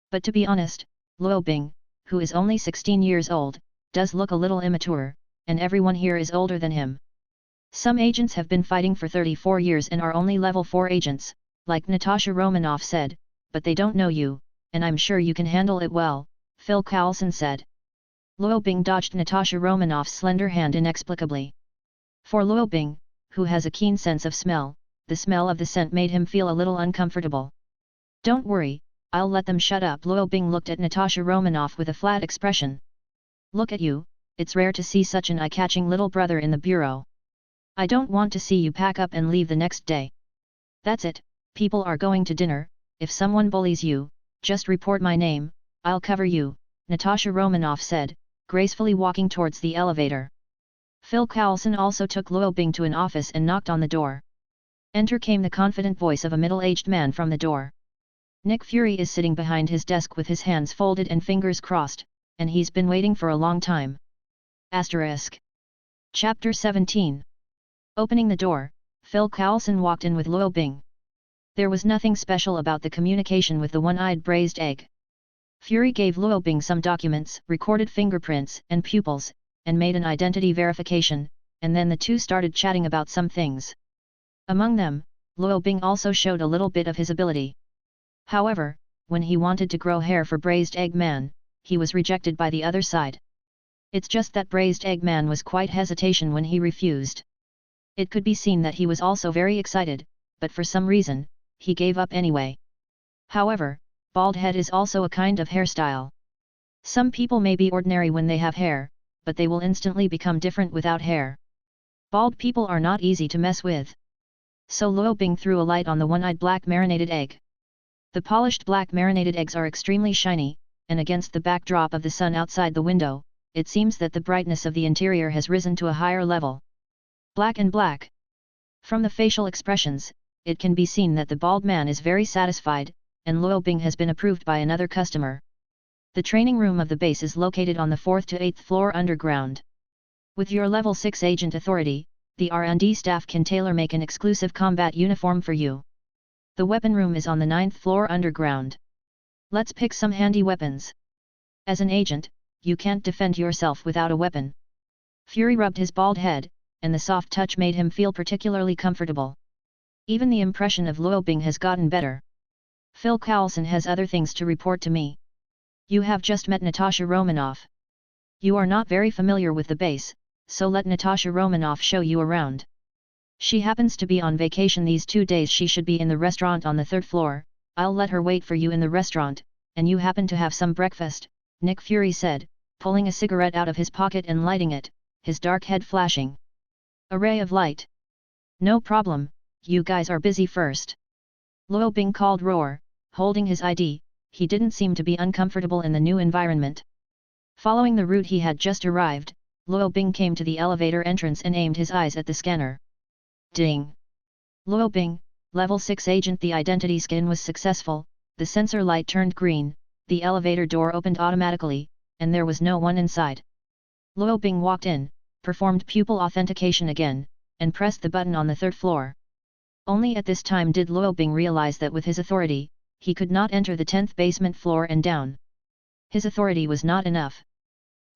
But to be honest, Luo Bing, who is only 16 years old, does look a little immature, and everyone here is older than him. Some agents have been fighting for 34 years and are only level 4 agents, like Natasha Romanoff said, but they don't know you, and I'm sure you can handle it well, Phil Coulson said. Luo Bing dodged Natasha Romanoff's slender hand inexplicably. For Luo Bing, who has a keen sense of smell, the smell of the scent made him feel a little uncomfortable. Don't worry, I'll let them shut up. Luo Bing looked at Natasha Romanoff with a flat expression. Look at you, it's rare to see such an eye-catching little brother in the bureau. I don't want to see you pack up and leave the next day. That's it, people are going to dinner. If someone bullies you, just report my name, I'll cover you, Natasha Romanoff said, gracefully walking towards the elevator. Phil Coulson also took Luo Bing to an office and knocked on the door. Enter came the confident voice of a middle-aged man from the door. Nick Fury is sitting behind his desk with his hands folded and fingers crossed, and he's been waiting for a long time. Asterisk. Chapter 17. Opening the door, Phil Coulson walked in with Luo Bing. There was nothing special about the communication with the one-eyed braised egg. Fury gave Luo Bing some documents, recorded fingerprints and pupils, and made an identity verification, and then the two started chatting about some things. Among them, Luo Bing also showed a little bit of his ability. However, when he wanted to grow hair for Braised Egg Man, he was rejected by the other side. It's just that Braised Egg Man was quite hesitation when he refused. It could be seen that he was also very excited, but for some reason, he gave up anyway. However, bald head is also a kind of hairstyle. Some people may be ordinary when they have hair, but they will instantly become different without hair. Bald people are not easy to mess with. So Luo Bing threw a light on the one-eyed black marinated egg. The polished black marinated eggs are extremely shiny, and against the backdrop of the sun outside the window, it seems that the brightness of the interior has risen to a higher level. Black and black. From the facial expressions, it can be seen that the bald man is very satisfied, and Luo Bing has been approved by another customer. The training room of the base is located on the 4th to 8th floor underground. With your level 6 agent authority, the R&D staff can tailor-make an exclusive combat uniform for you. The weapon room is on the 9th floor underground. Let's pick some handy weapons. As an agent, you can't defend yourself without a weapon. Fury rubbed his bald head, and the soft touch made him feel particularly comfortable. Even the impression of Luo Bing has gotten better. Phil Coulson has other things to report to me. You have just met Natasha Romanoff. You are not very familiar with the base, so let Natasha Romanoff show you around. She happens to be on vacation these 2 days. She should be in the restaurant on the 3rd floor. I'll let her wait for you in the restaurant, and you happen to have some breakfast, Nick Fury said, pulling a cigarette out of his pocket and lighting it, his dark head flashing. A ray of light. No problem, you guys are busy first. Luo Bing called Roar, holding his ID, he didn't seem to be uncomfortable in the new environment. Following the route he had just arrived, Luo Bing came to the elevator entrance and aimed his eyes at the scanner. Ding! Luo Bing, Level 6 agent. The identity scan was successful, the sensor light turned green, the elevator door opened automatically, and there was no one inside. Luo Bing walked in, performed pupil authentication again, and pressed the button on the third floor. Only at this time did Luo Bing realize that with his authority, he could not enter the 10th basement floor and down. His authority was not enough.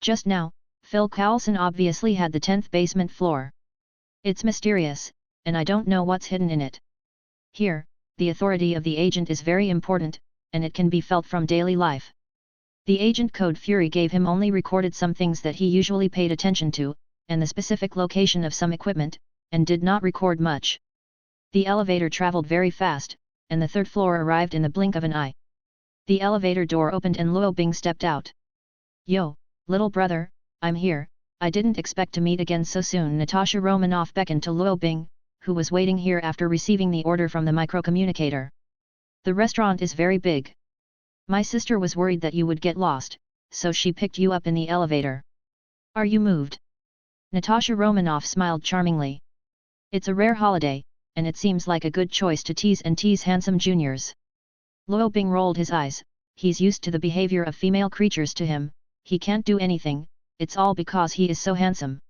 Just now, Phil Coulson obviously had the 10th basement floor. It's mysterious, and I don't know what's hidden in it. Here, the authority of the agent is very important, and it can be felt from daily life. The agent code Fury gave him only recorded some things that he usually paid attention to, and the specific location of some equipment, and did not record much. The elevator traveled very fast, and the third floor arrived in the blink of an eye. The elevator door opened and Luo Bing stepped out. Yo, little brother, I'm here, I didn't expect to meet again so soon. Natasha Romanoff beckoned to Luo Bing, who was waiting here after receiving the order from the microcommunicator. The restaurant is very big. My sister was worried that you would get lost, so she picked you up in the elevator. Are you moved? Natasha Romanoff smiled charmingly. It's a rare holiday, and it seems like a good choice to tease handsome juniors. Luo Bing rolled his eyes, he's used to the behavior of female creatures to him, he can't do anything, it's all because he is so handsome.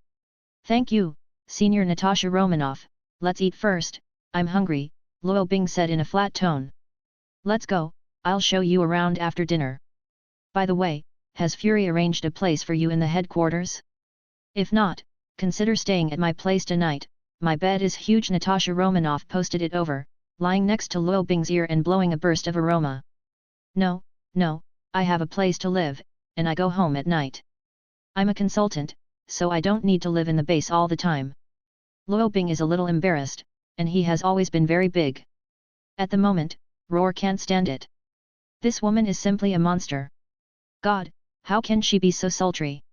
Thank you, Senior Natasha Romanoff, let's eat first, I'm hungry, Luo Bing said in a flat tone. Let's go, I'll show you around after dinner. By the way, has Fury arranged a place for you in the headquarters? If not, consider staying at my place tonight. My bed is huge. Natasha Romanoff posted it over, lying next to Luo Bing's ear and blowing a burst of aroma. No, I have a place to live, and I go home at night. I'm a consultant, so I don't need to live in the base all the time. Luo Bing is a little embarrassed, and he has always been very big. At the moment, Roar can't stand it. This woman is simply a monster. God, how can she be so sultry?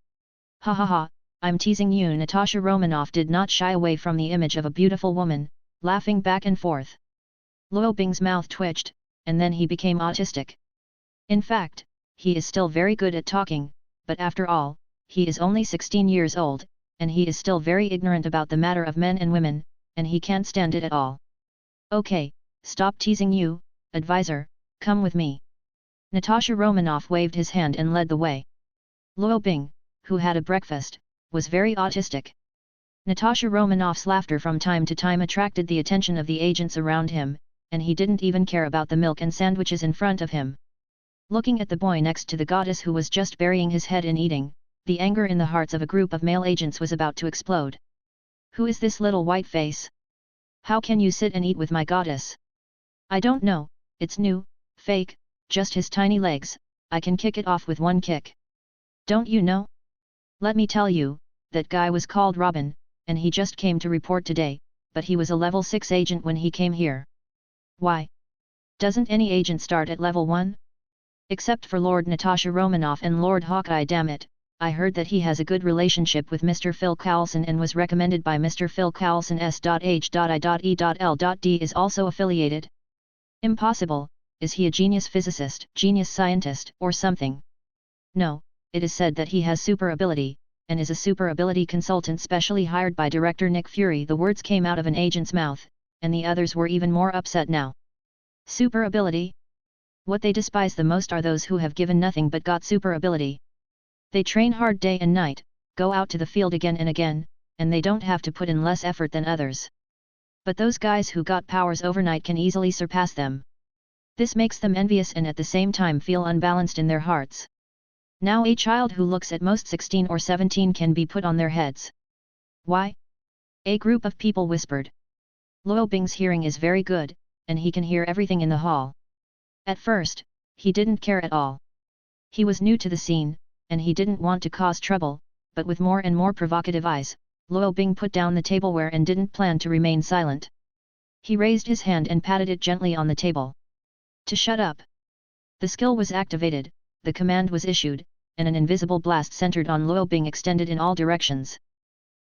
Ha ha ha, I'm teasing you. Natasha Romanoff did not shy away from the image of a beautiful woman, laughing back and forth. Luo Bing's mouth twitched, and then he became autistic. In fact, he is still very good at talking, but after all, he is only 16 years old, and he is still very ignorant about the matter of men and women, and he can't stand it at all. Okay, stop teasing you, advisor, come with me. Natasha Romanoff waved his hand and led the way. Luo Bing, who had a breakfast, was very autistic. Natasha Romanoff's laughter from time to time attracted the attention of the agents around him, and he didn't even care about the milk and sandwiches in front of him. Looking at the boy next to the goddess who was just burying his head in eating, the anger in the hearts of a group of male agents was about to explode. Who is this little white face? How can you sit and eat with my goddess? I don't know, it's new, fake, just his tiny legs, I can kick it off with one kick. Don't you know? Let me tell you, that guy was called Robin, and he just came to report today, but he was a level 6 agent when he came here. Why? Doesn't any agent start at level 1? Except for Lord Natasha Romanoff and Lord Hawkeye. Damn it, I heard that he has a good relationship with Mr. Phil Coulson and was recommended by Mr. Phil Coulson. S.H.I.E.L.D is also affiliated. Impossible, is he a genius physicist, genius scientist, or something? No, it is said that he has super ability, and is a super ability consultant specially hired by director Nick Fury. The words came out of an agent's mouth, and the others were even more upset now. Super ability? What they despise the most are those who have given nothing but got super ability. They train hard day and night, go out to the field again and again, and they don't have to put in less effort than others. But those guys who got powers overnight can easily surpass them. This makes them envious and at the same time feel unbalanced in their hearts. Now a child who looks at most 16 or 17 can be put on their heads. Why? A group of people whispered. Luo Bing's hearing is very good, and he can hear everything in the hall. At first, he didn't care at all. He was new to the scene, and he didn't want to cause trouble, but with more and more provocative eyes, Luo Bing put down the tableware and didn't plan to remain silent. He raised his hand and patted it gently on the table. To shut up. The skill was activated, the command was issued, and an invisible blast centered on Luo Bing extended in all directions.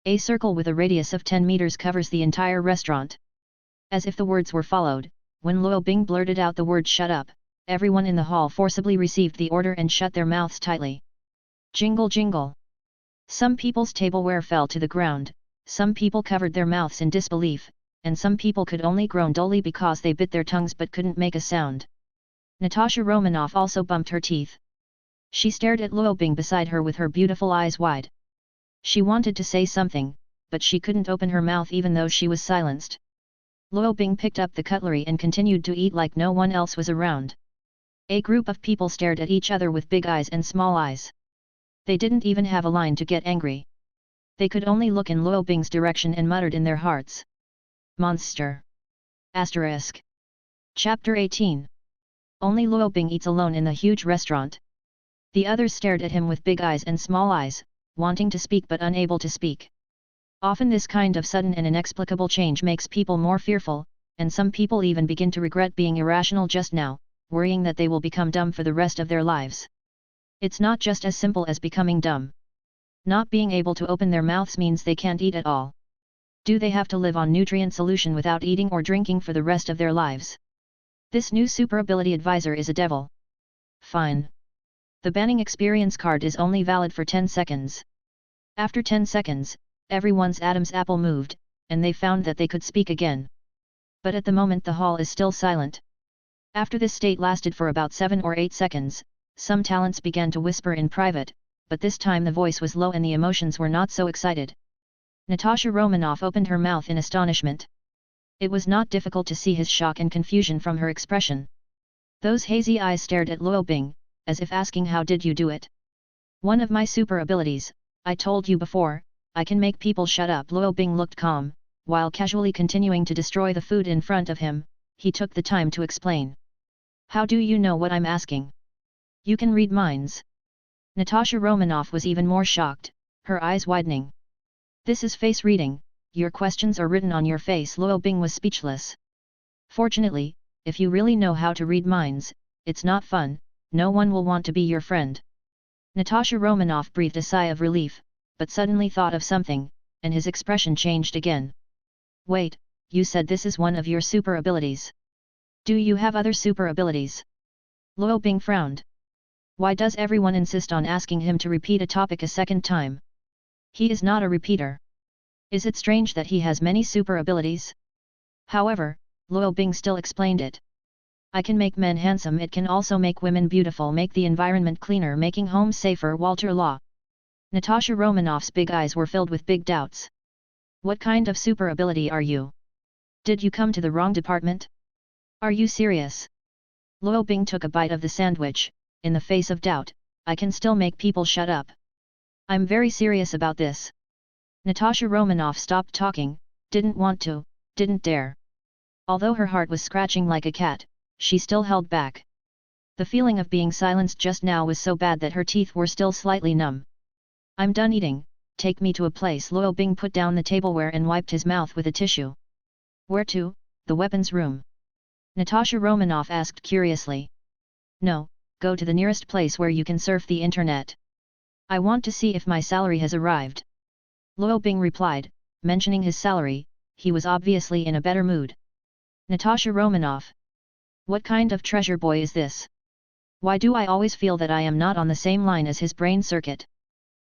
A circle with a radius of 10 meters covers the entire restaurant. As if the words were followed, when Luo Bing blurted out the word "shut up," everyone in the hall forcibly received the order and shut their mouths tightly. Jingle jingle. Some people's tableware fell to the ground, some people covered their mouths in disbelief, and some people could only groan dully because they bit their tongues but couldn't make a sound. Natasha Romanoff also bumped her teeth. She stared at Luo Bing beside her with her beautiful eyes wide. She wanted to say something, but she couldn't open her mouth even though she was silenced. Luo Bing picked up the cutlery and continued to eat like no one else was around. A group of people stared at each other with big eyes and small eyes. They didn't even have a line to get angry. They could only look in Luo Bing's direction and muttered in their hearts. Monster. Asterisk. Chapter 18. Only Luo Bing eats alone in the huge restaurant. The others stared at him with big eyes and small eyes, wanting to speak but unable to speak. Often this kind of sudden and inexplicable change makes people more fearful, and some people even begin to regret being irrational just now, worrying that they will become dumb for the rest of their lives. It's not just as simple as becoming dumb. Not being able to open their mouths means they can't eat at all. Do they have to live on nutrient solution without eating or drinking for the rest of their lives? This new super ability advisor is a devil. Fine. The banning experience card is only valid for 10 seconds. After 10 seconds, everyone's Adam's apple moved, and they found that they could speak again. But at the moment the hall is still silent. After this state lasted for about 7 or 8 seconds, some talents began to whisper in private, but this time the voice was low and the emotions were not so excited. Natasha Romanoff opened her mouth in astonishment. It was not difficult to see his shock and confusion from her expression. Those hazy eyes stared at Luo Bing, as if asking, how did you do it? One of my super abilities, I told you before, I can make people shut up. Luo Bing looked calm, while casually continuing to destroy the food in front of him. He took the time to explain. How do you know what I'm asking? You can read minds. Natasha Romanoff was even more shocked, her eyes widening. This is face reading, your questions are written on your face. Luo Bing was speechless. Fortunately, if you really know how to read minds, it's not fun, no one will want to be your friend. Natasha Romanoff breathed a sigh of relief, but suddenly thought of something, and his expression changed again. Wait, you said this is one of your super abilities. Do you have other super abilities? Luo Bing frowned. Why does everyone insist on asking him to repeat a topic a second time? He is not a repeater. Is it strange that he has many super abilities? However, Luo Bing still explained it. I can make men handsome, it can also make women beautiful, make the environment cleaner, making homes safer. Walter Law. Natasha Romanoff's big eyes were filled with big doubts. What kind of super ability are you? Did you come to the wrong department? Are you serious? Luo Bing took a bite of the sandwich. In the face of doubt, I can still make people shut up. I'm very serious about this. Natasha Romanoff stopped talking, didn't want to, didn't dare. Although her heart was scratching like a cat, she still held back. The feeling of being silenced just now was so bad that her teeth were still slightly numb. I'm done eating, take me to a place. Luo Bing put down the tableware and wiped his mouth with a tissue. Where to? The weapons room? Natasha Romanoff asked curiously. No, go to the nearest place where you can surf the internet. I want to see if my salary has arrived. Luo Bing replied, mentioning his salary. He was obviously in a better mood. Natasha Romanoff. What kind of treasure boy is this? Why do I always feel that I am not on the same line as his brain circuit?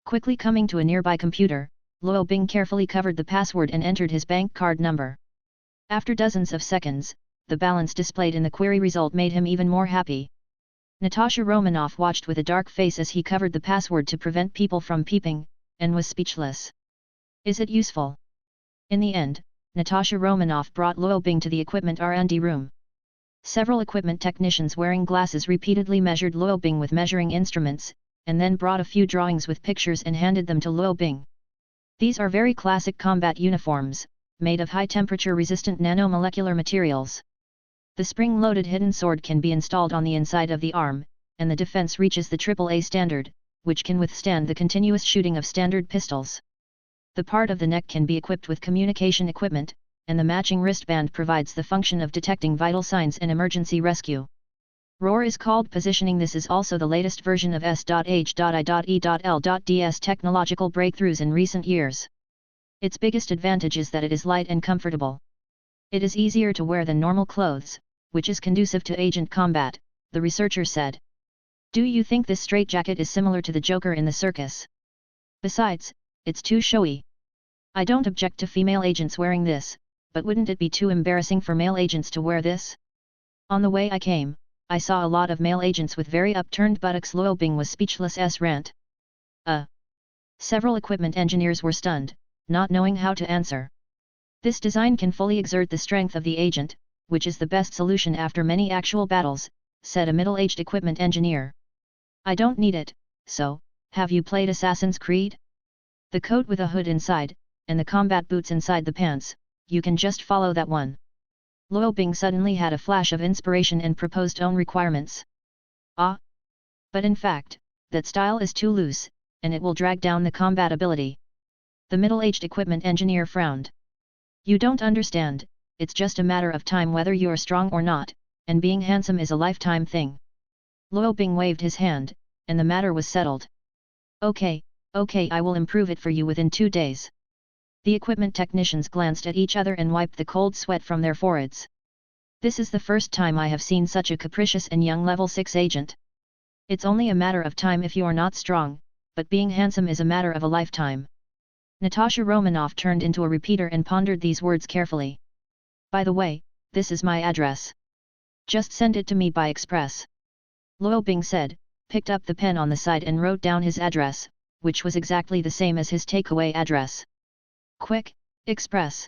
Quickly coming to a nearby computer, Luo Bing carefully covered the password and entered his bank card number. After dozens of seconds, the balance displayed in the query result made him even more happy. Natasha Romanoff watched with a dark face as he covered the password to prevent people from peeping, and was speechless. Is it useful? In the end, Natasha Romanoff brought Luo Bing to the equipment R&D room. Several equipment technicians wearing glasses repeatedly measured Luo Bing with measuring instruments, and then brought a few drawings with pictures and handed them to Luo Bing. These are very classic combat uniforms, made of high-temperature resistant nanomolecular materials. The spring-loaded hidden sword can be installed on the inside of the arm, and the defense reaches the AAA standard, which can withstand the continuous shooting of standard pistols. The part of the neck can be equipped with communication equipment, and the matching wristband provides the function of detecting vital signs and emergency rescue. ROAR is called positioning. This is also the latest version of S.H.I.E.L.Ds technological breakthroughs in recent years. Its biggest advantage is that it is light and comfortable. It is easier to wear than normal clothes, which is conducive to agent combat, the researcher said. Do you think this straitjacket is similar to the Joker in the circus? Besides, it's too showy. I don't object to female agents wearing this, but wouldn't it be too embarrassing for male agents to wear this? On the way I came, I saw a lot of male agents with very upturned buttocks. Luo Bing was speechless. Rant. Several equipment engineers were stunned, not knowing how to answer. This design can fully exert the strength of the agent, which is the best solution after many actual battles, said a middle-aged equipment engineer. I don't need it, so, have you played Assassin's Creed? The coat with a hood inside, and the combat boots inside the pants, you can just follow that one. Luo Bing suddenly had a flash of inspiration and proposed own requirements. Ah! But in fact, that style is too loose, and it will drag down the combat ability. The middle-aged equipment engineer frowned. You don't understand, it's just a matter of time whether you're strong or not, and being handsome is a lifetime thing. Luo Bing waved his hand, and the matter was settled. Okay, I will improve it for you within 2 days. The equipment technicians glanced at each other and wiped the cold sweat from their foreheads. This is the first time I have seen such a capricious and young level 6 agent. It's only a matter of time if you're not strong, but being handsome is a matter of a lifetime. Natasha Romanoff turned into a repeater and pondered these words carefully. By the way, this is my address. Just send it to me by express. Luo Bing said, picked up the pen on the side and wrote down his address, which was exactly the same as his takeaway address. Quick, express.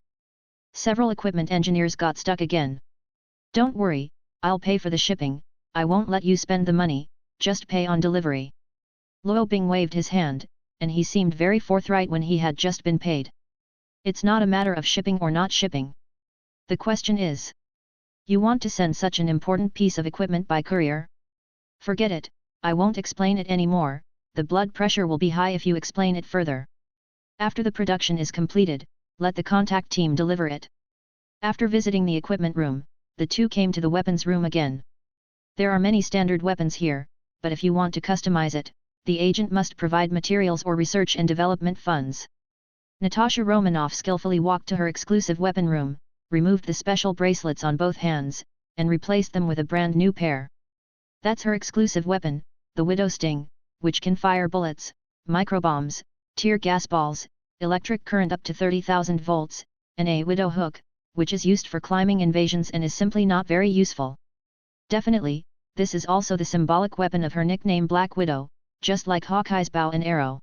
Several equipment engineers got stuck again. Don't worry, I'll pay for the shipping, I won't let you spend the money, just pay on delivery. Luo Bing waved his hand, and he seemed very forthright when he had just been paid. It's not a matter of shipping or not shipping. The question is, you want to send such an important piece of equipment by courier? Forget it, I won't explain it anymore, the blood pressure will be high if you explain it further. After the production is completed, let the contact team deliver it. After visiting the equipment room, the two came to the weapons room again. There are many standard weapons here, but if you want to customize it, the agent must provide materials or research and development funds. Natasha Romanoff skillfully walked to her exclusive weapon room, removed the special bracelets on both hands, and replaced them with a brand new pair. That's her exclusive weapon, the Widow Sting, which can fire bullets, microbombs, tear gas balls, electric current up to 30,000 volts, and a Widow Hook, which is used for climbing invasions and is simply not very useful. Definitely, this is also the symbolic weapon of her nickname Black Widow, just like Hawkeye's bow and arrow.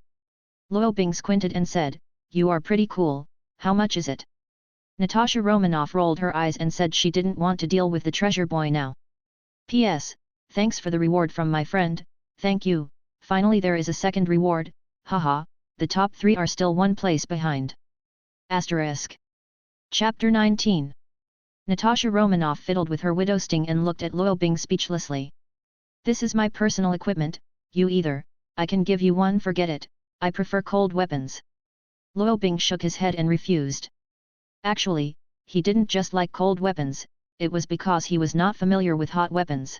Luo Bing squinted and said, "You are pretty cool, how much is it?" Natasha Romanoff rolled her eyes and said she didn't want to deal with the treasure boy now. P.S. Thanks for the reward from my friend, thank you, finally there is a second reward, haha, the top 3 are still 1 place behind. Asterisk. Chapter 19. Natasha Romanoff fiddled with her Widow Sting and looked at Luo Bing speechlessly. This is my personal equipment, you either, I can give you one, forget it, I prefer cold weapons. Luo Bing shook his head and refused. Actually, he didn't just like cold weapons, it was because he was not familiar with hot weapons.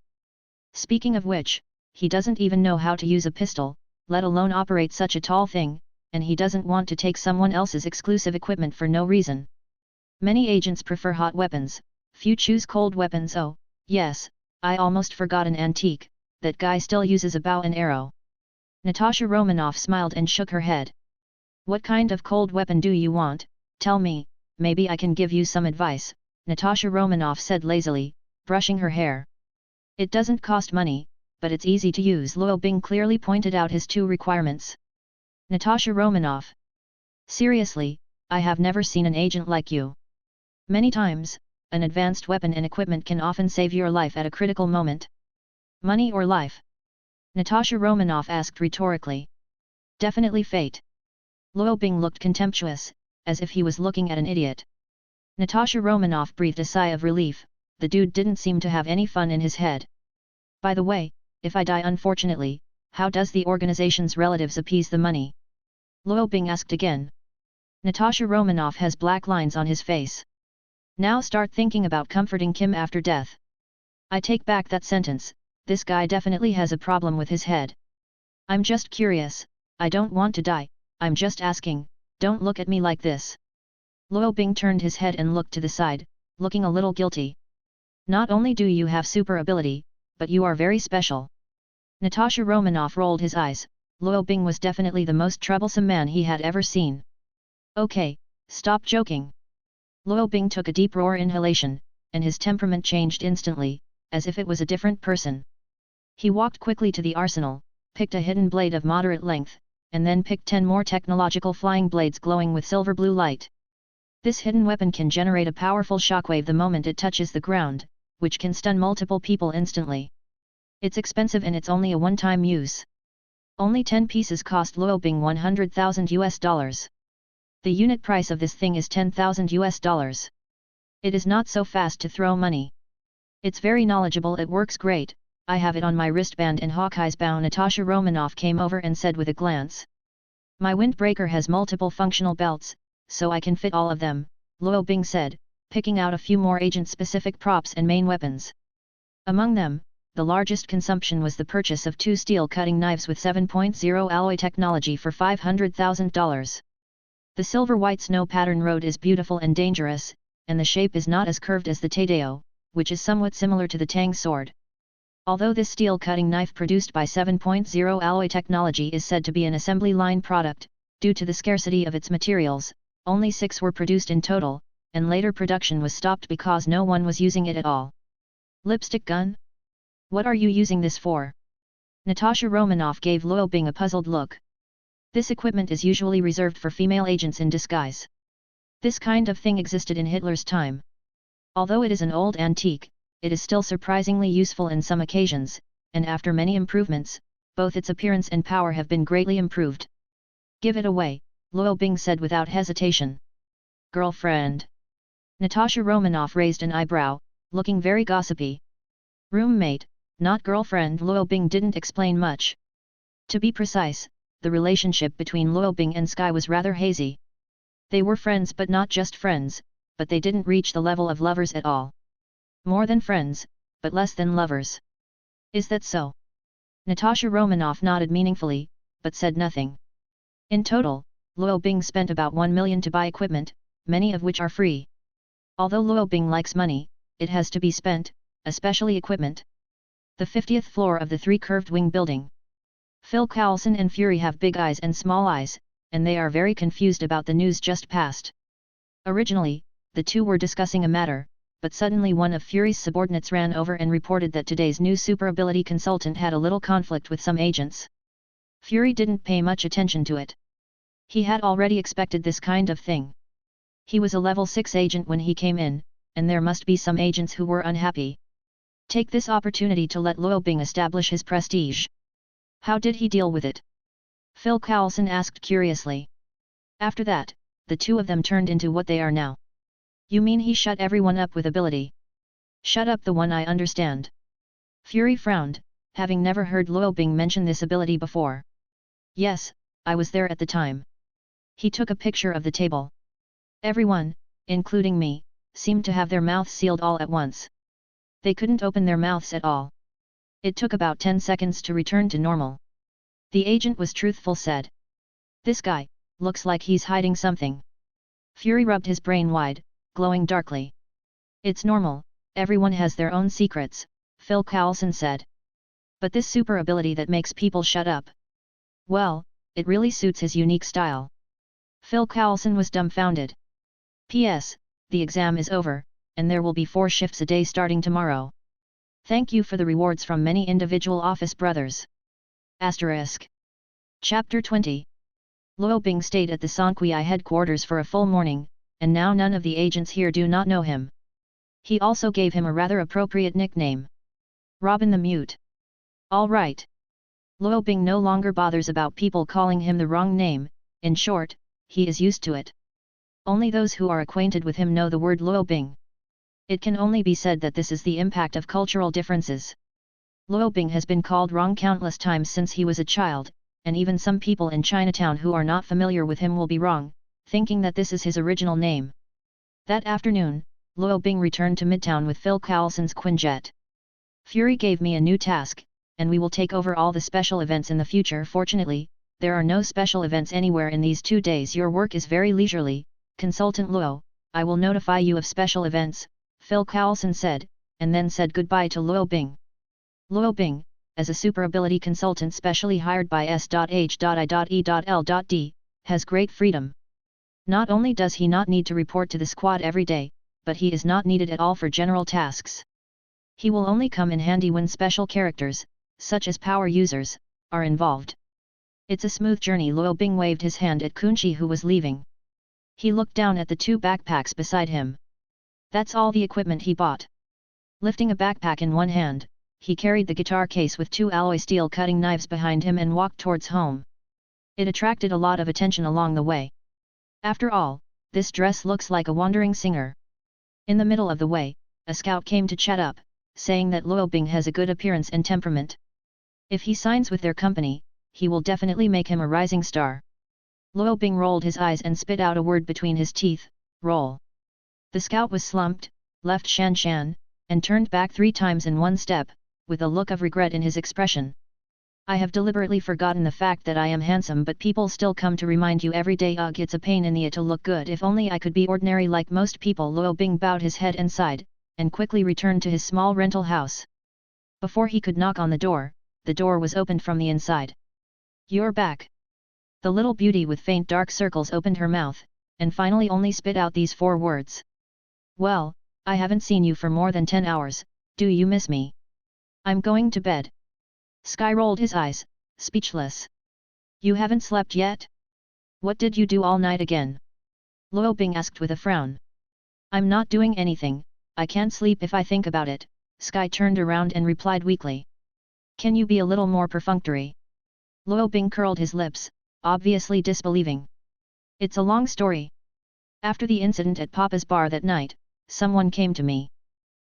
Speaking of which, he doesn't even know how to use a pistol, let alone operate such a tall thing, and he doesn't want to take someone else's exclusive equipment for no reason. Many agents prefer hot weapons, few choose cold weapons. Oh, yes, I almost forgot an antique, that guy still uses a bow and arrow. Natasha Romanoff smiled and shook her head. What kind of cold weapon do you want, tell me, maybe I can give you some advice, Natasha Romanoff said lazily, brushing her hair. It doesn't cost money, but it's easy to use. Luo Bing clearly pointed out his 2 requirements. Natasha Romanoff. Seriously, I have never seen an agent like you. Many times, an advanced weapon and equipment can often save your life at a critical moment. Money or life? Natasha Romanoff asked rhetorically. Definitely fate. Luo Bing looked contemptuous, as if he was looking at an idiot. Natasha Romanoff breathed a sigh of relief, the dude didn't seem to have any fun in his head. By the way, if I die unfortunately, how does the organization's relatives appease the money? Luo Bing asked again. Natasha Romanoff has black lines on his face. Now start thinking about comforting Kim after death. I take back that sentence, this guy definitely has a problem with his head. I'm just curious, I don't want to die, I'm just asking, don't look at me like this. Luo Bing turned his head and looked to the side, looking a little guilty. Not only do you have super ability, but you are very special. Natasha Romanoff rolled his eyes. Luo Bing was definitely the most troublesome man he had ever seen. Okay, stop joking. Luo Bing took a deep roar inhalation, and his temperament changed instantly, as if it was a different person. He walked quickly to the arsenal, picked a hidden blade of moderate length, and then picked 10 more technological flying blades glowing with silver blue light. This hidden weapon can generate a powerful shockwave the moment it touches the ground, which can stun multiple people instantly. It's expensive and it's only a one-time use. Only 10 pieces cost Luo Bing $100,000. The unit price of this thing is $10,000. It is not so fast to throw money. It's very knowledgeable, it works great, I have it on my wristband and Hawkeye's bow. Natasha Romanoff came over and said with a glance. My windbreaker has multiple functional belts, so I can fit all of them, Luo Bing said, picking out a few more agent-specific props and main weapons. Among them, the largest consumption was the purchase of 2 steel cutting knives with 7.0 alloy technology for $500,000. The silver-white snow pattern road is beautiful and dangerous, and the shape is not as curved as the Tadeo, which is somewhat similar to the Tang sword. Although this steel cutting knife produced by 7.0 alloy technology is said to be an assembly line product, due to the scarcity of its materials, only 6 were produced in total, and later production was stopped because no one was using it at all. Lipstick gun? What are you using this for? Natasha Romanoff gave Luo Bing a puzzled look. This equipment is usually reserved for female agents in disguise. This kind of thing existed in Hitler's time. Although it is an old antique, it is still surprisingly useful in some occasions, and after many improvements, both its appearance and power have been greatly improved. Give it away, Luo Bing said without hesitation. Girlfriend? Natasha Romanoff raised an eyebrow, looking very gossipy. Roommate, not girlfriend. Luo Bing didn't explain much. To be precise, the relationship between Luo Bing and Sky was rather hazy. They were friends but not just friends, but they didn't reach the level of lovers at all. More than friends, but less than lovers. Is that so? Natasha Romanoff nodded meaningfully, but said nothing. In total, Luo Bing spent about 1 million to buy equipment, many of which are free. Although Luo Bing likes money, it has to be spent, especially equipment. The 50th floor of the 3 curved wing building. Phil Coulson and Fury have big eyes and small eyes, and they are very confused about the news just passed. Originally, the two were discussing a matter, but suddenly one of Fury's subordinates ran over and reported that today's new super ability consultant had a little conflict with some agents. Fury didn't pay much attention to it. He had already expected this kind of thing. He was a level 6 agent when he came in, and there must be some agents who were unhappy. Take this opportunity to let Luo Bing establish his prestige. How did he deal with it? Phil Coulson asked curiously. After that, the two of them turned into what they are now. You mean he shut everyone up with ability? Shut up the one I understand. Fury frowned, having never heard Luo Bing mention this ability before. Yes, I was there at the time. He took a picture of the table. Everyone, including me, seemed to have their mouths sealed all at once. They couldn't open their mouths at all. It took about 10 seconds to return to normal. The agent was truthful, said. This guy, looks like he's hiding something. Fury rubbed his brain wide, glowing darkly. It's normal, everyone has their own secrets, Phil Coulson said. But this super ability that makes people shut up. Well, it really suits his unique style. Phil Coulson was dumbfounded. P.S. The exam is over, and there will be 4 shifts a day starting tomorrow. Thank you for the rewards from many individual office brothers. Asterisk. Chapter 20. Luo Bing stayed at the Sonqui headquarters for a full morning, and now none of the agents here do not know him. He also gave him a rather appropriate nickname. Robin the Mute. All right. Luo Bing no longer bothers about people calling him the wrong name, in short, he is used to it. Only those who are acquainted with him know the word Luo Bing. It can only be said that this is the impact of cultural differences. Luo Bing has been called wrong countless times since he was a child, and even some people in Chinatown who are not familiar with him will be wrong, thinking that this is his original name. That afternoon, Luo Bing returned to Midtown with Phil Coulson's Quinjet. Fury gave me a new task, and we will take over all the special events in the future. Fortunately, there are no special events anywhere in these 2 days. Your work is very leisurely, Consultant Luo. I will notify you of special events, Phil Coulson said, and then said goodbye to Luo Bing. Luo Bing, as a super ability consultant specially hired by S.H.I.E.L.D, has great freedom. Not only does he not need to report to the squad every day, but he is not needed at all for general tasks. He will only come in handy when special characters, such as power users, are involved. It's a smooth journey. Luo Bing waved his hand at Kunchi, who was leaving. He looked down at the 2 backpacks beside him. That's all the equipment he bought. Lifting a backpack in one hand, he carried the guitar case with 2 alloy steel cutting knives behind him and walked towards home. It attracted a lot of attention along the way. After all, this dress looks like a wandering singer. In the middle of the way, a scout came to chat up, saying that Luo Bing has a good appearance and temperament. If he signs with their company, he will definitely make him a rising star. Luo Bing rolled his eyes and spit out a word between his teeth, roll. The scout was slumped, left Shan Shan, and turned back 3 times in one step, with a look of regret in his expression. I have deliberately forgotten the fact that I am handsome, but people still come to remind you every day. Ugh, it's a pain in the to look good. If only I could be ordinary like most people. Luo Bing bowed his head and sighed, and quickly returned to his small rental house. Before he could knock on the door was opened from the inside. You're back. The little beauty with faint dark circles opened her mouth, and finally only spit out these 4 words. Well, I haven't seen you for more than 10 hours, do you miss me? I'm going to bed. Sky rolled his eyes, speechless. You haven't slept yet? What did you do all night again? Luo Bing asked with a frown. I'm not doing anything, I can't sleep if I think about it. Sky turned around and replied weakly. Can you be a little more perfunctory? Luo Bing curled his lips, obviously disbelieving. It's a long story. After the incident at Papa's bar that night, someone came to me.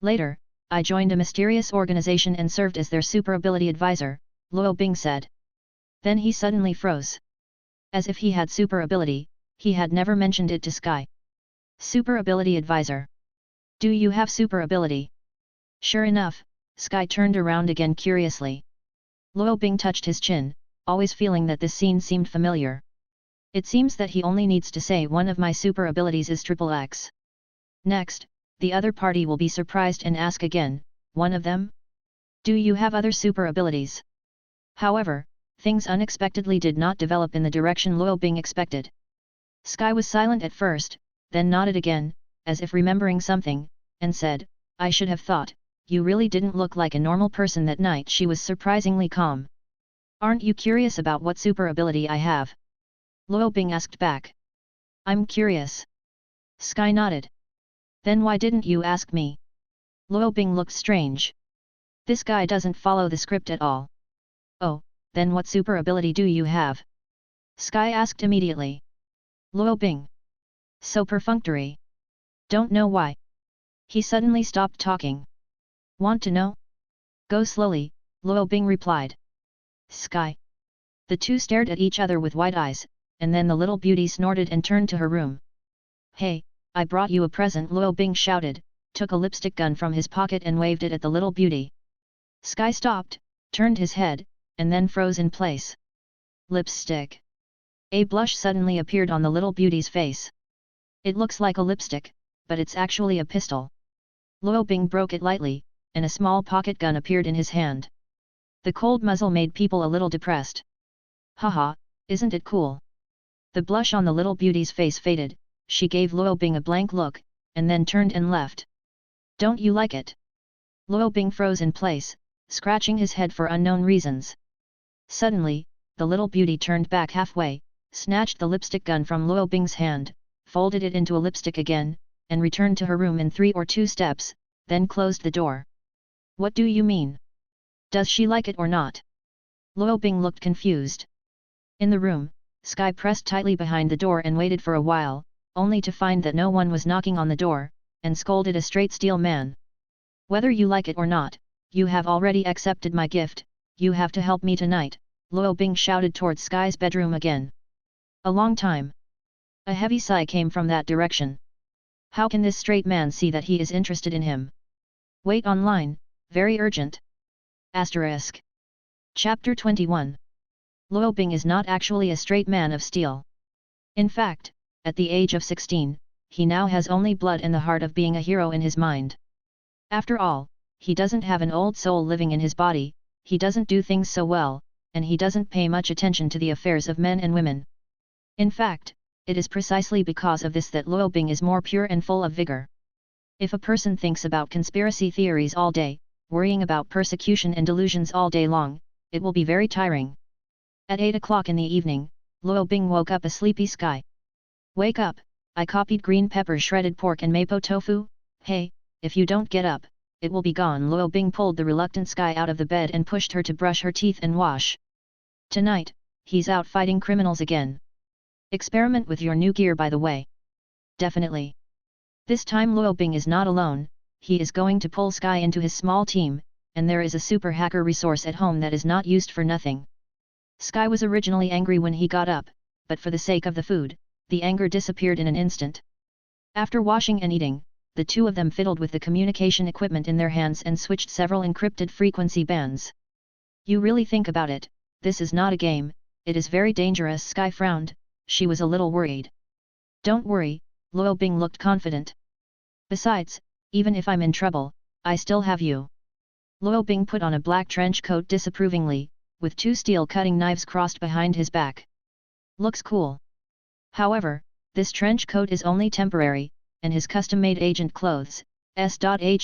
Later, I joined a mysterious organization and served as their super ability advisor, Luo Bing said. Then he suddenly froze. As if he had super ability, he had never mentioned it to Sky. Super ability advisor. Do you have super ability? Sure enough, Sky turned around again curiously. Luo Bing touched his chin, always feeling that this scene seemed familiar. It seems that he only needs to say one of my super abilities is XXX. Next, the other party will be surprised and ask again, one of them? Do you have other super abilities? However, things unexpectedly did not develop in the direction Luo Bing expected. Sky was silent at first, then nodded again, as if remembering something, and said, I should have thought, you really didn't look like a normal person that night. She was surprisingly calm. Aren't you curious about what super ability I have? Luo Bing asked back. I'm curious. Sky nodded. Then why didn't you ask me? Luo Bing looked strange. This guy doesn't follow the script at all. Oh, then what super ability do you have? Sky asked immediately. Luo Bing. So perfunctory. Don't know why. He suddenly stopped talking. Want to know? Go slowly, Luo Bing replied. Sky. The 2 stared at each other with wide eyes, and then the little beauty snorted and turned to her room. Hey, I brought you a present, Luo Bing shouted, took a lipstick gun from his pocket and waved it at the little beauty. Sky stopped, turned his head, and then froze in place. Lipstick. A blush suddenly appeared on the little beauty's face. It looks like a lipstick, but it's actually a pistol. Luo Bing broke it lightly, and a small pocket gun appeared in his hand. The cold muzzle made people a little depressed. Haha, isn't it cool? The blush on the little beauty's face faded, she gave Luo Bing a blank look, and then turned and left. Don't you like it? Luo Bing froze in place, scratching his head for unknown reasons. Suddenly, the little beauty turned back halfway, snatched the lipstick gun from Luo Bing's hand, folded it into a lipstick again, and returned to her room in 3 or 2 steps, then closed the door. What do you mean? Does she like it or not? Luo Bing looked confused. In the room, Sky pressed tightly behind the door and waited for a while, only to find that no one was knocking on the door, and scolded a straight steel man. Whether you like it or not, you have already accepted my gift, you have to help me tonight, Luo Bing shouted towards Sky's bedroom again. A long time. A heavy sigh came from that direction. How can this straight man see that he is interested in him? Wait online, very urgent. Asterisk. Chapter 21. Luo Bing is not actually a straight man of steel. In fact, at the age of 16, he now has only blood and the heart of being a hero in his mind. After all, he doesn't have an old soul living in his body, he doesn't do things so well, and he doesn't pay much attention to the affairs of men and women. In fact, it is precisely because of this that Luo Bing is more pure and full of vigor. If a person thinks about conspiracy theories all day, worrying about persecution and delusions all day long, it will be very tiring. At 8 o'clock in the evening, Luo Bing woke up a sleepy Sky. Wake up, I copied green pepper, shredded pork and mapo tofu, hey, if you don't get up, it will be gone. Luo Bing pulled the reluctant Sky out of the bed and pushed her to brush her teeth and wash. Tonight, he's out fighting criminals again. Experiment with your new gear, by the way. Definitely. This time Luo Bing is not alone, he is going to pull Sky into his small team, and there is a super hacker resource at home that is not used for nothing. Sky was originally angry when he got up, but for the sake of the food, the anger disappeared in an instant. After washing and eating, the two of them fiddled with the communication equipment in their hands and switched several encrypted frequency bands. You really think about it, this is not a game, it is very dangerous. Sky frowned, she was a little worried. Don't worry, Luo Bing looked confident. Besides, even if I'm in trouble, I still have you. Luo Bing put on a black trench coat disapprovingly, with two steel cutting knives crossed behind his back. Looks cool. However, this trench coat is only temporary, and his custom-made agent clothes, S.H.I.E.L.D,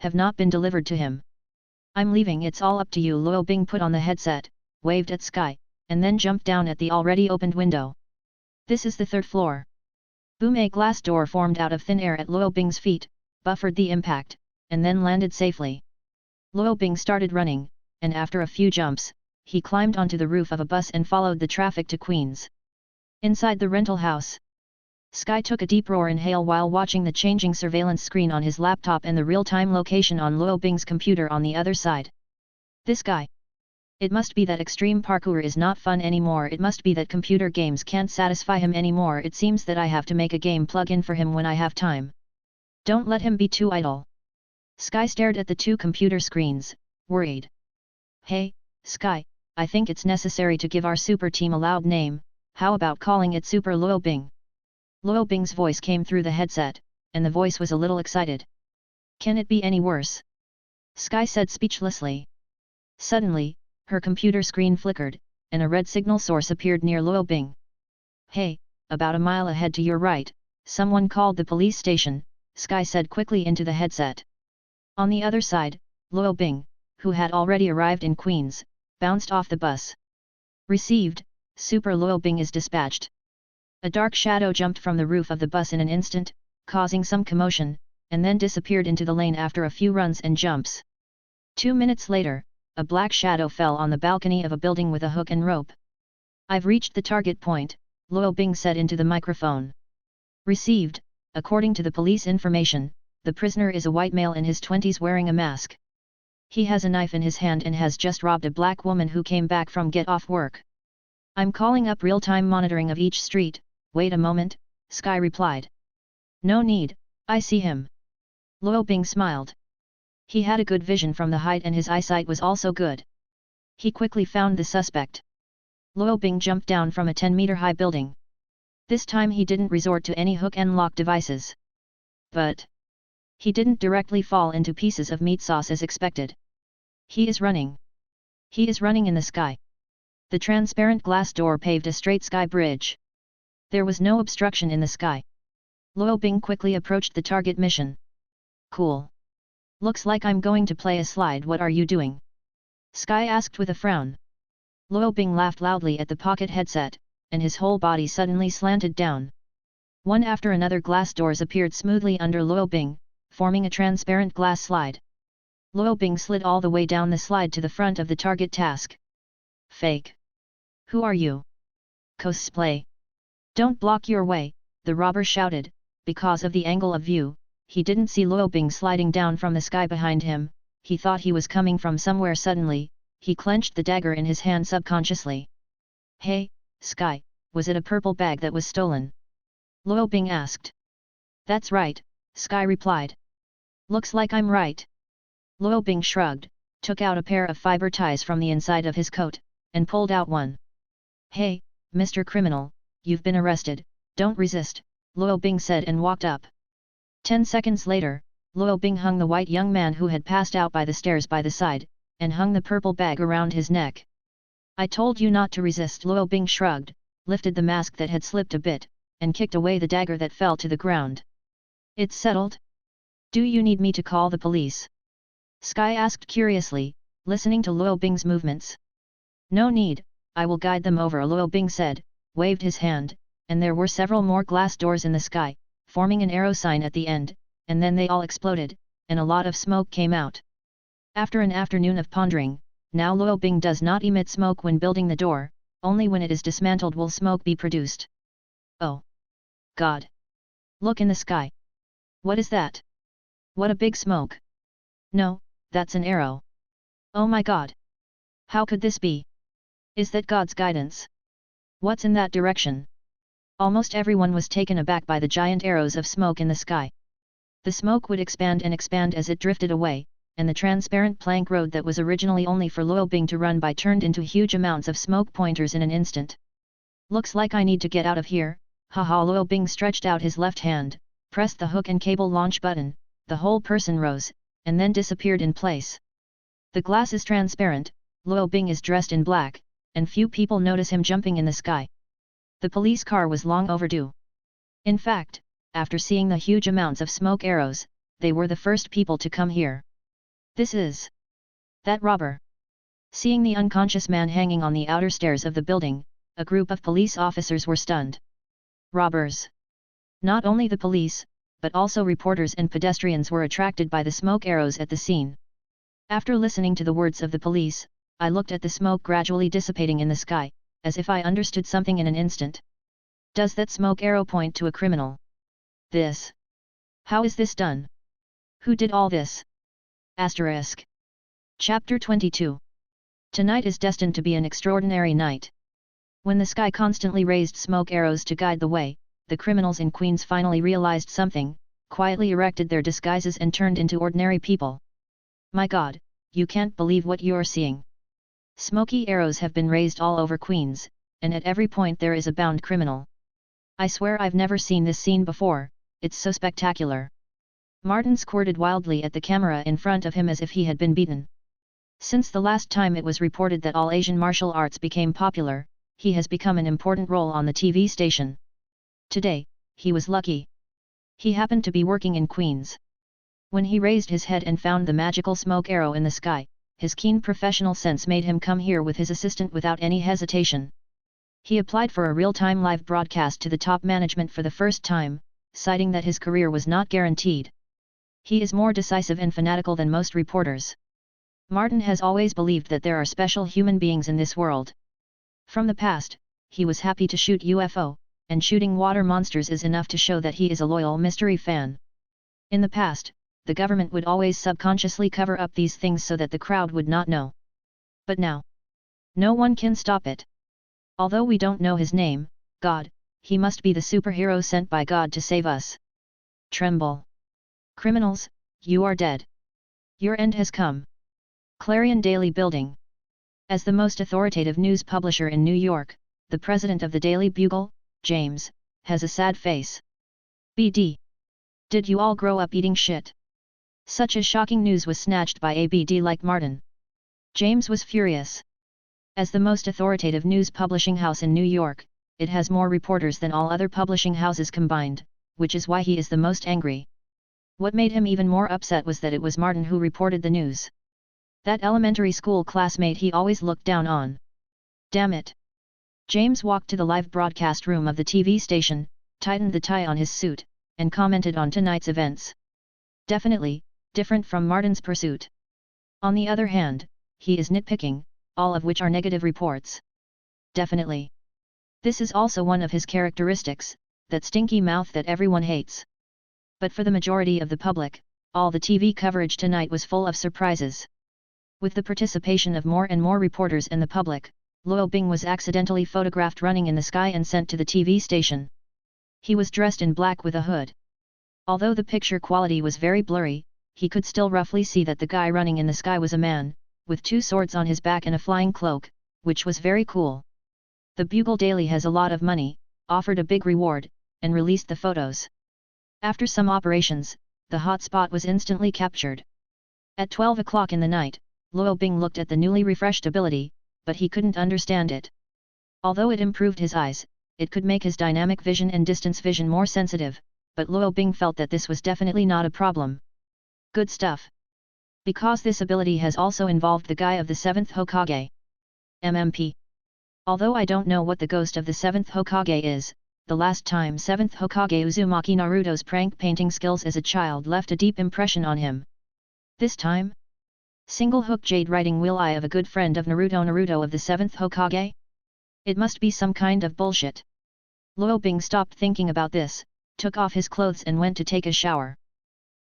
have not been delivered to him. I'm leaving, it's all up to you. Luo Bing put on the headset, waved at Sky, and then jumped down at the already opened window. This is the third floor. Boom! A glass door formed out of thin air at Luo Bing's feet, buffered the impact, and then landed safely. Luo Bing started running, and after a few jumps, he climbed onto the roof of a bus and followed the traffic to Queens. Inside the rental house, Sky took a deep inhale while watching the changing surveillance screen on his laptop and the real-time location on Luo Bing's computer on the other side. This guy. It must be that extreme parkour is not fun anymore, it must be that computer games can't satisfy him anymore, it seems that I have to make a game plug-in for him when I have time. Don't let him be too idle. Sky stared at the two computer screens, worried. Hey, Sky, I think it's necessary to give our super team a loud name, how about calling it Super Luo Bing? Luo Bing's voice came through the headset, and the voice was a little excited. Can it be any worse? Sky said speechlessly. Suddenly, her computer screen flickered, and a red signal source appeared near Luo Bing. Hey, about a mile ahead to your right, someone called the police station, Sky said quickly into the headset. On the other side, Luo Bing, who had already arrived in Queens, bounced off the bus. Received, Super Luo Bing is dispatched. A dark shadow jumped from the roof of the bus in an instant, causing some commotion, and then disappeared into the lane after a few runs and jumps. 2 minutes later, a black shadow fell on the balcony of a building with a hook and rope. I've reached the target point, Luo Bing said into the microphone. Received, according to the police information, the prisoner is a white male in his 20s wearing a mask. He has a knife in his hand and has just robbed a black woman who came back from get off work. I'm calling up real-time monitoring of each street. Wait a moment, Sky replied. No need, I see him. Luo Bing smiled. He had a good vision from the height and his eyesight was also good. He quickly found the suspect. Luo Bing jumped down from a 10-meter high building. This time he didn't resort to any hook and lock devices. But he didn't directly fall into pieces of meat sauce as expected. He is running. He is running in the sky. The transparent glass door paved a straight sky bridge. There was no obstruction in the sky. Luo Bing quickly approached the target mission. Cool. Looks like I'm going to play a slide. What are you doing? Sky asked with a frown. Luo Bing laughed loudly at the pocket headset, and his whole body suddenly slanted down. One after another glass doors appeared smoothly under Luo Bing, forming a transparent glass slide. Luo Bing slid all the way down the slide to the front of the target task. Fake. Who are you? Cosplay. Don't block your way, the robber shouted. Because of the angle of view, he didn't see Luo Bing sliding down from the sky behind him, he thought he was coming from somewhere. Suddenly, he clenched the dagger in his hand subconsciously. Hey, Sky, was it a purple bag that was stolen? Luo Bing asked. That's right, Sky replied. Looks like I'm right. Luo Bing shrugged, took out a pair of fiber ties from the inside of his coat, and pulled out one. Hey, Mr. Criminal, you've been arrested, don't resist, Luo Bing said and walked up. 10 seconds later, Luo Bing hung the white young man who had passed out by the stairs by the side, and hung the purple bag around his neck. I told you not to resist. Luo Bing shrugged, lifted the mask that had slipped a bit, and kicked away the dagger that fell to the ground. It's settled? Do you need me to call the police? Sky asked curiously, listening to Luo Bing's movements. No need, I will guide them over, Luo Bing said, waved his hand, and there were several more glass doors in the sky, forming an arrow sign at the end, and then they all exploded, and a lot of smoke came out. After an afternoon of pondering, now Luo Bing does not emit smoke when building the door, only when it is dismantled will smoke be produced. Oh! God! Look in the sky! What is that? What a big smoke! No, that's an arrow. Oh my God! How could this be? Is that God's guidance? What's in that direction? Almost everyone was taken aback by the giant arrows of smoke in the sky. The smoke would expand and expand as it drifted away, and the transparent plank road that was originally only for Luo Bing to run by turned into huge amounts of smoke pointers in an instant. Looks like I need to get out of here, haha. Luo Bing stretched out his left hand, pressed the hook and cable launch button, the whole person rose, and then disappeared in place. The glass is transparent, Luo Bing is dressed in black, and few people notice him jumping in the sky. The police car was long overdue. In fact, after seeing the huge amounts of smoke arrows, they were the first people to come here. This is that robber. Seeing the unconscious man hanging on the outer stairs of the building, a group of police officers were stunned. Robbers! Not only the police, but also reporters and pedestrians were attracted by the smoke arrows at the scene. After listening to the words of the police, I looked at the smoke gradually dissipating in the sky, as if I understood something in an instant. Does that smoke arrow point to a criminal? This. How is this done? Who did all this? Asterisk. Chapter 22. Tonight is destined to be an extraordinary night. When the sky constantly raised smoke arrows to guide the way, the criminals in Queens finally realized something, quietly erected their disguises and turned into ordinary people. My God, you can't believe what you're seeing. Smoky arrows have been raised all over Queens, and at every point there is a bound criminal. I swear I've never seen this scene before, it's so spectacular. Martin squirted wildly at the camera in front of him as if he had been beaten. Since the last time it was reported that all Asian martial arts became popular, he has become an important role on the TV station. Today, he was lucky. He happened to be working in Queens. When he raised his head and found the magical smoke arrow in the sky, his keen professional sense made him come here with his assistant without any hesitation. He applied for a real-time live broadcast to the top management for the first time, citing that his career was not guaranteed. He is more decisive and fanatical than most reporters. Martin has always believed that there are special human beings in this world. From the past, he was happy to shoot UFO, and shooting water monsters is enough to show that he is a loyal mystery fan. In the past, the government would always subconsciously cover up these things so that the crowd would not know. But now, no one can stop it. Although we don't know his name, God, he must be the superhero sent by God to save us. Tremble. Criminals, you are dead. Your end has come. Clarion Daily Building. As the most authoritative news publisher in New York, the president of the Daily Bugle, James, has a sad face. BD. Did you all grow up eating shit? Such a shocking news was snatched by a BD like Martin. James was furious. As the most authoritative news publishing house in New York, it has more reporters than all other publishing houses combined, which is why he is the most angry. What made him even more upset was that it was Martin who reported the news. That elementary school classmate he always looked down on. Damn it! James walked to the live broadcast room of the TV station, tightened the tie on his suit, and commented on tonight's events. Definitely, different from Martin's pursuit. On the other hand, he is nitpicking, all of which are negative reports. Definitely. This is also one of his characteristics, that stinky mouth that everyone hates. But for the majority of the public, all the TV coverage tonight was full of surprises. With the participation of more and more reporters and the public, Luo Bing was accidentally photographed running in the sky and sent to the TV station. He was dressed in black with a hood. Although the picture quality was very blurry, he could still roughly see that the guy running in the sky was a man, with 2 swords on his back and a flying cloak, which was very cool. The Bugle Daily has a lot of money, offered a big reward, and released the photos. After some operations, the hot spot was instantly captured. At 12 o'clock in the night, Luo Bing looked at the newly refreshed ability, but he couldn't understand it. Although it improved his eyes, it could make his dynamic vision and distance vision more sensitive, but Luo Bing felt that this was definitely not a problem. Good stuff. Because this ability has also involved the guy of the 7th Hokage. MMP. Although I don't know what the ghost of the 7th Hokage is, the last time 7th Hokage Uzumaki Naruto's prank painting skills as a child left a deep impression on him. This time? Single hook jade writing will I of a good friend of Naruto of the 7th Hokage? It must be some kind of bullshit. Luo Bing stopped thinking about this, took off his clothes and went to take a shower.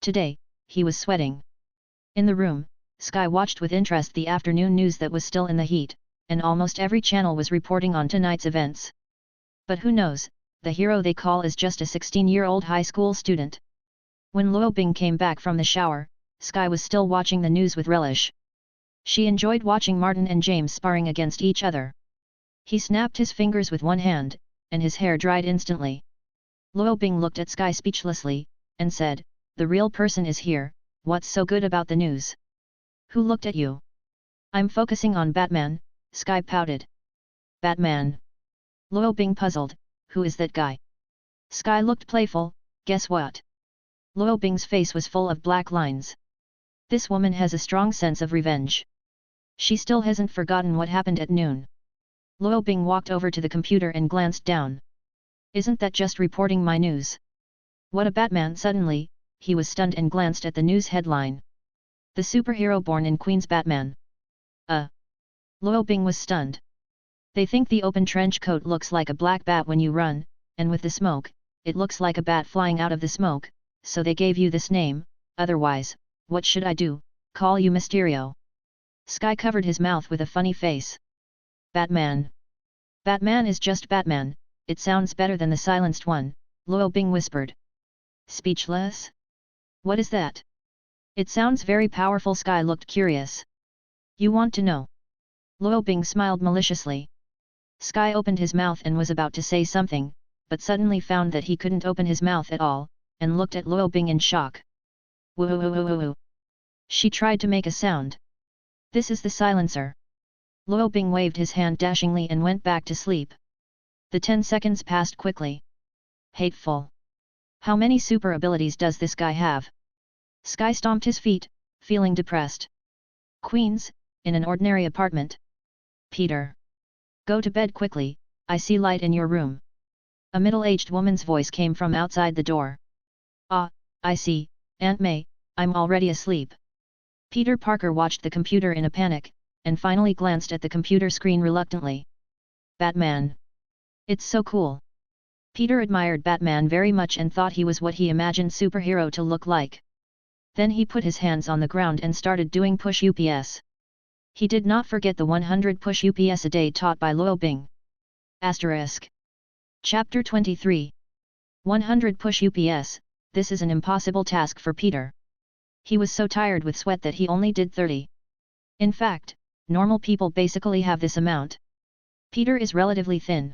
Today, he was sweating. In the room, Sky watched with interest the afternoon news that was still in the heat, and almost every channel was reporting on tonight's events. But who knows, the hero they call is just a 16-year-old high school student. When Luo Bing came back from the shower, Sky was still watching the news with relish. She enjoyed watching Martin and James sparring against each other. He snapped his fingers with one hand, and his hair dried instantly. Luo Bing looked at Sky speechlessly, and said, "The real person is here, what's so good about the news? Who looked at you?" "I'm focusing on Batman," Sky pouted. "Batman?" Luo Bing puzzled, "Who is that guy?" Sky looked playful, "Guess what?" Luo Bing's face was full of black lines. This woman has a strong sense of revenge. She still hasn't forgotten what happened at noon. Luo Bing walked over to the computer and glanced down. "Isn't that just reporting my news?" "What a Batman!" Suddenly, he was stunned and glanced at the news headline. "The superhero born in Queens Batman." Luo Bing was stunned. "They think the open trench coat looks like a black bat when you run, and with the smoke, it looks like a bat flying out of the smoke, so they gave you this name, otherwise, what should I do, call you Mysterio?" Sky covered his mouth with a funny face. "Batman. Batman is just Batman, it sounds better than the silenced one," Luo Bing whispered. "Speechless? What is that?" "It sounds very powerful." Sky looked curious. "You want to know?" Luo Bing smiled maliciously. Sky opened his mouth and was about to say something, but suddenly found that he couldn't open his mouth at all, and looked at Luo Bing in shock. "Woo-hoo-hoo-hoo-hoo." She tried to make a sound. "This is the silencer." Luo Bing waved his hand dashingly and went back to sleep. The 10 seconds passed quickly. Hateful. How many super abilities does this guy have? Sky stomped his feet, feeling depressed. Queens, in an ordinary apartment. "Peter. Go to bed quickly, I see light in your room." A middle-aged woman's voice came from outside the door. "Ah, I see, Aunt May, I'm already asleep." Peter Parker watched the computer in a panic, and finally glanced at the computer screen reluctantly. "Batman. It's so cool." Peter admired Batman very much and thought he was what he imagined superhero to look like. Then he put his hands on the ground and started doing push-ups. He did not forget the 100 push-ups a day taught by Luo Bing. Asterisk. Chapter 23. 100 push-ups, this is an impossible task for Peter. He was so tired with sweat that he only did 30. In fact, normal people basically have this amount. Peter is relatively thin.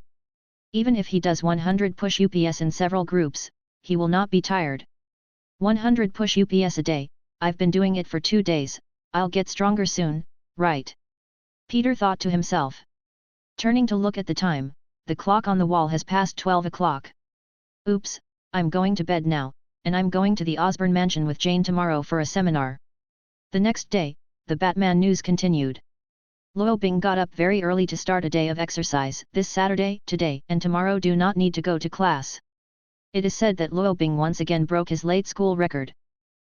Even if he does 100 push-ups in several groups, he will not be tired. 100 push-ups a day, I've been doing it for 2 days, I'll get stronger soon, right? Peter thought to himself. Turning to look at the time, the clock on the wall has passed 12 o'clock. Oops, I'm going to bed now, and I'm going to the Osborne mansion with Jane tomorrow for a seminar. The next day, the Batman news continued. Luo Bing got up very early to start a day of exercise. This Saturday, today and tomorrow do not need to go to class. It is said that Luo Bing once again broke his late school record.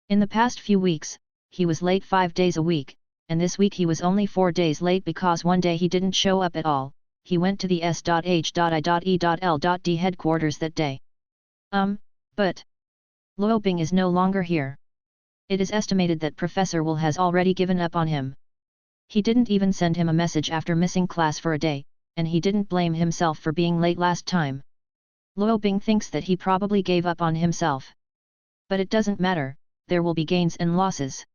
In the past few weeks, he was late 5 days a week, and this week he was only 4 days late because one day he didn't show up at all. He went to the S.H.I.E.L.D. headquarters that day. But Luo Bing is no longer here. It is estimated that Professor Will has already given up on him. He didn't even send him a message after missing class for a day, and he didn't blame himself for being late last time. Luo Bing thinks that he probably gave up on himself. But it doesn't matter, there will be gains and losses.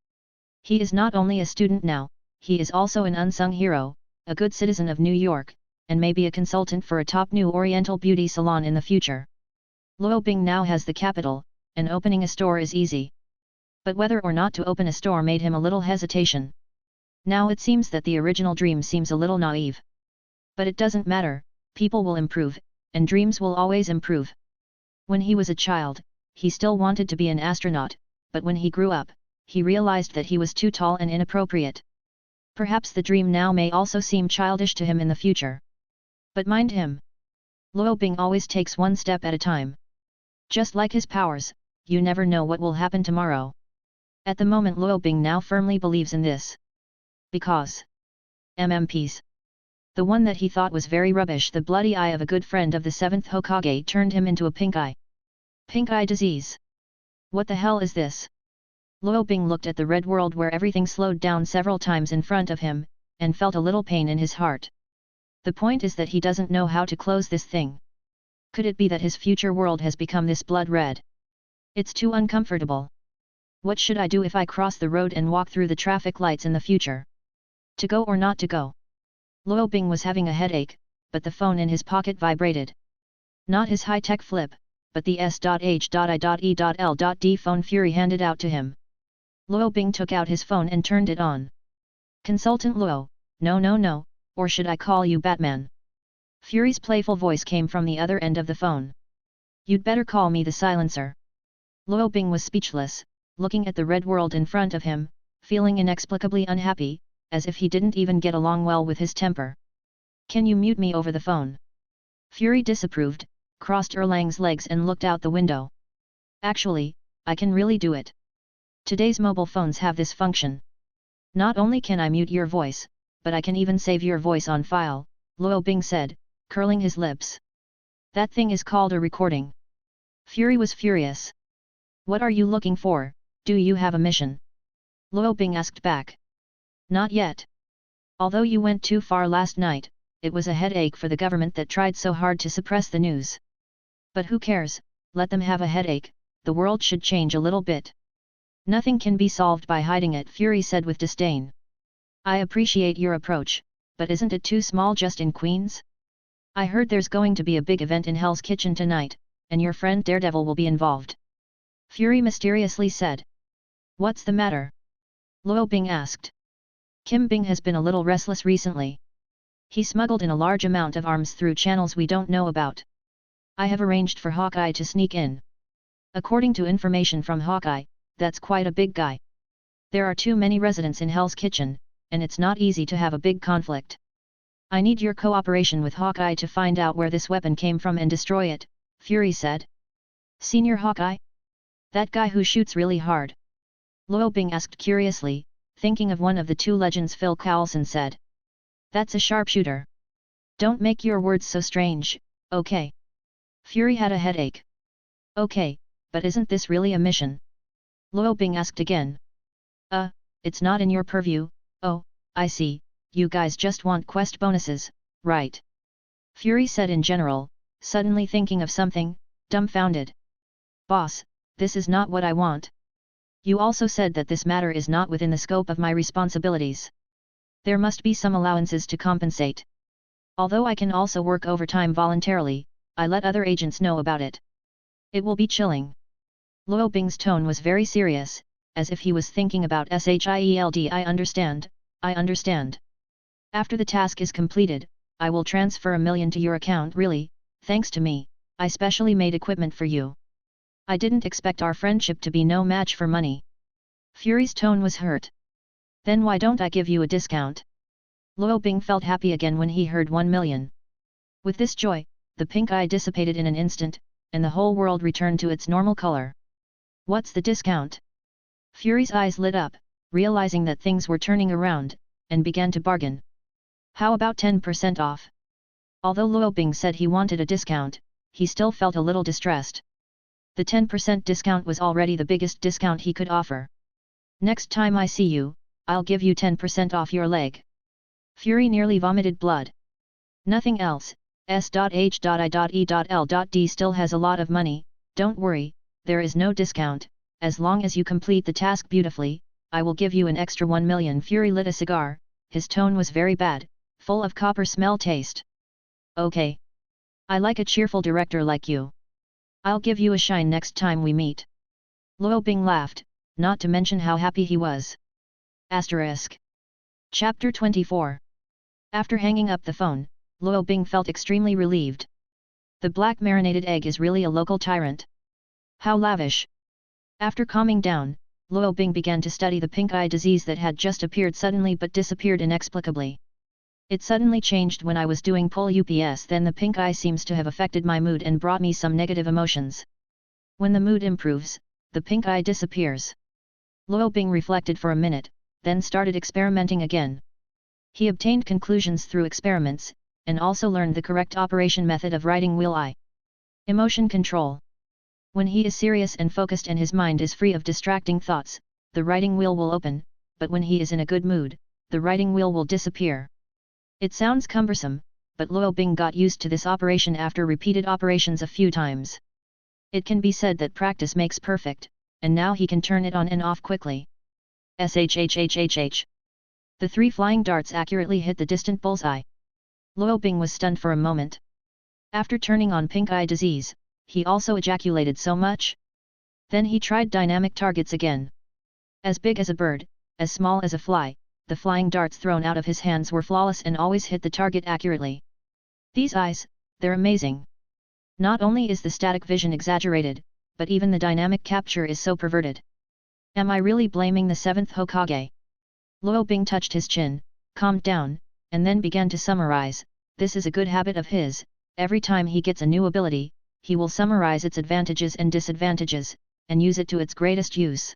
He is not only a student now, he is also an unsung hero, a good citizen of New York, and may be a consultant for a top new Oriental beauty salon in the future. Luo Bing now has the capital, and opening a store is easy. But whether or not to open a store made him a little hesitation. Now it seems that the original dream seems a little naive. But it doesn't matter, people will improve, and dreams will always improve. When he was a child, he still wanted to be an astronaut, but when he grew up, he realized that he was too tall and inappropriate. Perhaps the dream now may also seem childish to him in the future. But mind him. Luo Bing always takes one step at a time. Just like his powers, you never know what will happen tomorrow. At the moment Luo Bing now firmly believes in this. Because MMPs. The one that he thought was very rubbish, the bloody eye of a good friend of the 7th Hokage, turned him into a pink eye. Pink eye disease. What the hell is this? Luo Bing looked at the red world where everything slowed down several times in front of him, and felt a little pain in his heart. The point is that he doesn't know how to close this thing. Could it be that his future world has become this blood red? It's too uncomfortable. What should I do if I cross the road and walk through the traffic lights in the future? To go or not to go? Luo Bing was having a headache, but the phone in his pocket vibrated. Not his high-tech flip, but the S.H.I.E.L.D phone Fury handed out to him. Luo Bing took out his phone and turned it on. Consultant Luo, no, or should I call you Batman? Fury's playful voice came from the other end of the phone. You'd better call me the silencer. Luo Bing was speechless, looking at the red world in front of him, feeling inexplicably unhappy, as if he didn't even get along well with his temper. Can you mute me over the phone? Fury disapproved, crossed Erlang's legs and looked out the window. Actually, I can really do it. Today's mobile phones have this function. Not only can I mute your voice, but I can even save your voice on file, Luo Bing said, curling his lips. That thing is called a recording. Fury was furious. What are you looking for? Do you have a mission? Luo Bing asked back. Not yet. Although you went too far last night, it was a headache for the government that tried so hard to suppress the news. But who cares, let them have a headache, the world should change a little bit. Nothing can be solved by hiding it, Fury said with disdain. I appreciate your approach, but isn't it too small just in Queens? I heard there's going to be a big event in Hell's Kitchen tonight, and your friend Daredevil will be involved. Fury mysteriously said. What's the matter? Luo Bing asked. Kim Bing has been a little restless recently. He smuggled in a large amount of arms through channels we don't know about. I have arranged for Hawkeye to sneak in. According to information from Hawkeye, that's quite a big guy. There are too many residents in Hell's Kitchen, and it's not easy to have a big conflict. I need your cooperation with Hawkeye to find out where this weapon came from and destroy it, Fury said. Senior Hawkeye? That guy who shoots really hard? Luo Bing asked curiously, thinking of one of the two legends Phil Coulson said. That's a sharpshooter. Don't make your words so strange, okay? Fury had a headache. Okay, but isn't this really a mission? Luo Bing asked again. It's not in your purview. Oh, I see, you guys just want quest bonuses, right? Fury said in general, suddenly thinking of something, dumbfounded. Boss, this is not what I want. You also said that this matter is not within the scope of my responsibilities. There must be some allowances to compensate. Although I can also work overtime voluntarily, I let other agents know about it. It will be chilling. Luo Bing's tone was very serious, as if he was thinking about SHIELD. I understand. After the task is completed, I will transfer $1 million to your account. Really, thanks to me, I specially made equipment for you. I didn't expect our friendship to be no match for money. Fury's tone was hurt. Then why don't I give you a discount? Luo Bing felt happy again when he heard 1 million. With this joy, the pink eye dissipated in an instant, and the whole world returned to its normal color. What's the discount? Fury's eyes lit up, realizing that things were turning around, and began to bargain. How about 10% off? Although Luo Bing said he wanted a discount, he still felt a little distressed. The 10% discount was already the biggest discount he could offer. Next time I see you, I'll give you 10% off your leg. Fury nearly vomited blood. Nothing else, S.H.I.E.L.D still has a lot of money, don't worry, there is no discount, as long as you complete the task beautifully, I will give you an extra 1 million. Fury lit a cigar, his tone was very bad, full of copper smell taste. Okay. I like a cheerful director like you. I'll give you a shine next time we meet. Luo Bing laughed, not to mention how happy he was. Asterisk. Chapter 24. After hanging up the phone, Luo Bing felt extremely relieved. The black marinated egg is really a local tyrant. How lavish. After calming down, Luo Bing began to study the pink eye disease that had just appeared suddenly but disappeared inexplicably. It suddenly changed when I was doing pull ups, then the pink eye seems to have affected my mood and brought me some negative emotions. When the mood improves, the pink eye disappears. Luo Bing reflected for a minute, then started experimenting again. He obtained conclusions through experiments, and also learned the correct operation method of writing wheel eye. Emotion control. When he is serious and focused and his mind is free of distracting thoughts, the writing wheel will open, but when he is in a good mood, the writing wheel will disappear. It sounds cumbersome, but Luo Bing got used to this operation after repeated operations a few times. It can be said that practice makes perfect, and now he can turn it on and off quickly. Shhhhhh. The 3 flying darts accurately hit the distant bullseye. Luo Bing was stunned for a moment. After turning on pink eye disease, he also ejaculated so much. Then he tried dynamic targets again. As big as a bird, as small as a fly, the flying darts thrown out of his hands were flawless and always hit the target accurately. These eyes, they're amazing. Not only is the static vision exaggerated, but even the dynamic capture is so perverted. Am I really blaming the 7th Hokage? Luo Bing touched his chin, calmed down, and then began to summarize. This is a good habit of his. Every time he gets a new ability, he will summarize its advantages and disadvantages, and use it to its greatest use.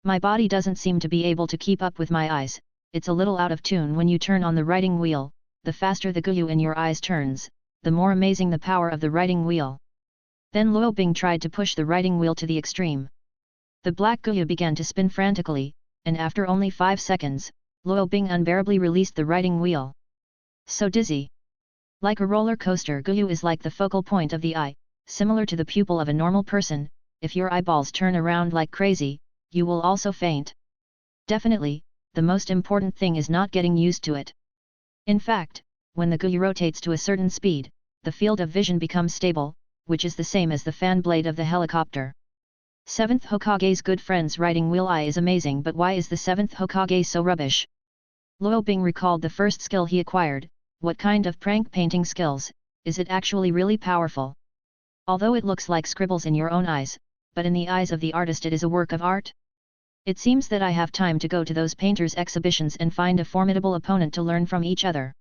My body doesn't seem to be able to keep up with my eyes. It's a little out of tune when you turn on the writing wheel. The faster the guyu in your eyes turns, the more amazing the power of the writing wheel. Then Luo Bing tried to push the writing wheel to the extreme. The black guyu began to spin frantically, and after only 5 seconds, Luo Bing unbearably released the writing wheel. So dizzy. Like a roller coaster, guyu is like the focal point of the eye, similar to the pupil of a normal person. If your eyeballs turn around like crazy, you will also faint. Definitely, the most important thing is not getting used to it. In fact, when the guyu rotates to a certain speed, the field of vision becomes stable, which is the same as the fan blade of the helicopter. 7th Hokage's good friend's writing wheel eye is amazing, but why is the 7th Hokage so rubbish? Luo Bing recalled the first skill he acquired. What kind of prank painting skills? Is it actually really powerful? Although it looks like scribbles in your own eyes, but in the eyes of the artist it is a work of art. It seems that I have time to go to those painters' exhibitions and find a formidable opponent to learn from each other.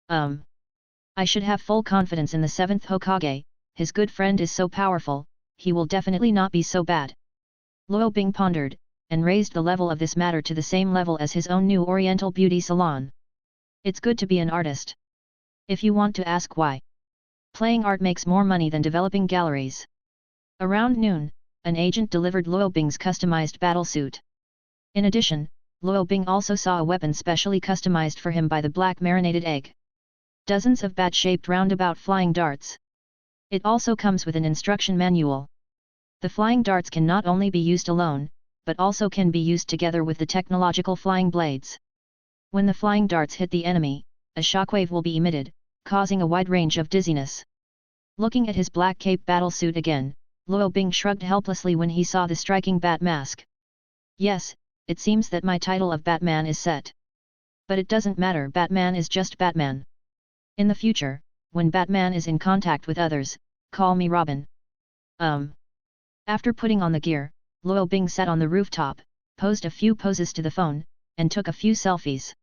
I should have full confidence in the 7th Hokage. His good friend is so powerful, he will definitely not be so bad. Luo Bing pondered, and raised the level of this matter to the same level as his own new Oriental beauty salon. It's good to be an artist. If you want to ask why. Playing art makes more money than developing galleries. Around noon, an agent delivered Luo Bing's customized battlesuit. In addition, Luo Bing also saw a weapon specially customized for him by the black marinated egg. Dozens of bat-shaped roundabout flying darts. It also comes with an instruction manual. The flying darts can not only be used alone, but also can be used together with the technological flying blades. When the flying darts hit the enemy, a shockwave will be emitted, causing a wide range of dizziness. Looking at his black cape battlesuit again, Luo Bing shrugged helplessly when he saw the striking bat mask. Yes, it seems that my title of Batman is set. But it doesn't matter, Batman is just Batman. In the future, when Batman is in contact with others, call me Robin. After putting on the gear, Luo Bing sat on the rooftop, posed a few poses to the phone, and took a few selfies.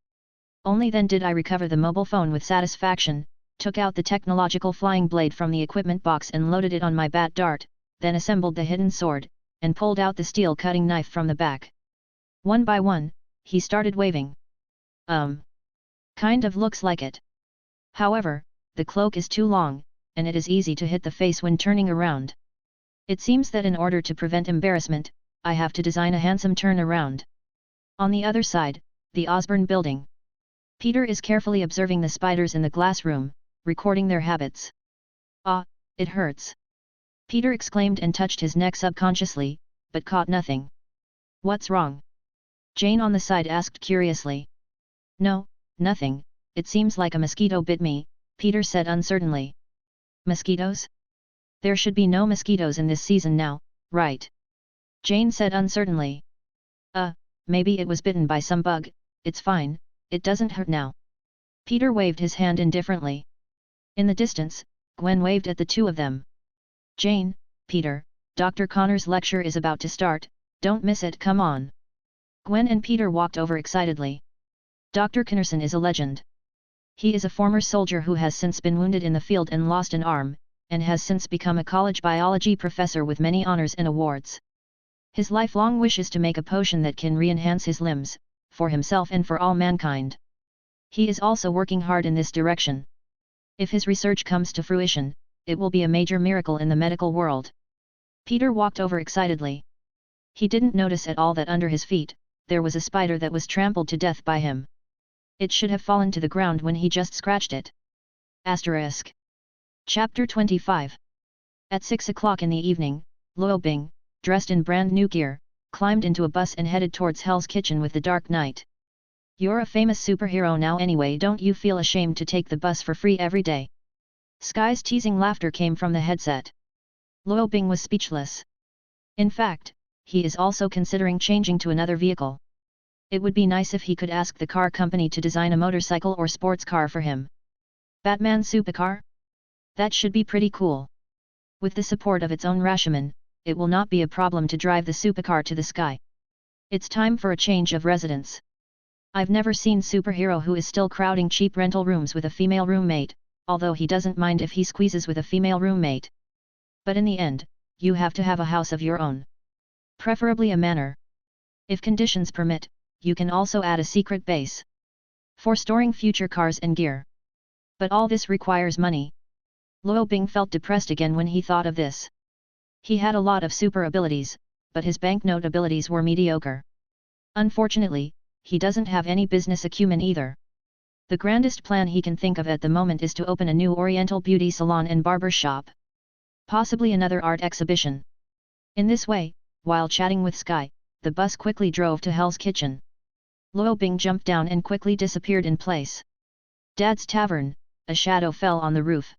Only then did I recover the mobile phone with satisfaction, took out the technological flying blade from the equipment box and loaded it on my bat dart, then assembled the hidden sword, and pulled out the steel cutting knife from the back. One by one, he started waving. Kind of looks like it. However, the cloak is too long, and it is easy to hit the face when turning around. It seems that in order to prevent embarrassment, I have to design a handsome turnaround. On the other side, the Osborne building. Peter is carefully observing the spiders in the glass room, recording their habits. Ah, it hurts. Peter exclaimed and touched his neck subconsciously. but caught nothing. What's wrong? Jane on the side asked curiously. No, nothing, it seems like a mosquito bit me, Peter said uncertainly. Mosquitoes? There should be no mosquitoes in this season now, right? Jane said uncertainly. Maybe it was bitten by some bug, it's fine, it doesn't hurt now. Peter waved his hand indifferently. In the distance, Gwen waved at the two of them. Jane, Peter, Dr. Connor's lecture is about to start, don't miss it, come on. Gwen and Peter walked over excitedly. Dr. Connorson is a legend. He is a former soldier who has since been wounded in the field and lost an arm, and has since become a college biology professor with many honors and awards. His lifelong wish is to make a potion that can re-enhance his limbs, for himself and for all mankind. He is also working hard in this direction. If his research comes to fruition, it will be a major miracle in the medical world. Peter walked over excitedly. He didn't notice at all that under his feet, there was a spider that was trampled to death by him. It should have fallen to the ground when he just scratched it. Asterisk. Chapter 25. At 6 o'clock in the evening, Luo Bing, dressed in brand new gear, climbed into a bus and headed towards Hell's Kitchen with the Dark Knight. You're a famous superhero now anyway, don't you feel ashamed to take the bus for free every day? Sky's teasing laughter came from the headset. Luo Bing was speechless. In fact, he is also considering changing to another vehicle. It would be nice if he could ask the car company to design a motorcycle or sports car for him. Batman supercar? That should be pretty cool. With the support of its own Rashomon, it will not be a problem to drive the supercar to the sky. It's time for a change of residence. I've never seen superhero who is still crowding cheap rental rooms with a female roommate, although he doesn't mind if he squeezes with a female roommate. But in the end, you have to have a house of your own. Preferably a manor. If conditions permit, you can also add a secret base for storing future cars and gear. But all this requires money. Luo Bing felt depressed again when he thought of this. He had a lot of super abilities, but his banknote abilities were mediocre. Unfortunately, he doesn't have any business acumen either. The grandest plan he can think of at the moment is to open a new Oriental beauty salon and barber shop. Possibly another art exhibition. In this way, while chatting with Sky, the bus quickly drove to Hell's Kitchen. Luo Bing jumped down and quickly disappeared in place. Dad's Tavern, a shadow fell on the roof.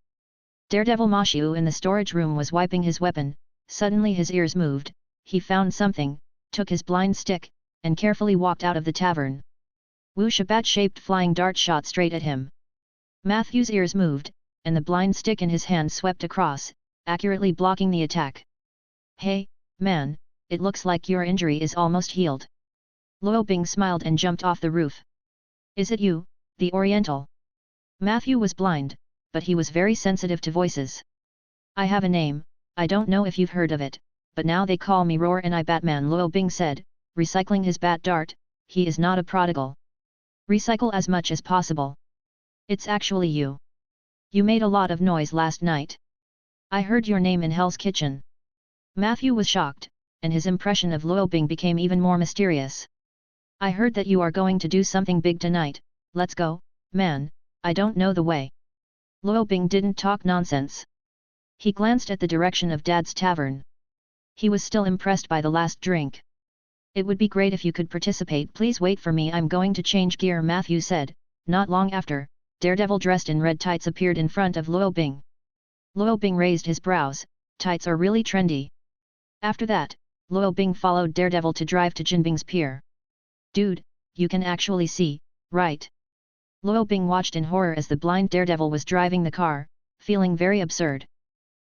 Daredevil Mashiu in the storage room was wiping his weapon. Suddenly his ears moved, he found something, took his blind stick, and carefully walked out of the tavern. Whoosh, a bat-shaped flying dart shot straight at him. Matthew's ears moved, and the blind stick in his hand swept across, accurately blocking the attack. Hey, man, it looks like your injury is almost healed. Luo Bing smiled and jumped off the roof. Is it you, the Oriental? Matthew was blind, but he was very sensitive to voices. I have a name, I don't know if you've heard of it, but now they call me Roar and I Batman, Luo Bing said, recycling his bat dart. He is not a prodigal. Recycle as much as possible. It's actually you. You made a lot of noise last night. I heard your name in Hell's Kitchen. Matthew was shocked, and his impression of Luo Bing became even more mysterious. I heard that you are going to do something big tonight, let's go, man, I don't know the way. Luo Bing didn't talk nonsense. He glanced at the direction of Dad's Tavern. He was still impressed by the last drink. It would be great if you could participate, please wait for me, I'm going to change gear, Matthew said. Not long after, Daredevil dressed in red tights appeared in front of Luo Bing. Luo Bing raised his brows, tights are really trendy. After that, Luo Bing followed Daredevil to drive to Jinbing's pier. Dude, you can actually see, right? Luo Bing watched in horror as the blind Daredevil was driving the car, feeling very absurd.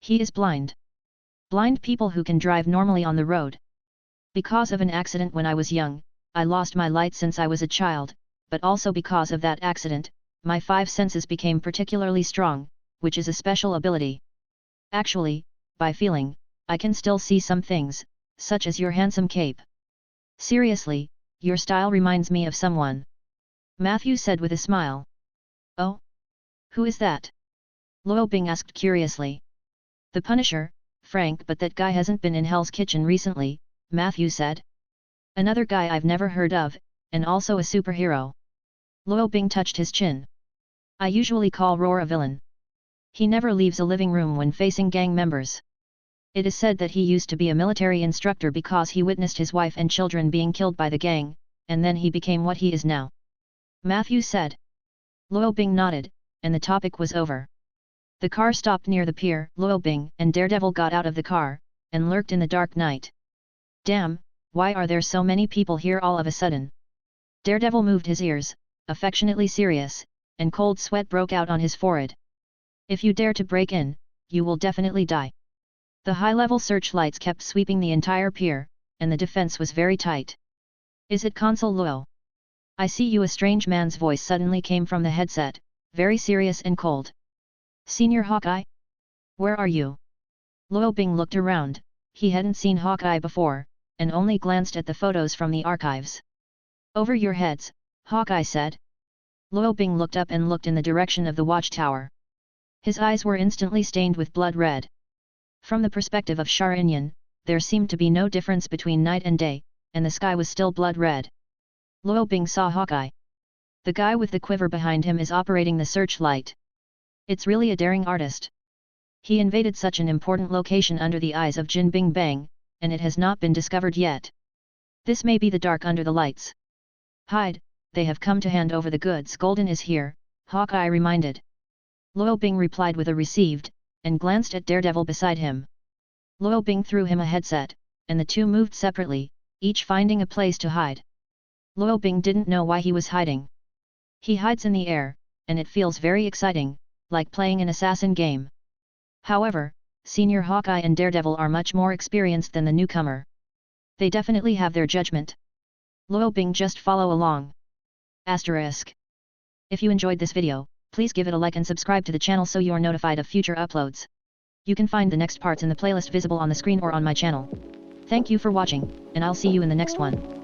He is blind. Blind people who can drive normally on the road. Because of an accident when I was young, I lost my light since I was a child, but also because of that accident, my 5 senses became particularly strong, which is a special ability. Actually, by feeling, I can still see some things, such as your handsome cape. Seriously, your style reminds me of someone. Matthew said with a smile. Oh? Who is that? Luo Bing asked curiously. The Punisher, Frank, but that guy hasn't been in Hell's Kitchen recently, Matthew said. Another guy I've never heard of, and also a superhero. Luo Bing touched his chin. I usually call Roar a villain. He never leaves a living room when facing gang members. It is said that he used to be a military instructor because he witnessed his wife and children being killed by the gang, and then he became what he is now. Matthew said. Luo Bing nodded, and the topic was over. The car stopped near the pier. Luo Bing and Daredevil got out of the car, and lurked in the dark night. Damn, why are there so many people here all of a sudden? Daredevil moved his ears, affectionately serious, and cold sweat broke out on his forehead. If you dare to break in, you will definitely die. The high-level searchlights kept sweeping the entire pier, and the defense was very tight. Is it Consul Luo? I see you. A strange man's voice suddenly came from the headset, very serious and cold. Senior Hawkeye? Where are you? Luo Bing looked around. He hadn't seen Hawkeye before, and only glanced at the photos from the archives. Over your heads, Hawkeye said. Luo Bing looked up and looked in the direction of the watchtower. His eyes were instantly stained with blood red. From the perspective of Sharinyan, there seemed to be no difference between night and day, and the sky was still blood red. Luo Bing saw Hawkeye. The guy with the quiver behind him is operating the searchlight. It's really a daring artist. He invaded such an important location under the eyes of Jin Bing Bang, and it has not been discovered yet. This may be the dark under the lights. Hide, they have come to hand over the goods. Golden is here, Hawkeye reminded. Luo Bing replied with a received, and glanced at Daredevil beside him. Luo Bing threw him a headset, and the two moved separately, each finding a place to hide. Luo Bing didn't know why he was hiding. He hides in the air, and it feels very exciting, like playing an assassin game. However, Senior Hawkeye and Daredevil are much more experienced than the newcomer. They definitely have their judgment. Luo Bing just follow along. Asterisk. If you enjoyed this video, please give it a like and subscribe to the channel so you are notified of future uploads. You can find the next parts in the playlist visible on the screen or on my channel. Thank you for watching, and I'll see you in the next one.